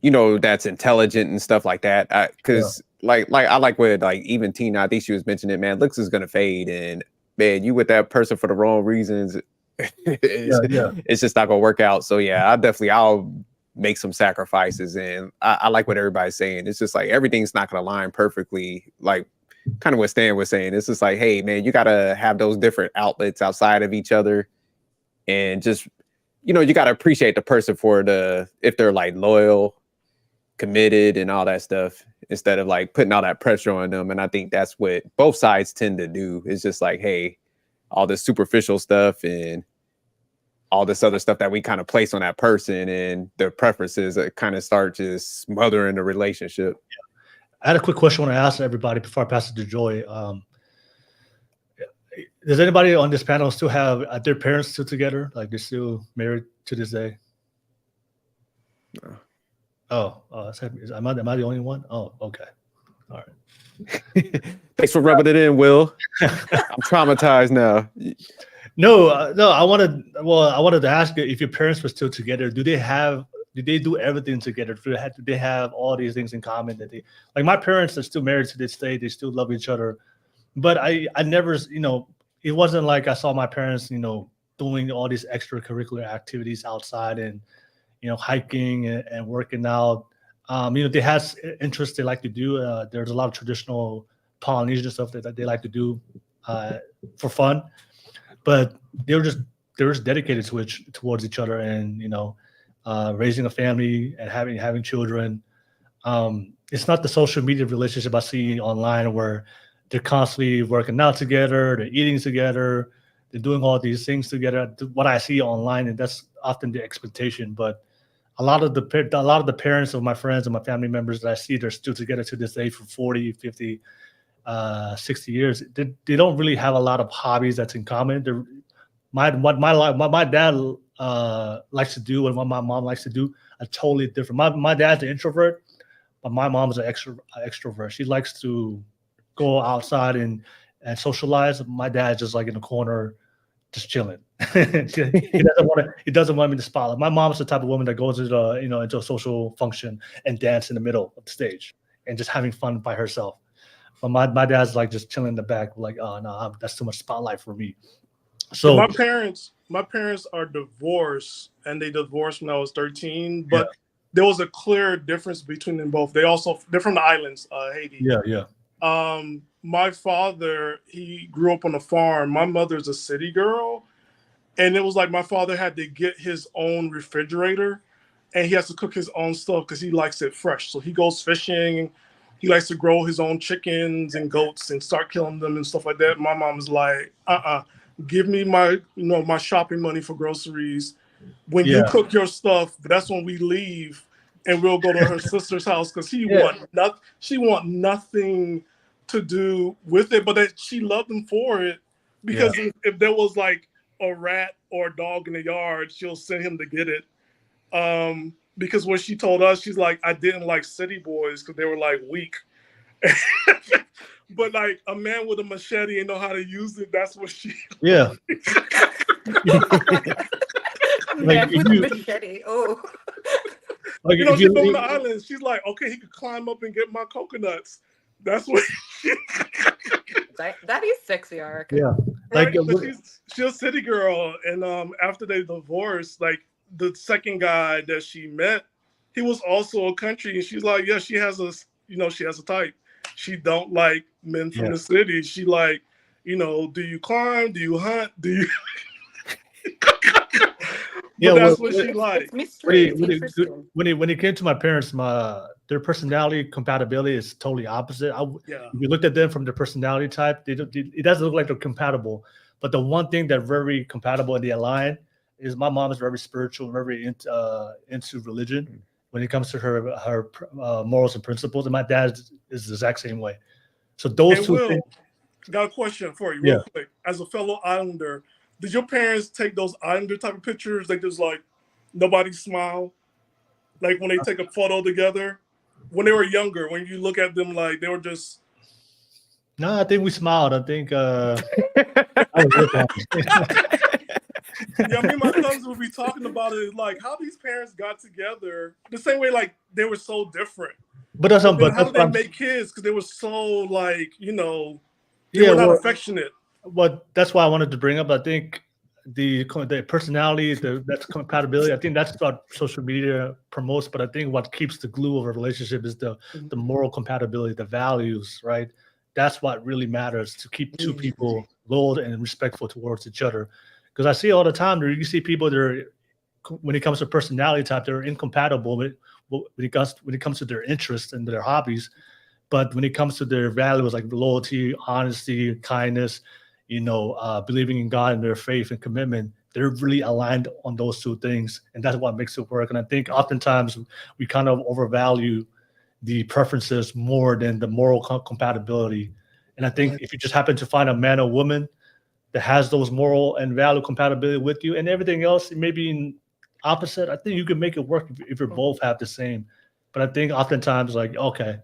you know, that's intelligent and stuff like that. Because like I like what like even Tina, I think she was mentioning it, man, looks is gonna fade, and man, you with that person for the wrong reasons, it's just not gonna work out. So yeah, I'll make some sacrifices, and I like what everybody's saying. It's just like everything's not gonna align perfectly, like kind of what Stan was saying. It's just like, hey man, you gotta have those different outlets outside of each other, and just, you know, you gotta appreciate the person for if they're like loyal, committed, and all that stuff, instead of like putting all that pressure on them. And I think that's what both sides tend to do. It's just like, hey, all this superficial stuff and all this other stuff that we kind of place on that person, and their preferences kind of start just smothering the relationship. I had a quick question I want to ask everybody before I pass it to Joy. Does anybody on this panel still have their parents still together? Like they're still married to this day? No. Am I the only one? Oh, okay. All right. Thanks for rubbing it in, Will. I'm traumatized now. No. I wanted to ask you, if your parents were still together, did they do everything together? Do they have all these things in common that they, like my parents are still married to this day. They still love each other, but I never, you know, it wasn't like I saw my parents, you know, doing all these extracurricular activities outside and, you know, hiking and working out. You know, they had interests they like to do. There's a lot of traditional Polynesian stuff that they like to do for fun, but they were just dedicated towards each other, and you know, raising a family and having children. It's not the social media relationship I see online where they're constantly working out together, they're eating together, they're doing all these things together. What I see online, and that's often the expectation. But a lot of the parents of my friends and my family members that I see, they're still together to this day for 40, 50, 60 years. They don't really have a lot of hobbies that's in common. My dad likes to do and what my mom likes to do are totally different. My dad's an introvert, but my mom's an extrovert. She likes to go outside and socialize. My dad's just like in the corner, just chilling. He doesn't want me to spotlight. My mom's the type of woman that goes into a social function and dance in the middle of the stage and just having fun by herself. But my dad's like just chilling in the back, like, oh no, that's too much spotlight for me. So my parents are divorced, and they divorced when I was 13. But there was a clear difference between them both. They're from the islands, Haiti. Yeah. My father, he grew up on a farm. My mother's a city girl, and it was like my father had to get his own refrigerator, and he has to cook his own stuff because he likes it fresh. So he goes fishing he likes to grow his own chickens and goats and start killing them and stuff like that. My mom was like, give me my my shopping money for groceries. When you cook your stuff, that's when we leave and we'll go to her sister's house because she want nothing to do with it, but that she loved him for it because if there was like a rat or a dog in the yard, she'll send him to get it. Because when she told us, she's like, I didn't like city boys because they were like weak. But like a man with a machete and know how to use it, that's what she Yeah. Man with a machete. Oh. Like, you know, she's on the island. She's like, okay, he could climb up and get my coconuts. That's what. That is sexy, I reckon. Yeah. Right? Like, she's a city girl, and after they divorced, like the second guy that she met, he was also a country, and she's like, yeah, she has a type. She don't like men from the city. She like, do you climb? Do you hunt? Do you? But that's what she likes. It's mystery. When it came to my parents, their personality compatibility is totally opposite. If you looked at them from their personality type, it doesn't look like they're compatible. But the one thing that very compatible and they align is my mom is very spiritual, very into religion when it comes to her morals and principles, and my dad is the exact same way. So those two things. Got a question for you, real quick. As a fellow Islander, did your parents take those Islander type of pictures? They just like nobody smile, like when they take a photo together. When they were younger, when you look at them, like they were just. No, I think we smiled. I think. Yeah, me and my cousins would be talking about it, like how these parents got together the same way, like they were so different. But how did they make kids? Because they were so like, they were not affectionate. Well, that's why I wanted to bring up. I think the personality, that's compatibility. I think that's what social media promotes. But I think what keeps the glue of a relationship is the moral compatibility, the values, right? That's what really matters to keep two people loyal and respectful towards each other. Because I see all the time, you see people that are, when it comes to personality type, they're incompatible when it comes to their interests and their hobbies. But when it comes to their values like loyalty, honesty, kindness, believing in God and their faith and commitment, they're really aligned on those two things. And that's what makes it work. And I think oftentimes we kind of overvalue the preferences more than the moral compatibility. And I think if you just happen to find a man or woman that has those moral and value compatibility with you and everything else, maybe in opposite, I think you can make it work if you both have the same. But I think oftentimes like, okay,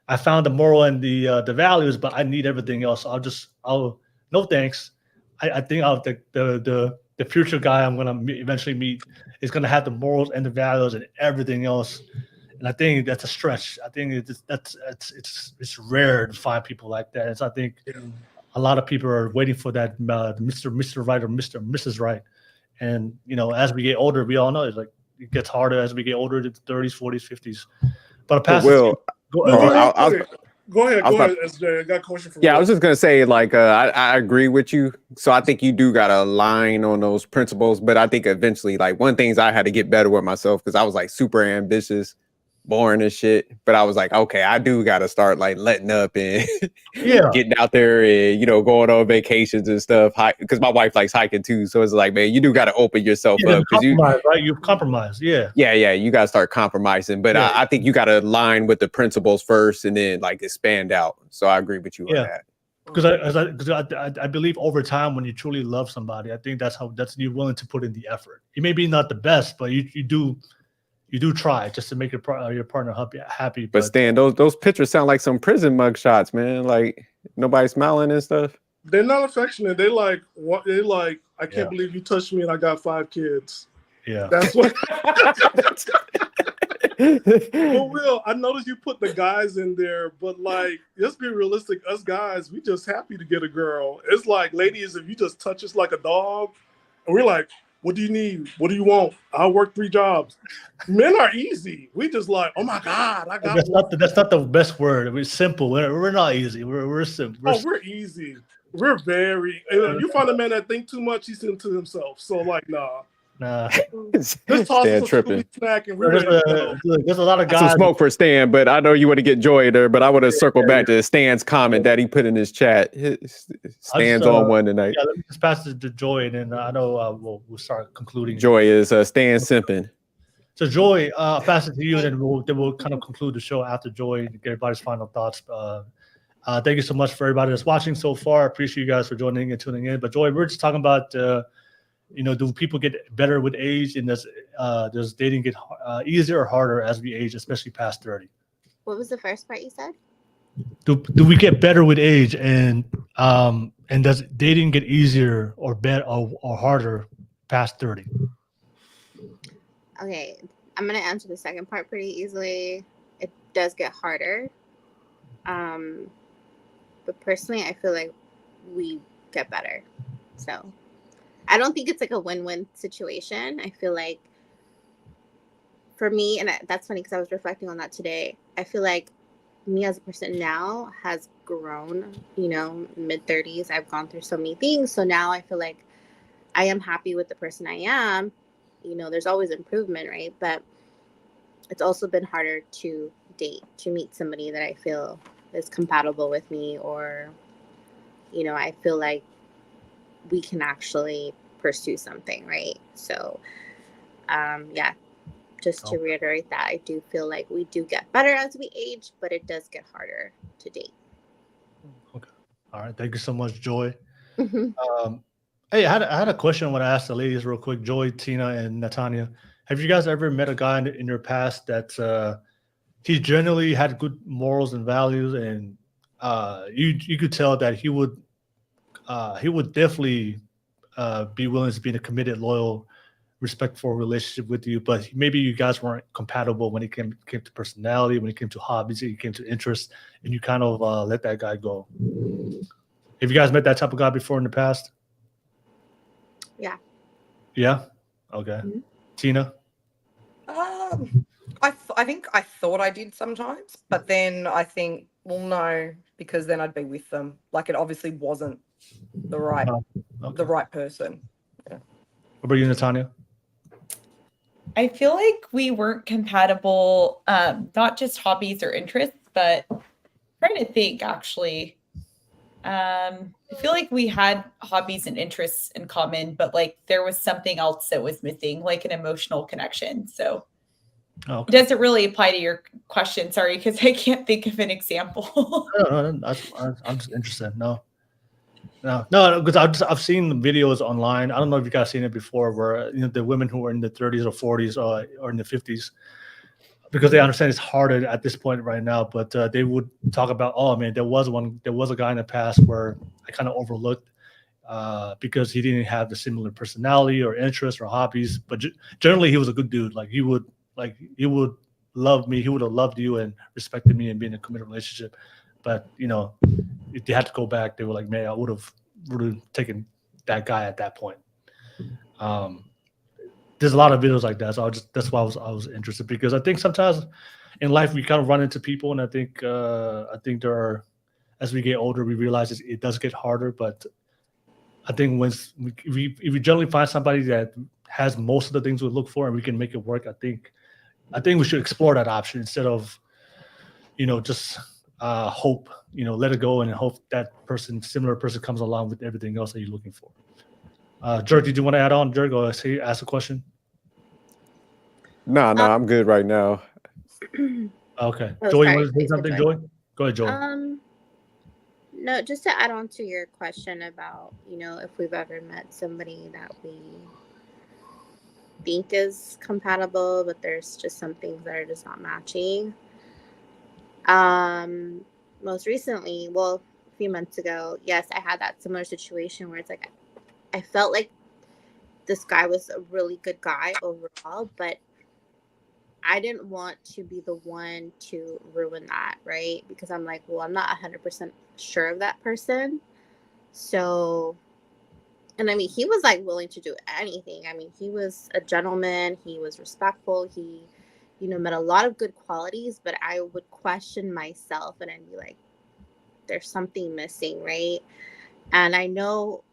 I found the moral and the values, but I need everything else. I'll no thanks. I think the future guy I'm gonna eventually meet is gonna have the morals and the values and everything else. And I think that's a stretch. I think it's rare to find people like that. And so I think a lot of people are waiting for that Mr. Right or Mrs. Right. And as we get older, we all know it gets harder as we get older, the 30s, 40s, 50s. But Go ahead, SJ. I got a question for you. Yeah, I was just gonna say, like, I agree with you. So I think you do gotta align on those principles. But I think eventually, like, one things I had to get better with myself because I was like super ambitious, boring and shit. But I was like, okay, I do gotta start like letting up and getting out there and going on vacations and stuff. Because my wife likes hiking too, so it's like, man, you do gotta open yourself up because you've compromised. Yeah, you gotta start compromising. But I think you gotta align with the principles first and then like expand out. So I agree with you on that. Because I believe over time when you truly love somebody, I think that's you're willing to put in the effort. You may be not the best, but you do try just to make your partner happy. But Stan, those pictures sound like some prison mug shots, man. Like nobody smiling and stuff. They're not affectionate. They like what they like. I can't believe you touched me and I got 5 kids. Yeah, that's what. Well, Will, I noticed you put the guys in there, but like, let's be realistic. Us guys, we just happy to get a girl. It's like, ladies, if you just touch us like a dog, and we're like, what do you need? What do you want? I'll work 3 jobs. Men are easy. We just like, oh my God, I got. That's not the best word. We're simple. We're not easy. We're simple. We're easy. We're very. If you find a man that think too much, he's into himself. So like, nah. Just toss Stan us a tripping. Scooby snack and we're There's ready to go. there's a lot of Got some guys. smoke for Stan, but I know you want to get Joy there, but I want to circle back to Stan's comment that he put in his chat. Stan's on one tonight. Yeah, let me just pass it to Joy, and then I know we'll start concluding. Joy is Stan simping. So Joy, I'll pass it to you, and then we'll kind of conclude the show after Joy to get everybody's final thoughts. Thank you so much for everybody that's watching so far. I appreciate you guys for joining and tuning in. But Joy, we're just talking about, do people get better with age, and does dating get easier or harder as we age, especially past 30? What was the first part you said? Do we get better with age, and does dating get easier or better or harder past 30? Okay, I'm gonna answer the second part pretty easily. It does get harder. But personally, I feel like we get better. So I don't think it's like a win-win situation. I feel like for me, and that's funny because I was reflecting on that today. I feel like me as a person now has grown, mid-30s. I've gone through so many things. So now I feel like I am happy with the person I am. There's always improvement, right? But it's also been harder to date, to meet somebody that I feel is compatible with me, or, I feel like we can actually pursue something, right? So, just to reiterate that, I do feel like we do get better as we age, but it does get harder to date. Okay. All right. Thank you so much, Joy. Hey, I had a question I want to ask the ladies real quick, Joy, Tina, and Natanya. Have you guys ever met a guy in your past that he generally had good morals and values, and you could tell that he would definitely be willing to be in a committed, loyal, respectful relationship with you, but maybe you guys weren't compatible when it came to personality, when it came to hobbies, it came to interests, and you kind of let that guy go. Have you guys met that type of guy before in the past? Yeah. Yeah? Okay. Mm-hmm. Tina? I think I thought I did sometimes, but then I think, well, no, because then I'd be with them. Like, it obviously wasn't the right person. Yeah. What about you, Natanya? I feel like we weren't compatible, not just hobbies or interests, but I'm trying to think actually. I feel like we had hobbies and interests in common, but like there was something else that was missing, like an emotional connection. So it doesn't really apply to your question. Sorry, because I can't think of an example. No, I'm just interested. No, because I've seen videos online. I don't know if you guys seen it before, where the women who are in the 30s or 40s or in the 50s, because they understand it's harder at this point right now. But they would talk about, oh man, there was a guy in the past where I kind of overlooked because he didn't have the similar personality or interests or hobbies. But generally, he was a good dude. Like he would love me. He would have loved you and respected me and be in a committed relationship. But if they had to go back, they were like, man, I would have taken that guy at that point. There's a lot of videos like that, so that's why I was interested, because I think sometimes in life we kind of run into people, and I think there are, as we get older, we realize it does get harder. But I think if we generally find somebody that has most of the things we look for and we can make it work, I think we should explore that option instead of just hope, let it go and hope that similar person comes along with everything else that you're looking for. Jerk, did you want to add on, Jerk, or ask a question? No, I'm good right now. Okay. Oh, Joy, sorry. you want to say something, Joy? Go ahead, Joy. No, just to add on to your question about, if we've ever met somebody that we think is compatible, but there's just some things that are just not matching. Most recently, a few months ago, yes, I had that similar situation where it's like I felt like this guy was a really good guy overall, but I didn't want to be the one to ruin that, right? Because I'm like, well, I'm not 100% sure of that person. So, and I mean, he was like willing to do anything. I mean, he was a gentleman. He was respectful. He, met a lot of good qualities, but I would question myself and I'd be like, there's something missing, right? And I know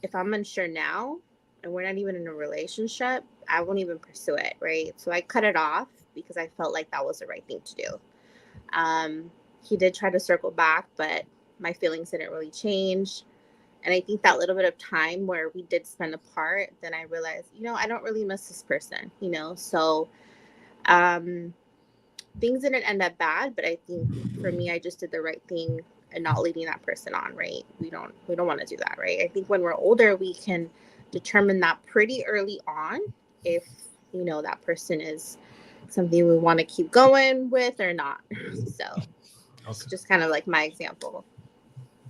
if I'm unsure now and we're not even in a relationship I won't even pursue it, right? So I cut it off because I felt like that was the right thing to do. He did try to circle back, but my feelings didn't really change. And I think that little bit of time where we did spend apart, then I realized, I don't really miss this person, So things didn't end up bad, but I think for me, I just did the right thing and not leading that person on, right? We don't want to do that, right? I think when we're older, we can determine that pretty early on if, that person is something we want to keep going with or not. So it's just kind of like my example.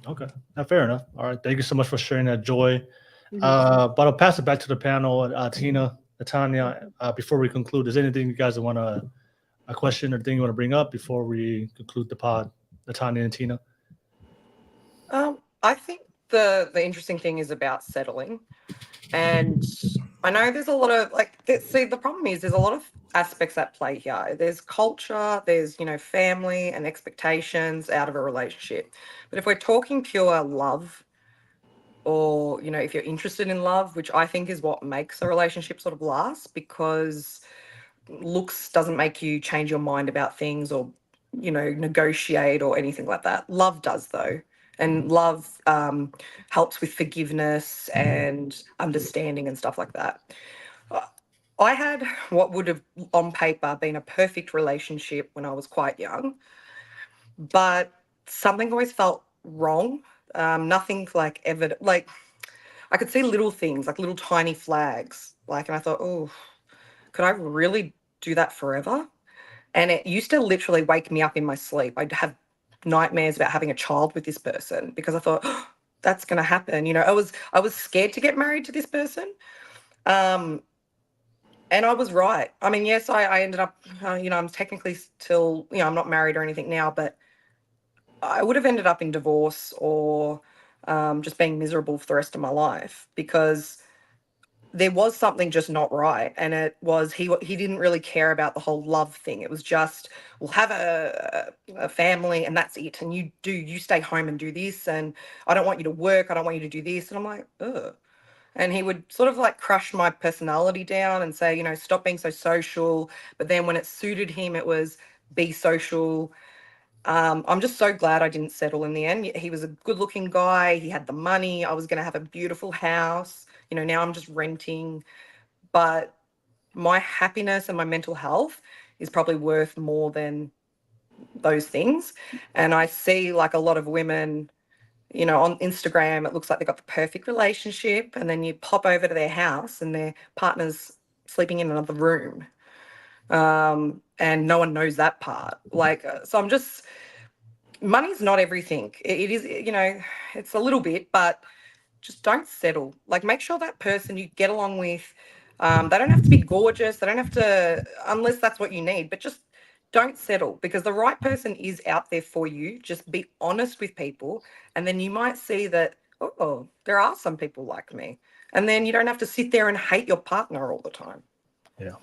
Okay. Fair enough. All right. Thank you so much for sharing that, Joy. Mhm. But I'll pass it back to the panel. Tina, Tanya, before we conclude, is there anything you guys want to, a question or thing you want to bring up before we conclude the pod, Tanya and Tina? I think the interesting thing is about settling. And I know there's a lot of the problem is there's a lot of aspects at play here. There's culture, there's, family and expectations out of a relationship. But if we're talking pure love, or, if you're interested in love, which I think is what makes a relationship sort of last, because looks doesn't make you change your mind about things or, negotiate or anything like that. Love does, though. And love helps with forgiveness and understanding and stuff like that. I had what would have on paper been a perfect relationship when I was quite young, but something always felt wrong. Nothing like evident, like I could see little things, like little tiny flags, and I thought, oh, could I really do that forever? And it used to literally wake me up in my sleep. I'd have nightmares about having a child with this person because I thought, oh, that's going to happen. I was scared to get married to this person. And I was right. I mean, yes, I ended up, I'm technically still, I'm not married or anything now, but I would have ended up in divorce or just being miserable for the rest of my life because there was something just not right. And it was, he didn't really care about the whole love thing. It was just, we'll have a family and that's it. And you stay home and do this. And I don't want you to work. I don't want you to do this. And I'm like, ugh. And he would sort of crush my personality down and say, stop being so social. But then when it suited him, it was be social. I'm just so glad I didn't settle in the end. He was a good looking guy. He had the money. I was going to have a beautiful house. Now I'm just renting. But my happiness and my mental health is probably worth more than those things. And I see a lot of women, on Instagram, it looks like they've got the perfect relationship. And then you pop over to their house and their partner's sleeping in another room. And no one knows that part. So I'm just, money's not everything. It is, it's a little bit, but just don't settle. Make sure that person you get along with, they don't have to be gorgeous. They don't have to, unless that's what you need, but just don't settle because the right person is out there for you. Just be honest with people. And then you might see that, oh, there are some people like me. And then you don't have to sit there and hate your partner all the time. Yeah.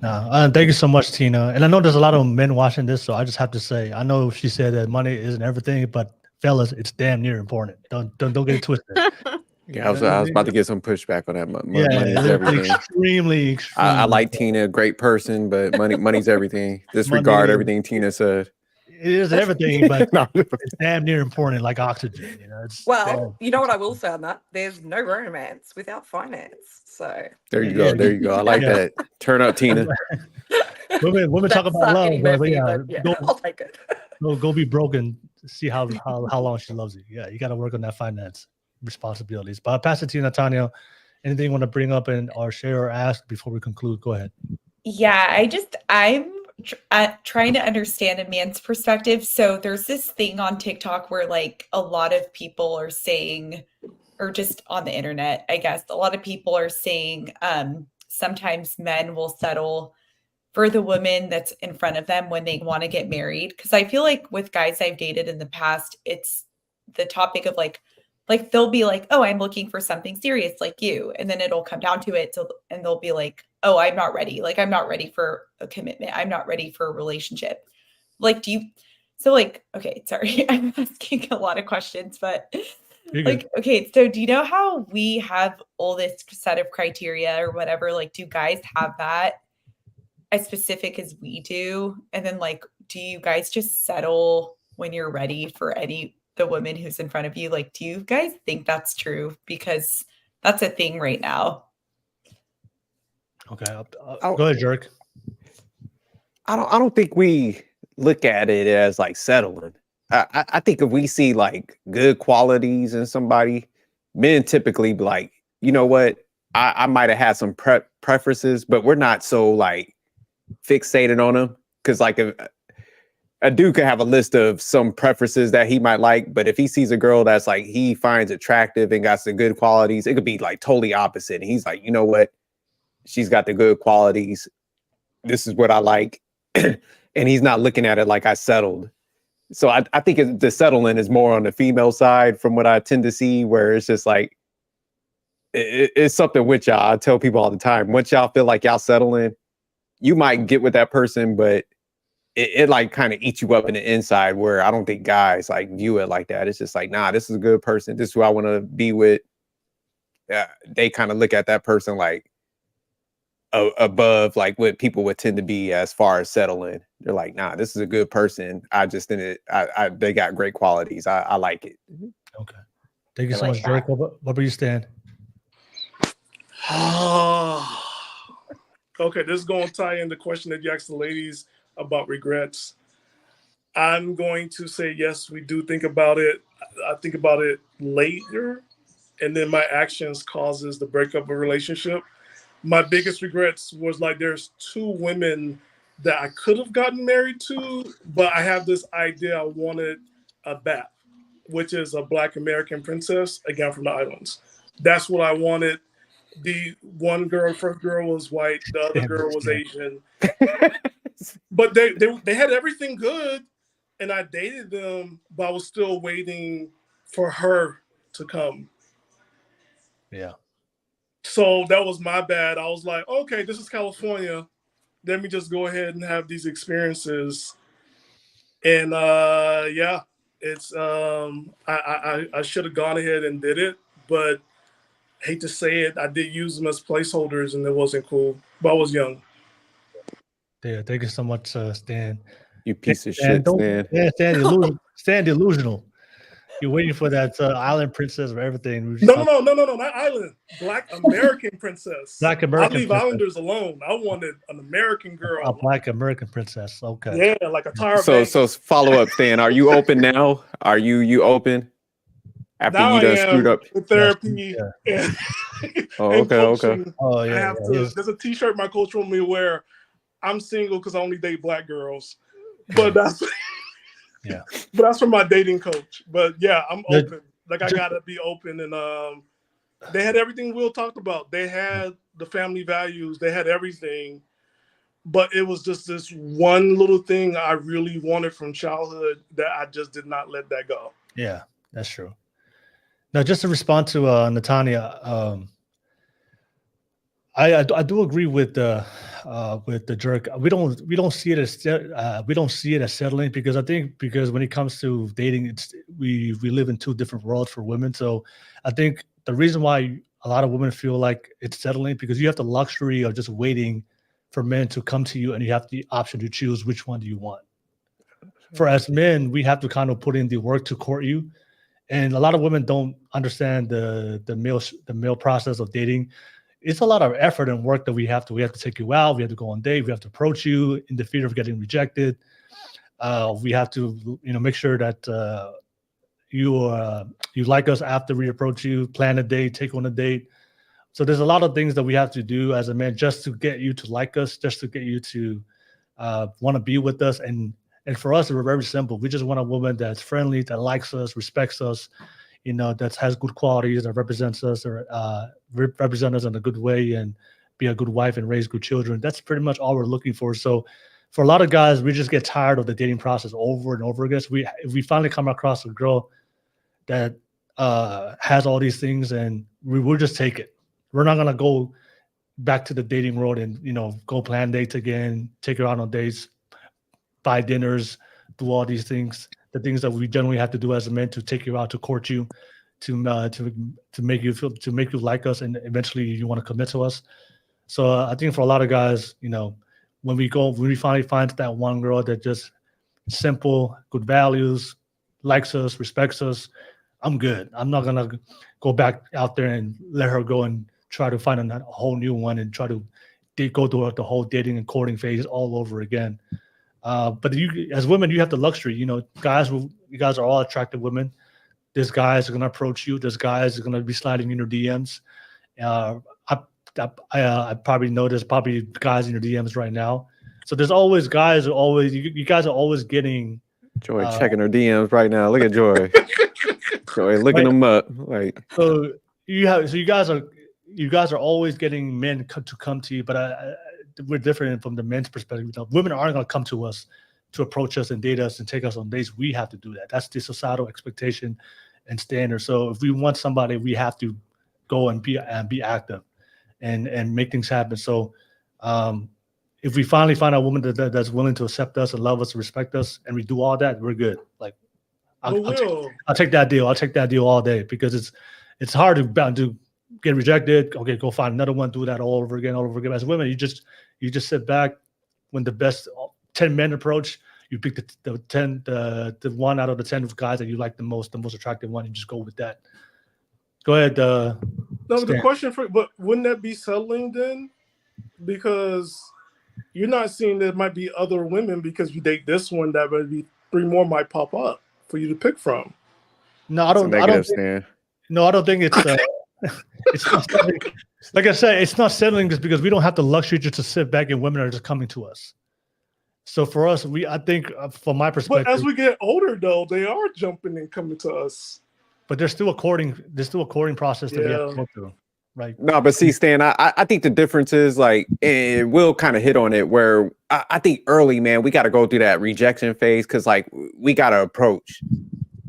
Thank you so much, Tina. And I know there's a lot of men watching this, so I just have to say, I know she said that money isn't everything, but fellas, it's damn near important. Don't get it twisted. Yeah, I was about to get some pushback on that. Money is everything. Extremely. I like Tina, great person, but money's everything. Disregard everything Tina said. It is everything, but it's damn near important, like oxygen. You know what I will say on that? There's no romance without finance. So there you go. There you go. I like that. Turn up, Tina. women talk about love, but I'll take it. Go be broken. See how long she loves you. Yeah, you got to work on that finance responsibilities. But I'll pass it to you, Natanya. Anything you want to bring up or share or ask before we conclude? Go ahead. Yeah, I'm trying to understand a man's perspective. So there's this thing on TikTok where a lot of people are saying, or just on the internet, I guess, a lot of people are saying sometimes men will settle for the woman that's in front of them when they want to get married. Because I feel like with guys I've dated in the past, it's the topic of they'll be like, oh, I'm looking for something serious like you. And then it'll come down to it. And they'll be like, oh, I'm not ready. I'm not ready for a commitment. I'm not ready for a relationship. Okay, sorry, I'm asking a lot of questions, but You're good. Like, okay, so do you know how we have all this set of criteria or whatever? Like, do guys have that as specific as we do? And then, like, do you guys just settle when you're ready for the woman who's in front of you? Like, do you guys think that's true? Because that's a thing right now. Okay, go ahead, Jerk. I don't think we look at it as like settling. I think if we see like good qualities in somebody, men typically be like, you know what, I might have had some preferences, but we're not so like fixated on them. Because like a dude could have a list of some preferences that he might like, but if he sees a girl that's like he finds attractive and got some good qualities, it could be like totally opposite. And he's like, you know what, she's got the good qualities. This is what I like. And he's not looking at it like I settled. So I think the settling is more on the female side from what I tend to see, where it's just like, it's something with y'all. I tell people all the time, once y'all feel like y'all settling, you might get with that person, but it like kind of eats you up in the inside, where I don't think guys like view it like that. It's just like, nah, this is a good person. This is who I want to be with. They kind of look at that person like above like what people would tend to be as far as settling. They're like, nah, this is a good person. I just think they got great qualities. I like it. Okay. Thank you I so like much, Jerk. What were you stand? Okay, this is going to tie in the question that you asked the ladies about regrets. I'm going to say yes, we do think about it. I think about it later, and then my actions causes the breakup of a relationship. My biggest regrets was like there's two women that I could have gotten married to, but I have this idea I wanted a BAP, which is a Black American princess, again from the islands. That's what I wanted. The first girl was white, the other girl was Asian. But they had everything good, and I dated them, but I was still waiting for her to come. Yeah. So that was my bad. I was like, okay, this is California. Let me just go ahead and have these experiences. And yeah, it's I should have gone ahead and did it, but hate to say it, I did use them as placeholders, and it wasn't cool. But I was young. Yeah, thank you so much, Stan. You piece of Stan, shit, Stan. Stan delusional. You're waiting for that island princess or everything. No, not island. Black American princess. Black American I leave princess. Islanders alone. I wanted an American girl. A Black American princess. Okay. Yeah, like a Tyra So Banks. follow up, Stan. Are you open now? Are you open? After Now you done I am screwed up. with therapy and, Oh, and okay. coaching. Oh I yeah. have to. There's a T-shirt my coach told me to wear. I'm single because I only date Black girls. But that's Yeah. But that's from my dating coach. But yeah, I'm open. Like I gotta be open. And they had everything Will talked about. They had the family values. They had everything. But it was just this one little thing I really wanted from childhood that I just did not let that go. Yeah, that's true. Now, just to respond to Natanya, I do agree with the Jerk. We don't see it as settling, because I think when it comes to dating, we live in two different worlds for women. So I think the reason why a lot of women feel like it's settling, because you have the luxury of just waiting for men to come to you, and you have the option to choose which one do you want. For as men, we have to kind of put in the work to court you. And a lot of women don't understand the male process of dating. It's a lot of effort and work that we have to take you out. We have to go on date. We have to approach you in the fear of getting rejected. We have to, make sure that you like us after we approach you, plan a date, take on a date. So there's a lot of things that we have to do as a man just to get you to like us, just to get you to want to be with us. And for us, we're very simple. We just want a woman that's friendly, that likes us, respects us, that has good qualities, that represents us, or represent us in a good way, and be a good wife and raise good children. That's pretty much all we're looking for. So for a lot of guys, we just get tired of the dating process over and over again. So if we finally come across a girl that has all these things, and we'll just take it. We're not going to go back to the dating world and, go plan dates again, take her out on dates, buy dinners, do all these things, the things that we generally have to do as a man to take you out, to court you. to make you feel, to make you like us, and eventually you want to commit to us. So I think for a lot of guys, when we finally find that one girl that just simple, good values, likes us, respects us, I'm good. I'm not gonna go back out there and let her go and try to find a whole new one and try to go through the whole dating and courting phase all over again. But you, as women, you have the luxury. You guys are all attractive women. There's guys are gonna approach you. There's guys are gonna be sliding in your DMs. I probably know there's probably guys in your DMs right now. So there's always guys who always you guys are always getting Joy checking her DMs right now. Look at Joy. Joy looking them up. Like, so you guys are always getting men to come to you, but we're different from the men's perspective. Women aren't going to come to us to approach us and date us and take us on dates. We have to do that. That's the societal expectation and standard. So if we want somebody, we have to go and be active and make things happen. So if we finally find a woman that's willing to accept us and love us and respect us, and we do all that, we're good. Like, I'll take that deal. I'll take that deal all day, because it's hard to get rejected. Okay, go find another one, do that all over again. As women, you just sit back. When the best 10 men approach, you pick the one out of the 10 guys that you like the most attractive one, and just go with that. Go ahead. No, the question but wouldn't that be settling then? Because you're not seeing there might be other women, because you date this one, that would be 3 more might pop up for you to pick from. No, I don't think it's it's not settling. Like I said, it's not settling just because we don't have the luxury just to sit back and women are just coming to us. So for us, I think from my perspective, but as we get older though, they are jumping and coming to us. But there's still a courting process that we have to go through. Right. No, but see, Stan, I think the difference is, like, and we'll kind of hit on it, where I think early, man, we got to go through that rejection phase, because, like, we got to approach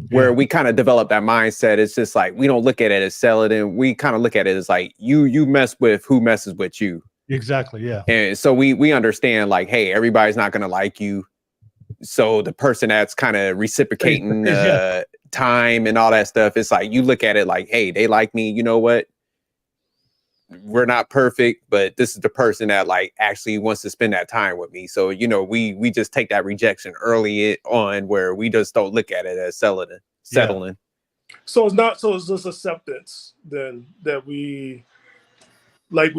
where we kind of develop that mindset. It's just like, we don't look at it as selling, and we kind of look at it as like, you mess with who messes with you. Exactly. Yeah. And so we understand, like, hey, everybody's not going to like you. So the person that's kind of reciprocating time and all that stuff, it's like, you look at it like, hey, they like me. You know what? We're not perfect, but this is the person that, like, actually wants to spend that time with me. So, we just take that rejection early on, where we just don't look at it as settling. Yeah. So it's just acceptance then, that we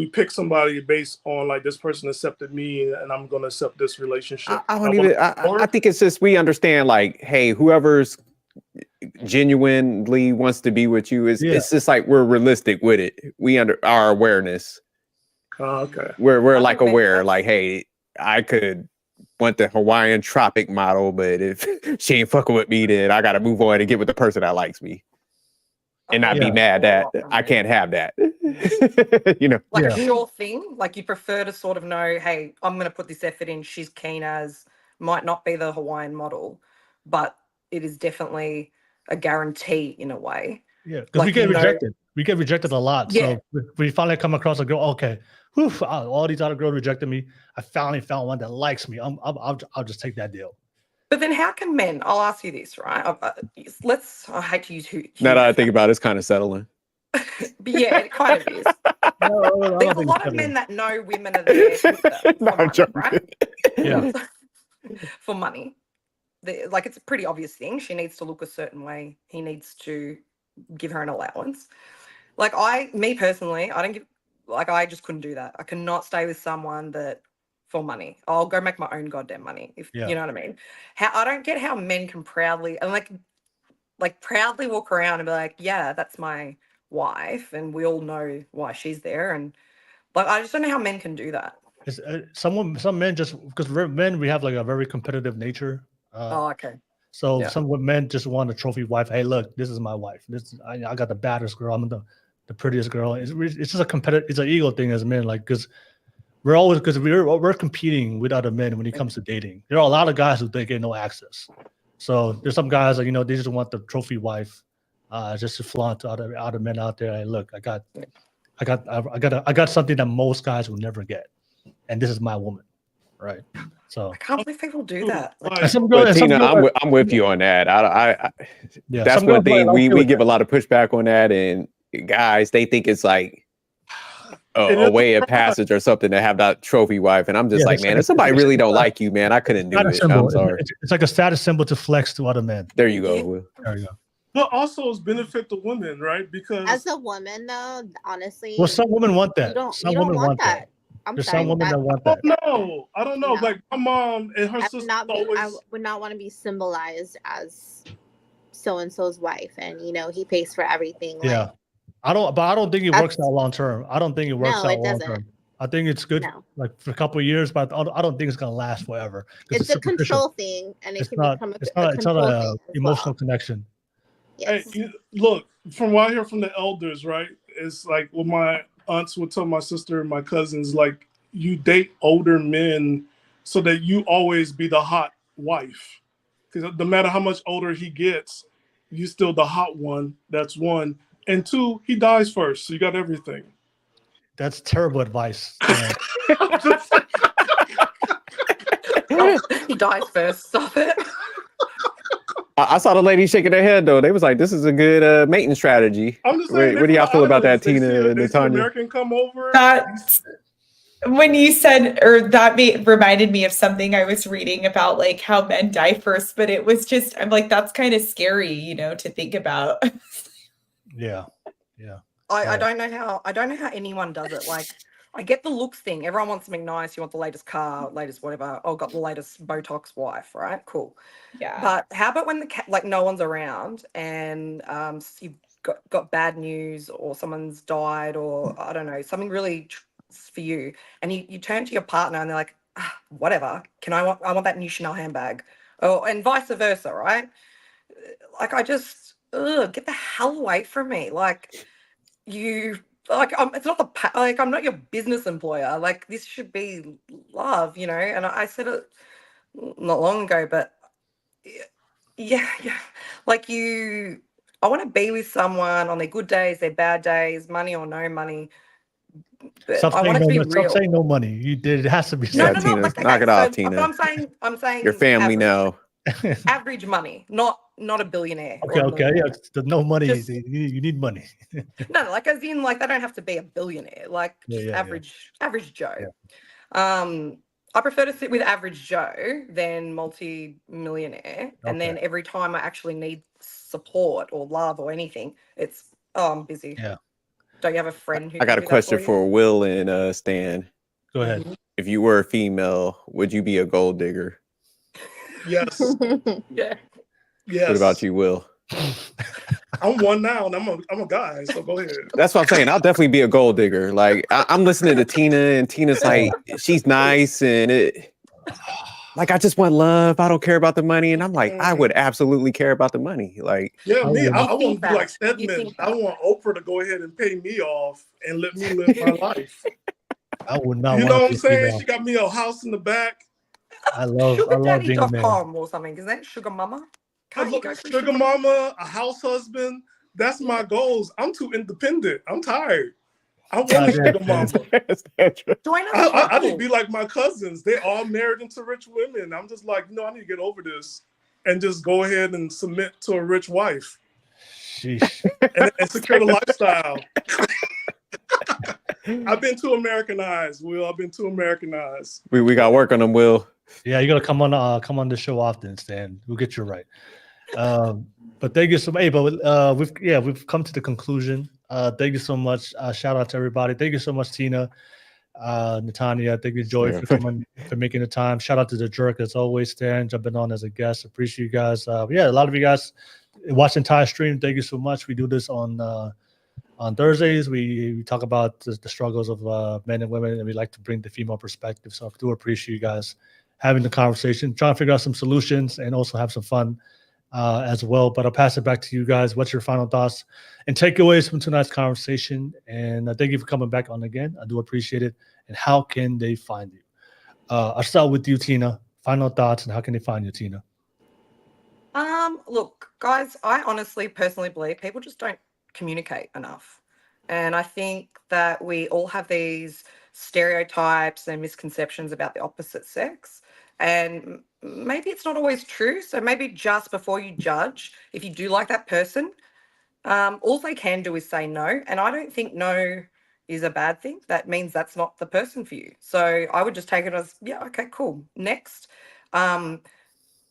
pick somebody based on, like, this person accepted me and I'm going to accept this relationship. I think it's just, we understand, like, hey, whoever's genuinely wants to be with you, it's just like, we're realistic with it. We under our awareness. Okay. We're like aware, like, hey, I could want the Hawaiian tropic model, but if she ain't fucking with me, then I gotta move on and get with the person that likes me, and not be mad that I can't have that. Like a sure thing. Like, you prefer to sort of know, hey, I'm gonna put this effort in. She's keen as, might not be the Hawaiian model, but it is definitely a guarantee in a way. Yeah, because we get rejected. We get rejected a lot. Yeah. So we finally come across a girl. Okay, all these other girls rejected me. I finally found one that likes me. I'll just take that deal. But then how can men? I'll ask you this, right? I hate to use who. Now that I think about it, it's kind of settling. But yeah, it kind of is. There's a lot of men that know women are there for money, right? Yeah. For money. Like, it's a pretty obvious thing. She needs to look a certain way. He needs to give her an allowance. Like, me personally, I just couldn't do that. I cannot stay with someone that for money. I'll go make my own goddamn money. If you know what I mean. I don't get how men can proudly and like proudly walk around and be like, yeah, that's my wife, and we all know why she's there. And like, I just don't know how men can do that. Some men, just because men, we have like a very competitive nature. Okay. So some men just want a trophy wife. Hey, look, this is my wife. I got the baddest girl. I'm the prettiest girl. It's just a competitive. It's an ego thing as men, like, because we're competing with other men when it comes to dating. There are a lot of guys who they get no access. So there's some guys that they just want the trophy wife, just to flaunt to other men out there. Hey, look, I got something that most guys will never get, and this is my woman. right? So I can't believe people do that. Like, Like, and some girls, But and some Tina, girls I'm with you on that. yeah, That's some one girls are thing okay we with give that. a lot of pushback on that, and guys they think it's like it a is way of a crime. passage or something to have that trophy wife, and I'm just Yeah, like, it's man, like if somebody really don't a- like you, man, I couldn't do status it. symbol. I'm sorry. It's like a status symbol to flex to other men. There you go. Yeah. Will. There you go. But also it's benefit the women, right? As Because a woman, though, honestly, Well, some women want you that. don't Some you don't women want want that. that. I'm There's sorry, some women that that want I that. don't know. No. Like my mom and her I sister would not be. always. I would not want to be symbolized as so and so's wife, and he pays for everything. Yeah. Like, I don't think it works That's- out long term. I don't think it works No, out it long doesn't. term. I think it's good No. like for a couple of years, but I don't think it's gonna last forever. It's a superficial. control thing, and it It's can not. become It's a not. It's not control a thing as emotional well. connection. Hey, Yes. look, from what I hear from the elders, right? It's like what my aunts would tell my sister and my cousins, like you date older men so that you always be the hot wife. Because no matter how much older he gets, you still the hot one. That's one. And two, he dies first, so you got everything. That's terrible advice. Stan. he dies first. Stop it. I saw the lady shaking their head though. They was like, "This is a good maintenance strategy." I'm just saying. What do y'all feel about that, They Tina and they see Natanya? American come over. That when you said, or that reminded me of something I was reading about, like how men die first, but it was just, I'm like, that's kind of scary, to think about. Yeah. Yeah. I don't know how anyone does it. Like, I get the looks thing. Everyone wants something nice. You want the latest car, latest whatever. Oh, got the latest Botox wife, right? Cool. Yeah. But how about when like no one's around and you've got bad news or someone's died or I don't know, something really for you, and you turn to your partner and they're like, whatever. I want that new Chanel handbag, and vice versa, right? Like I just get the hell away from me. Like you. Like it's not like I'm not your business employer. Like this should be love, And I said it not long ago, but yeah. Like I want to be with someone on their good days, their bad days, money or no money. But Stop I saying want it to be no. Stop real. saying no money. You did. It has to be. No, Yeah, no, Tina, like knock okay, it off, so Tina. I'm saying Your family average, now. average money, not a billionaire. Okay. or a Okay. Yeah. millionaire. The no money. Just- You need money. No, like as in like they don't have to be a billionaire, like just Yeah. average Joe. Yeah. I prefer to sit with average Joe than multi-millionaire. And then every time I actually need support or love or anything, it's I'm busy. Yeah. Don't you have a friend who I got can a do that question you? for Will and Stan. Go ahead. Mhm. If you were a female, would you be a gold digger? Yes. Yeah. Yes. What about you, Will? I'm one now, and I'm a guy. So go ahead. That's what I'm saying. I'll definitely be a gold digger. Like I'm listening to Tina, and Tina's like, she's nice, and I just want love. I don't care about the money, and I'm like, I would absolutely care about the money. Like, Yeah, me. I You want think to be like that. You Stedman. think I that. want Oprah to go ahead and pay me off and let me live my life. I would not You want know to what be I'm saying? female. She got me a house in the back. I love being a man. SugarDaddy.com or something. Is that Sugar Mama? Can't you Look, go for sugar mama, a house husband. That's my goals. I'm too independent. I'm tired. I want a sugar mama. Join a I need to couple. be like my cousins. They all married into rich women. I'm just like, I need to get over this and just go ahead and submit to a rich wife Sheesh. and secure the lifestyle. I've been too Americanized, Will. I've been too Americanized. we got work on them, Will. Yeah, you gotta come on the show often, Stan. We'll get you right. But thank you so much. Hey, but we've come to the conclusion. Thank you so much. Shout out to everybody. Thank you so much, Tina, Natanya. Thank you, Joy, for coming, for making the time. Shout out to the jerk as always, Stan, jumping on as a guest. Appreciate you guys. A lot of you guys watch the entire stream. Thank you so much. We do this on Thursdays. We talk about the struggles of men and women, and we like to bring the female perspective. So I do appreciate you guys having the conversation, trying to figure out some solutions, and also have some fun as well. But I'll pass it back to you guys. What's your final thoughts and takeaways from tonight's conversation? And thank you for coming back on again. I do appreciate it. And how can they find you? I'll start with you, Tina. Final thoughts and how can they find you, Tina? Look, guys, I honestly, personally believe people just don't communicate enough. And I think that we all have these stereotypes and misconceptions about the opposite sex. And maybe it's not always true. So maybe just before you judge, if you do like that person, all they can do is say no. And I don't think no is a bad thing. That means that's not the person for you. So I would just take it as, yeah, okay, cool. Next.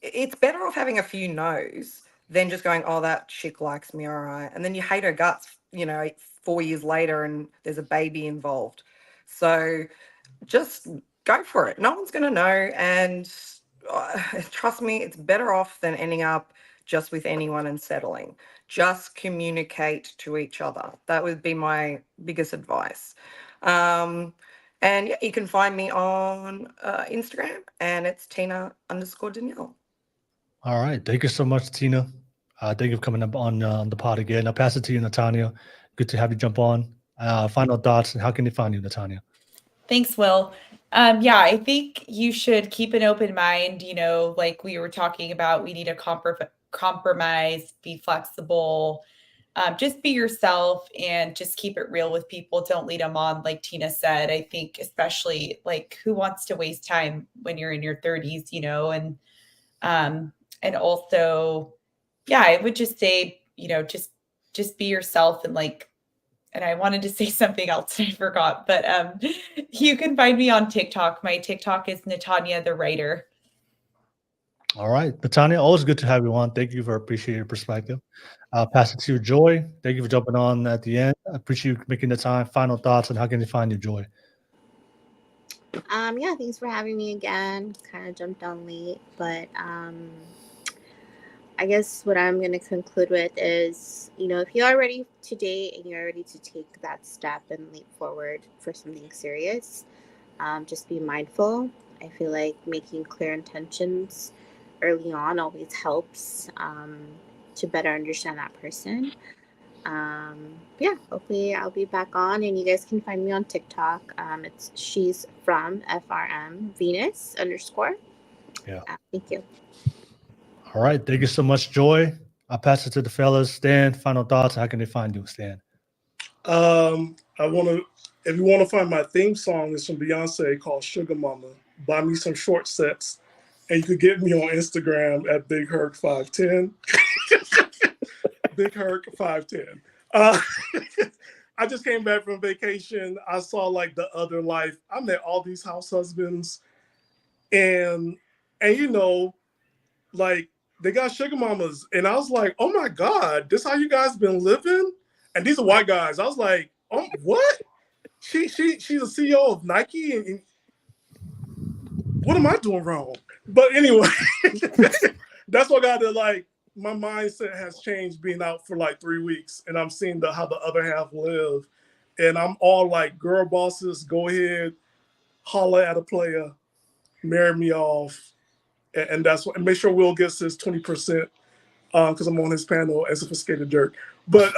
It's better off having a few no's than just going, oh, that chick likes me, all right. And then you hate her guts, 4 years later and there's a baby involved. So just go for it. No one's going to know. And trust me, it's better off than ending up just with anyone and settling. Just communicate to each other. That would be my biggest advice. And yeah, you can find me on Instagram, and it's Tina_Danielle. All right. Thank you so much, Tina. Thank you for coming up on the pod again. I'll pass it to you, Natanya. Good to have you jump on. Final thoughts, and how can they find you, Natanya? Thanks, Will. Yeah, I think you should keep an open mind. Like we were talking about, we need to compromise, be flexible, just be yourself and just keep it real with people. Don't lead them on, like Tina said. I think especially like who wants to waste time when you're in your 30s, and also, yeah, I would just say, just be yourself and I wanted to say something else and I forgot, but you can find me on TikTok. My TikTok is Natanya the Writer. All right. Natanya, always good to have you on. Thank you for appreciating your perspective. I'll pass it to you, Joy. Thank you for jumping on at the end. I appreciate you making the time. Final thoughts, and how can they find you, Joy? Yeah, thanks for having me again. Kind of jumped on late, but I guess what I'm going to conclude with is, if you are ready to date and you're ready to take that step and leap forward for something serious, just be mindful. I feel like making clear intentions early on always helps to better understand that person. Yeah, hopefully I'll be back on, and you guys can find me on TikTok. It's she's from FRM Venus _. Yeah. Thank you. All right. Thank you so much, Joy. I'll pass it to the fellas. Stan, final thoughts. How can they find you, Stan? If you want to find my theme song, it's from Beyonce called Sugar Mama. Buy me some short sets, and you could get me on Instagram at Big Herc 510. Big Herc 510. I just came back from vacation. I saw like The Other Life. I met all these house husbands, and like they got sugar mamas, and I was like, oh my God, this how you guys been living? And these are white guys. I was like, oh, what? She's a CEO of Nike, and what am I doing wrong? But anyway, that's what got to like. My mindset has changed being out for like 3 weeks, and I'm seeing how the other half live, and I'm all like, girl bosses, go ahead, holler at a player, marry me off, and that's what. And make sure Will gets his 20%, because I'm on his panel as a sophisticated jerk. But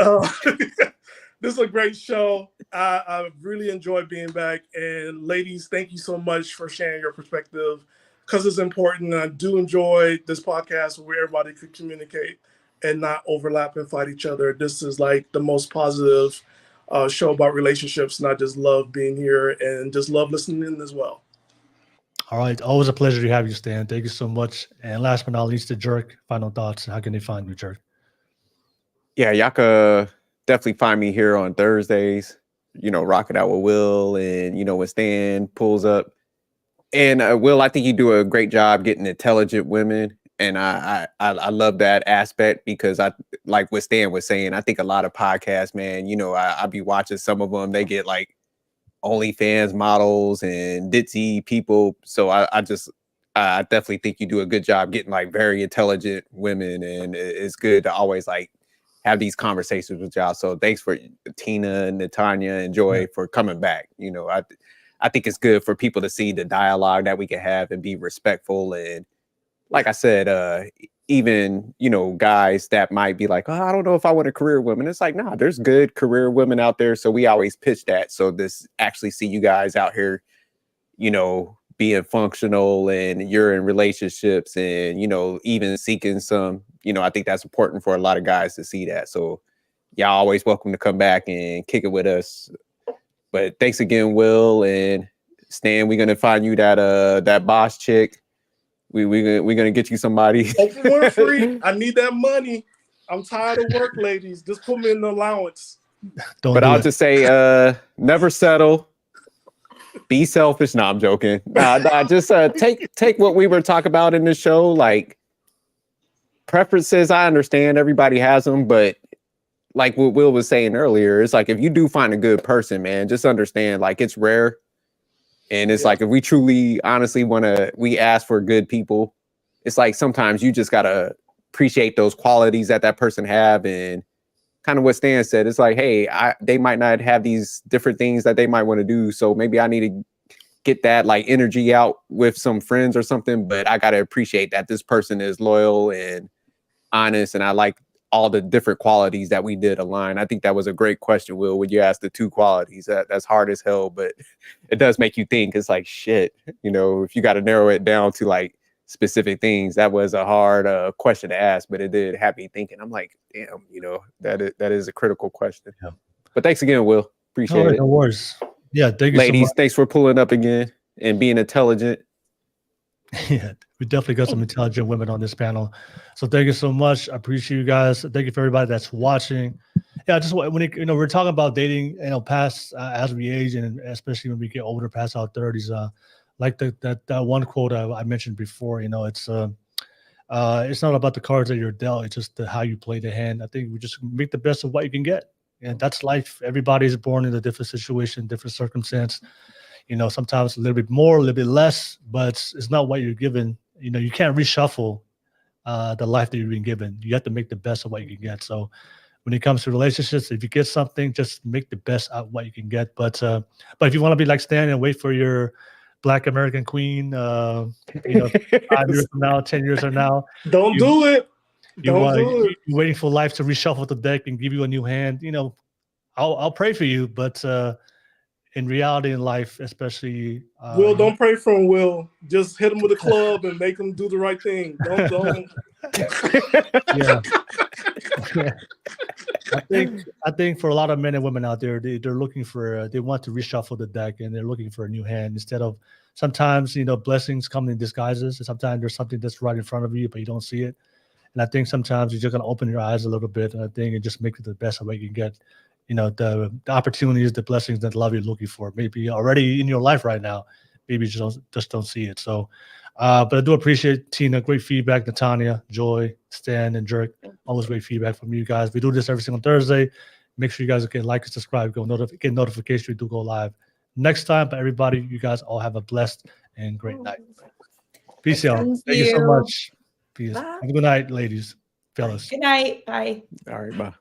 this is a great show. I really enjoyed being back, and ladies, thank you so much for sharing your perspective, because it's important. I do enjoy this podcast where everybody could communicate and not overlap and fight each other. This is like the most positive show about relationships, and I just love being here and just love listening in as well. All right. Always a pleasure to have you, Stan. Thank you so much. And last but not least, the Jerk. Final thoughts. How can they find you, Jerk? Yeah, y'all could definitely find me here on Thursdays, rock it out with Will, and, when Stan pulls up. And Will, I think you do a great job getting intelligent women. And I love that aspect, because I like what Stan was saying. I think a lot of podcasts, man, I be watching some of them. They get like OnlyFans models and ditzy people. So I definitely think you do a good job getting like very intelligent women. And it's good to always like have these conversations with y'all. So thanks for Tina, Natanya, and Joy for coming back. I think it's good for people to see the dialogue that we can have and be respectful. And like I said, even, guys that might be like, oh, I don't know if I want a career woman. It's like, nah, there's good career women out there. So we always pitch that. So this actually see you guys out here, being functional, and you're in relationships, and, even seeking some, I think that's important for a lot of guys to see that. So y'all always welcome to come back and kick it with us. But thanks again, Will and Stan. We're gonna find you that boss chick. We're gonna get you somebody. Open Winfrey, I need that money. I'm tired of work, ladies. Just put me in the allowance. But I'll just say, never settle. Be selfish. No, I'm joking. Nah, just take what we were talking about in the show. Like preferences, I understand everybody has them, but like what Will was saying earlier, it's like if you do find a good person, man, just understand like it's rare. And it's like if we truly, honestly we ask for good people, it's like sometimes you just gotta appreciate those qualities that person have. And kind of what Stan said, it's like, hey, they might not have these different things that they might want to do. So maybe I need to get that like energy out with some friends or something, but I got to appreciate that this person is loyal and honest. And I like all the different qualities that we did align. I think that was a great question, Will, when you asked the 2 qualities. That's hard as hell, but it does make you think. It's like, shit, if you got to narrow it down to like specific things, that was a hard question to ask, but it did have me thinking. I'm like, damn, that is a critical question. Yeah. But thanks again, Will. Appreciate it. No worries. Yeah, thank you, ladies. so much. Thanks for pulling up again and being intelligent. Yeah, we definitely got some intelligent women on this panel. So thank you so much. I appreciate you guys. Thank you for everybody that's watching. Yeah, just when we're talking about dating, past as we age, and especially when we get older, past our 30s. Like that one quote I mentioned before, it's not about the cards that you're dealt. It's just how you play the hand. I think we just make the best of what you can get, and that's life. Everybody's born in a different situation, different circumstance. Sometimes a little bit more, a little bit less, but it's not what you're given. You can't reshuffle the life that you've been given. You have to make the best of what you can get. So when it comes to relationships, if you get something, just make the best out of what you can get. But if you want to be like Stan and wait for your Black American queen, 5 years from now, 10 years from now, Don't do it. You're waiting for life to reshuffle the deck and give you a new hand. I'll pray for you, but in reality, in life, especially, Will, don't pray for him. Will, just hit him with a club and make him do the right thing. Don't. Yeah. I think for a lot of men and women out there, they're looking for, they want to reshuffle the deck and they're looking for a new hand instead of sometimes, blessings come in disguises. And sometimes there's something that's right in front of you, but you don't see it. And I think sometimes you're just going to open your eyes a little bit, and just make it the best of what you can get. The opportunities, the blessings, that love you're looking for, maybe already in your life right now. Maybe you just don't see it. So, but I do appreciate Tina. Great feedback. Natanya, Joy, Stan, and Jerk. Always great feedback from you guys. We do this every single Thursday. Make sure you guys can like and subscribe. Get notification. We do go live next time. But everybody, you guys all have a blessed and great night. Peace out. Thank you so much. Peace. Bye. Have a good night, ladies, fellas. Good night. Bye. All right, bye.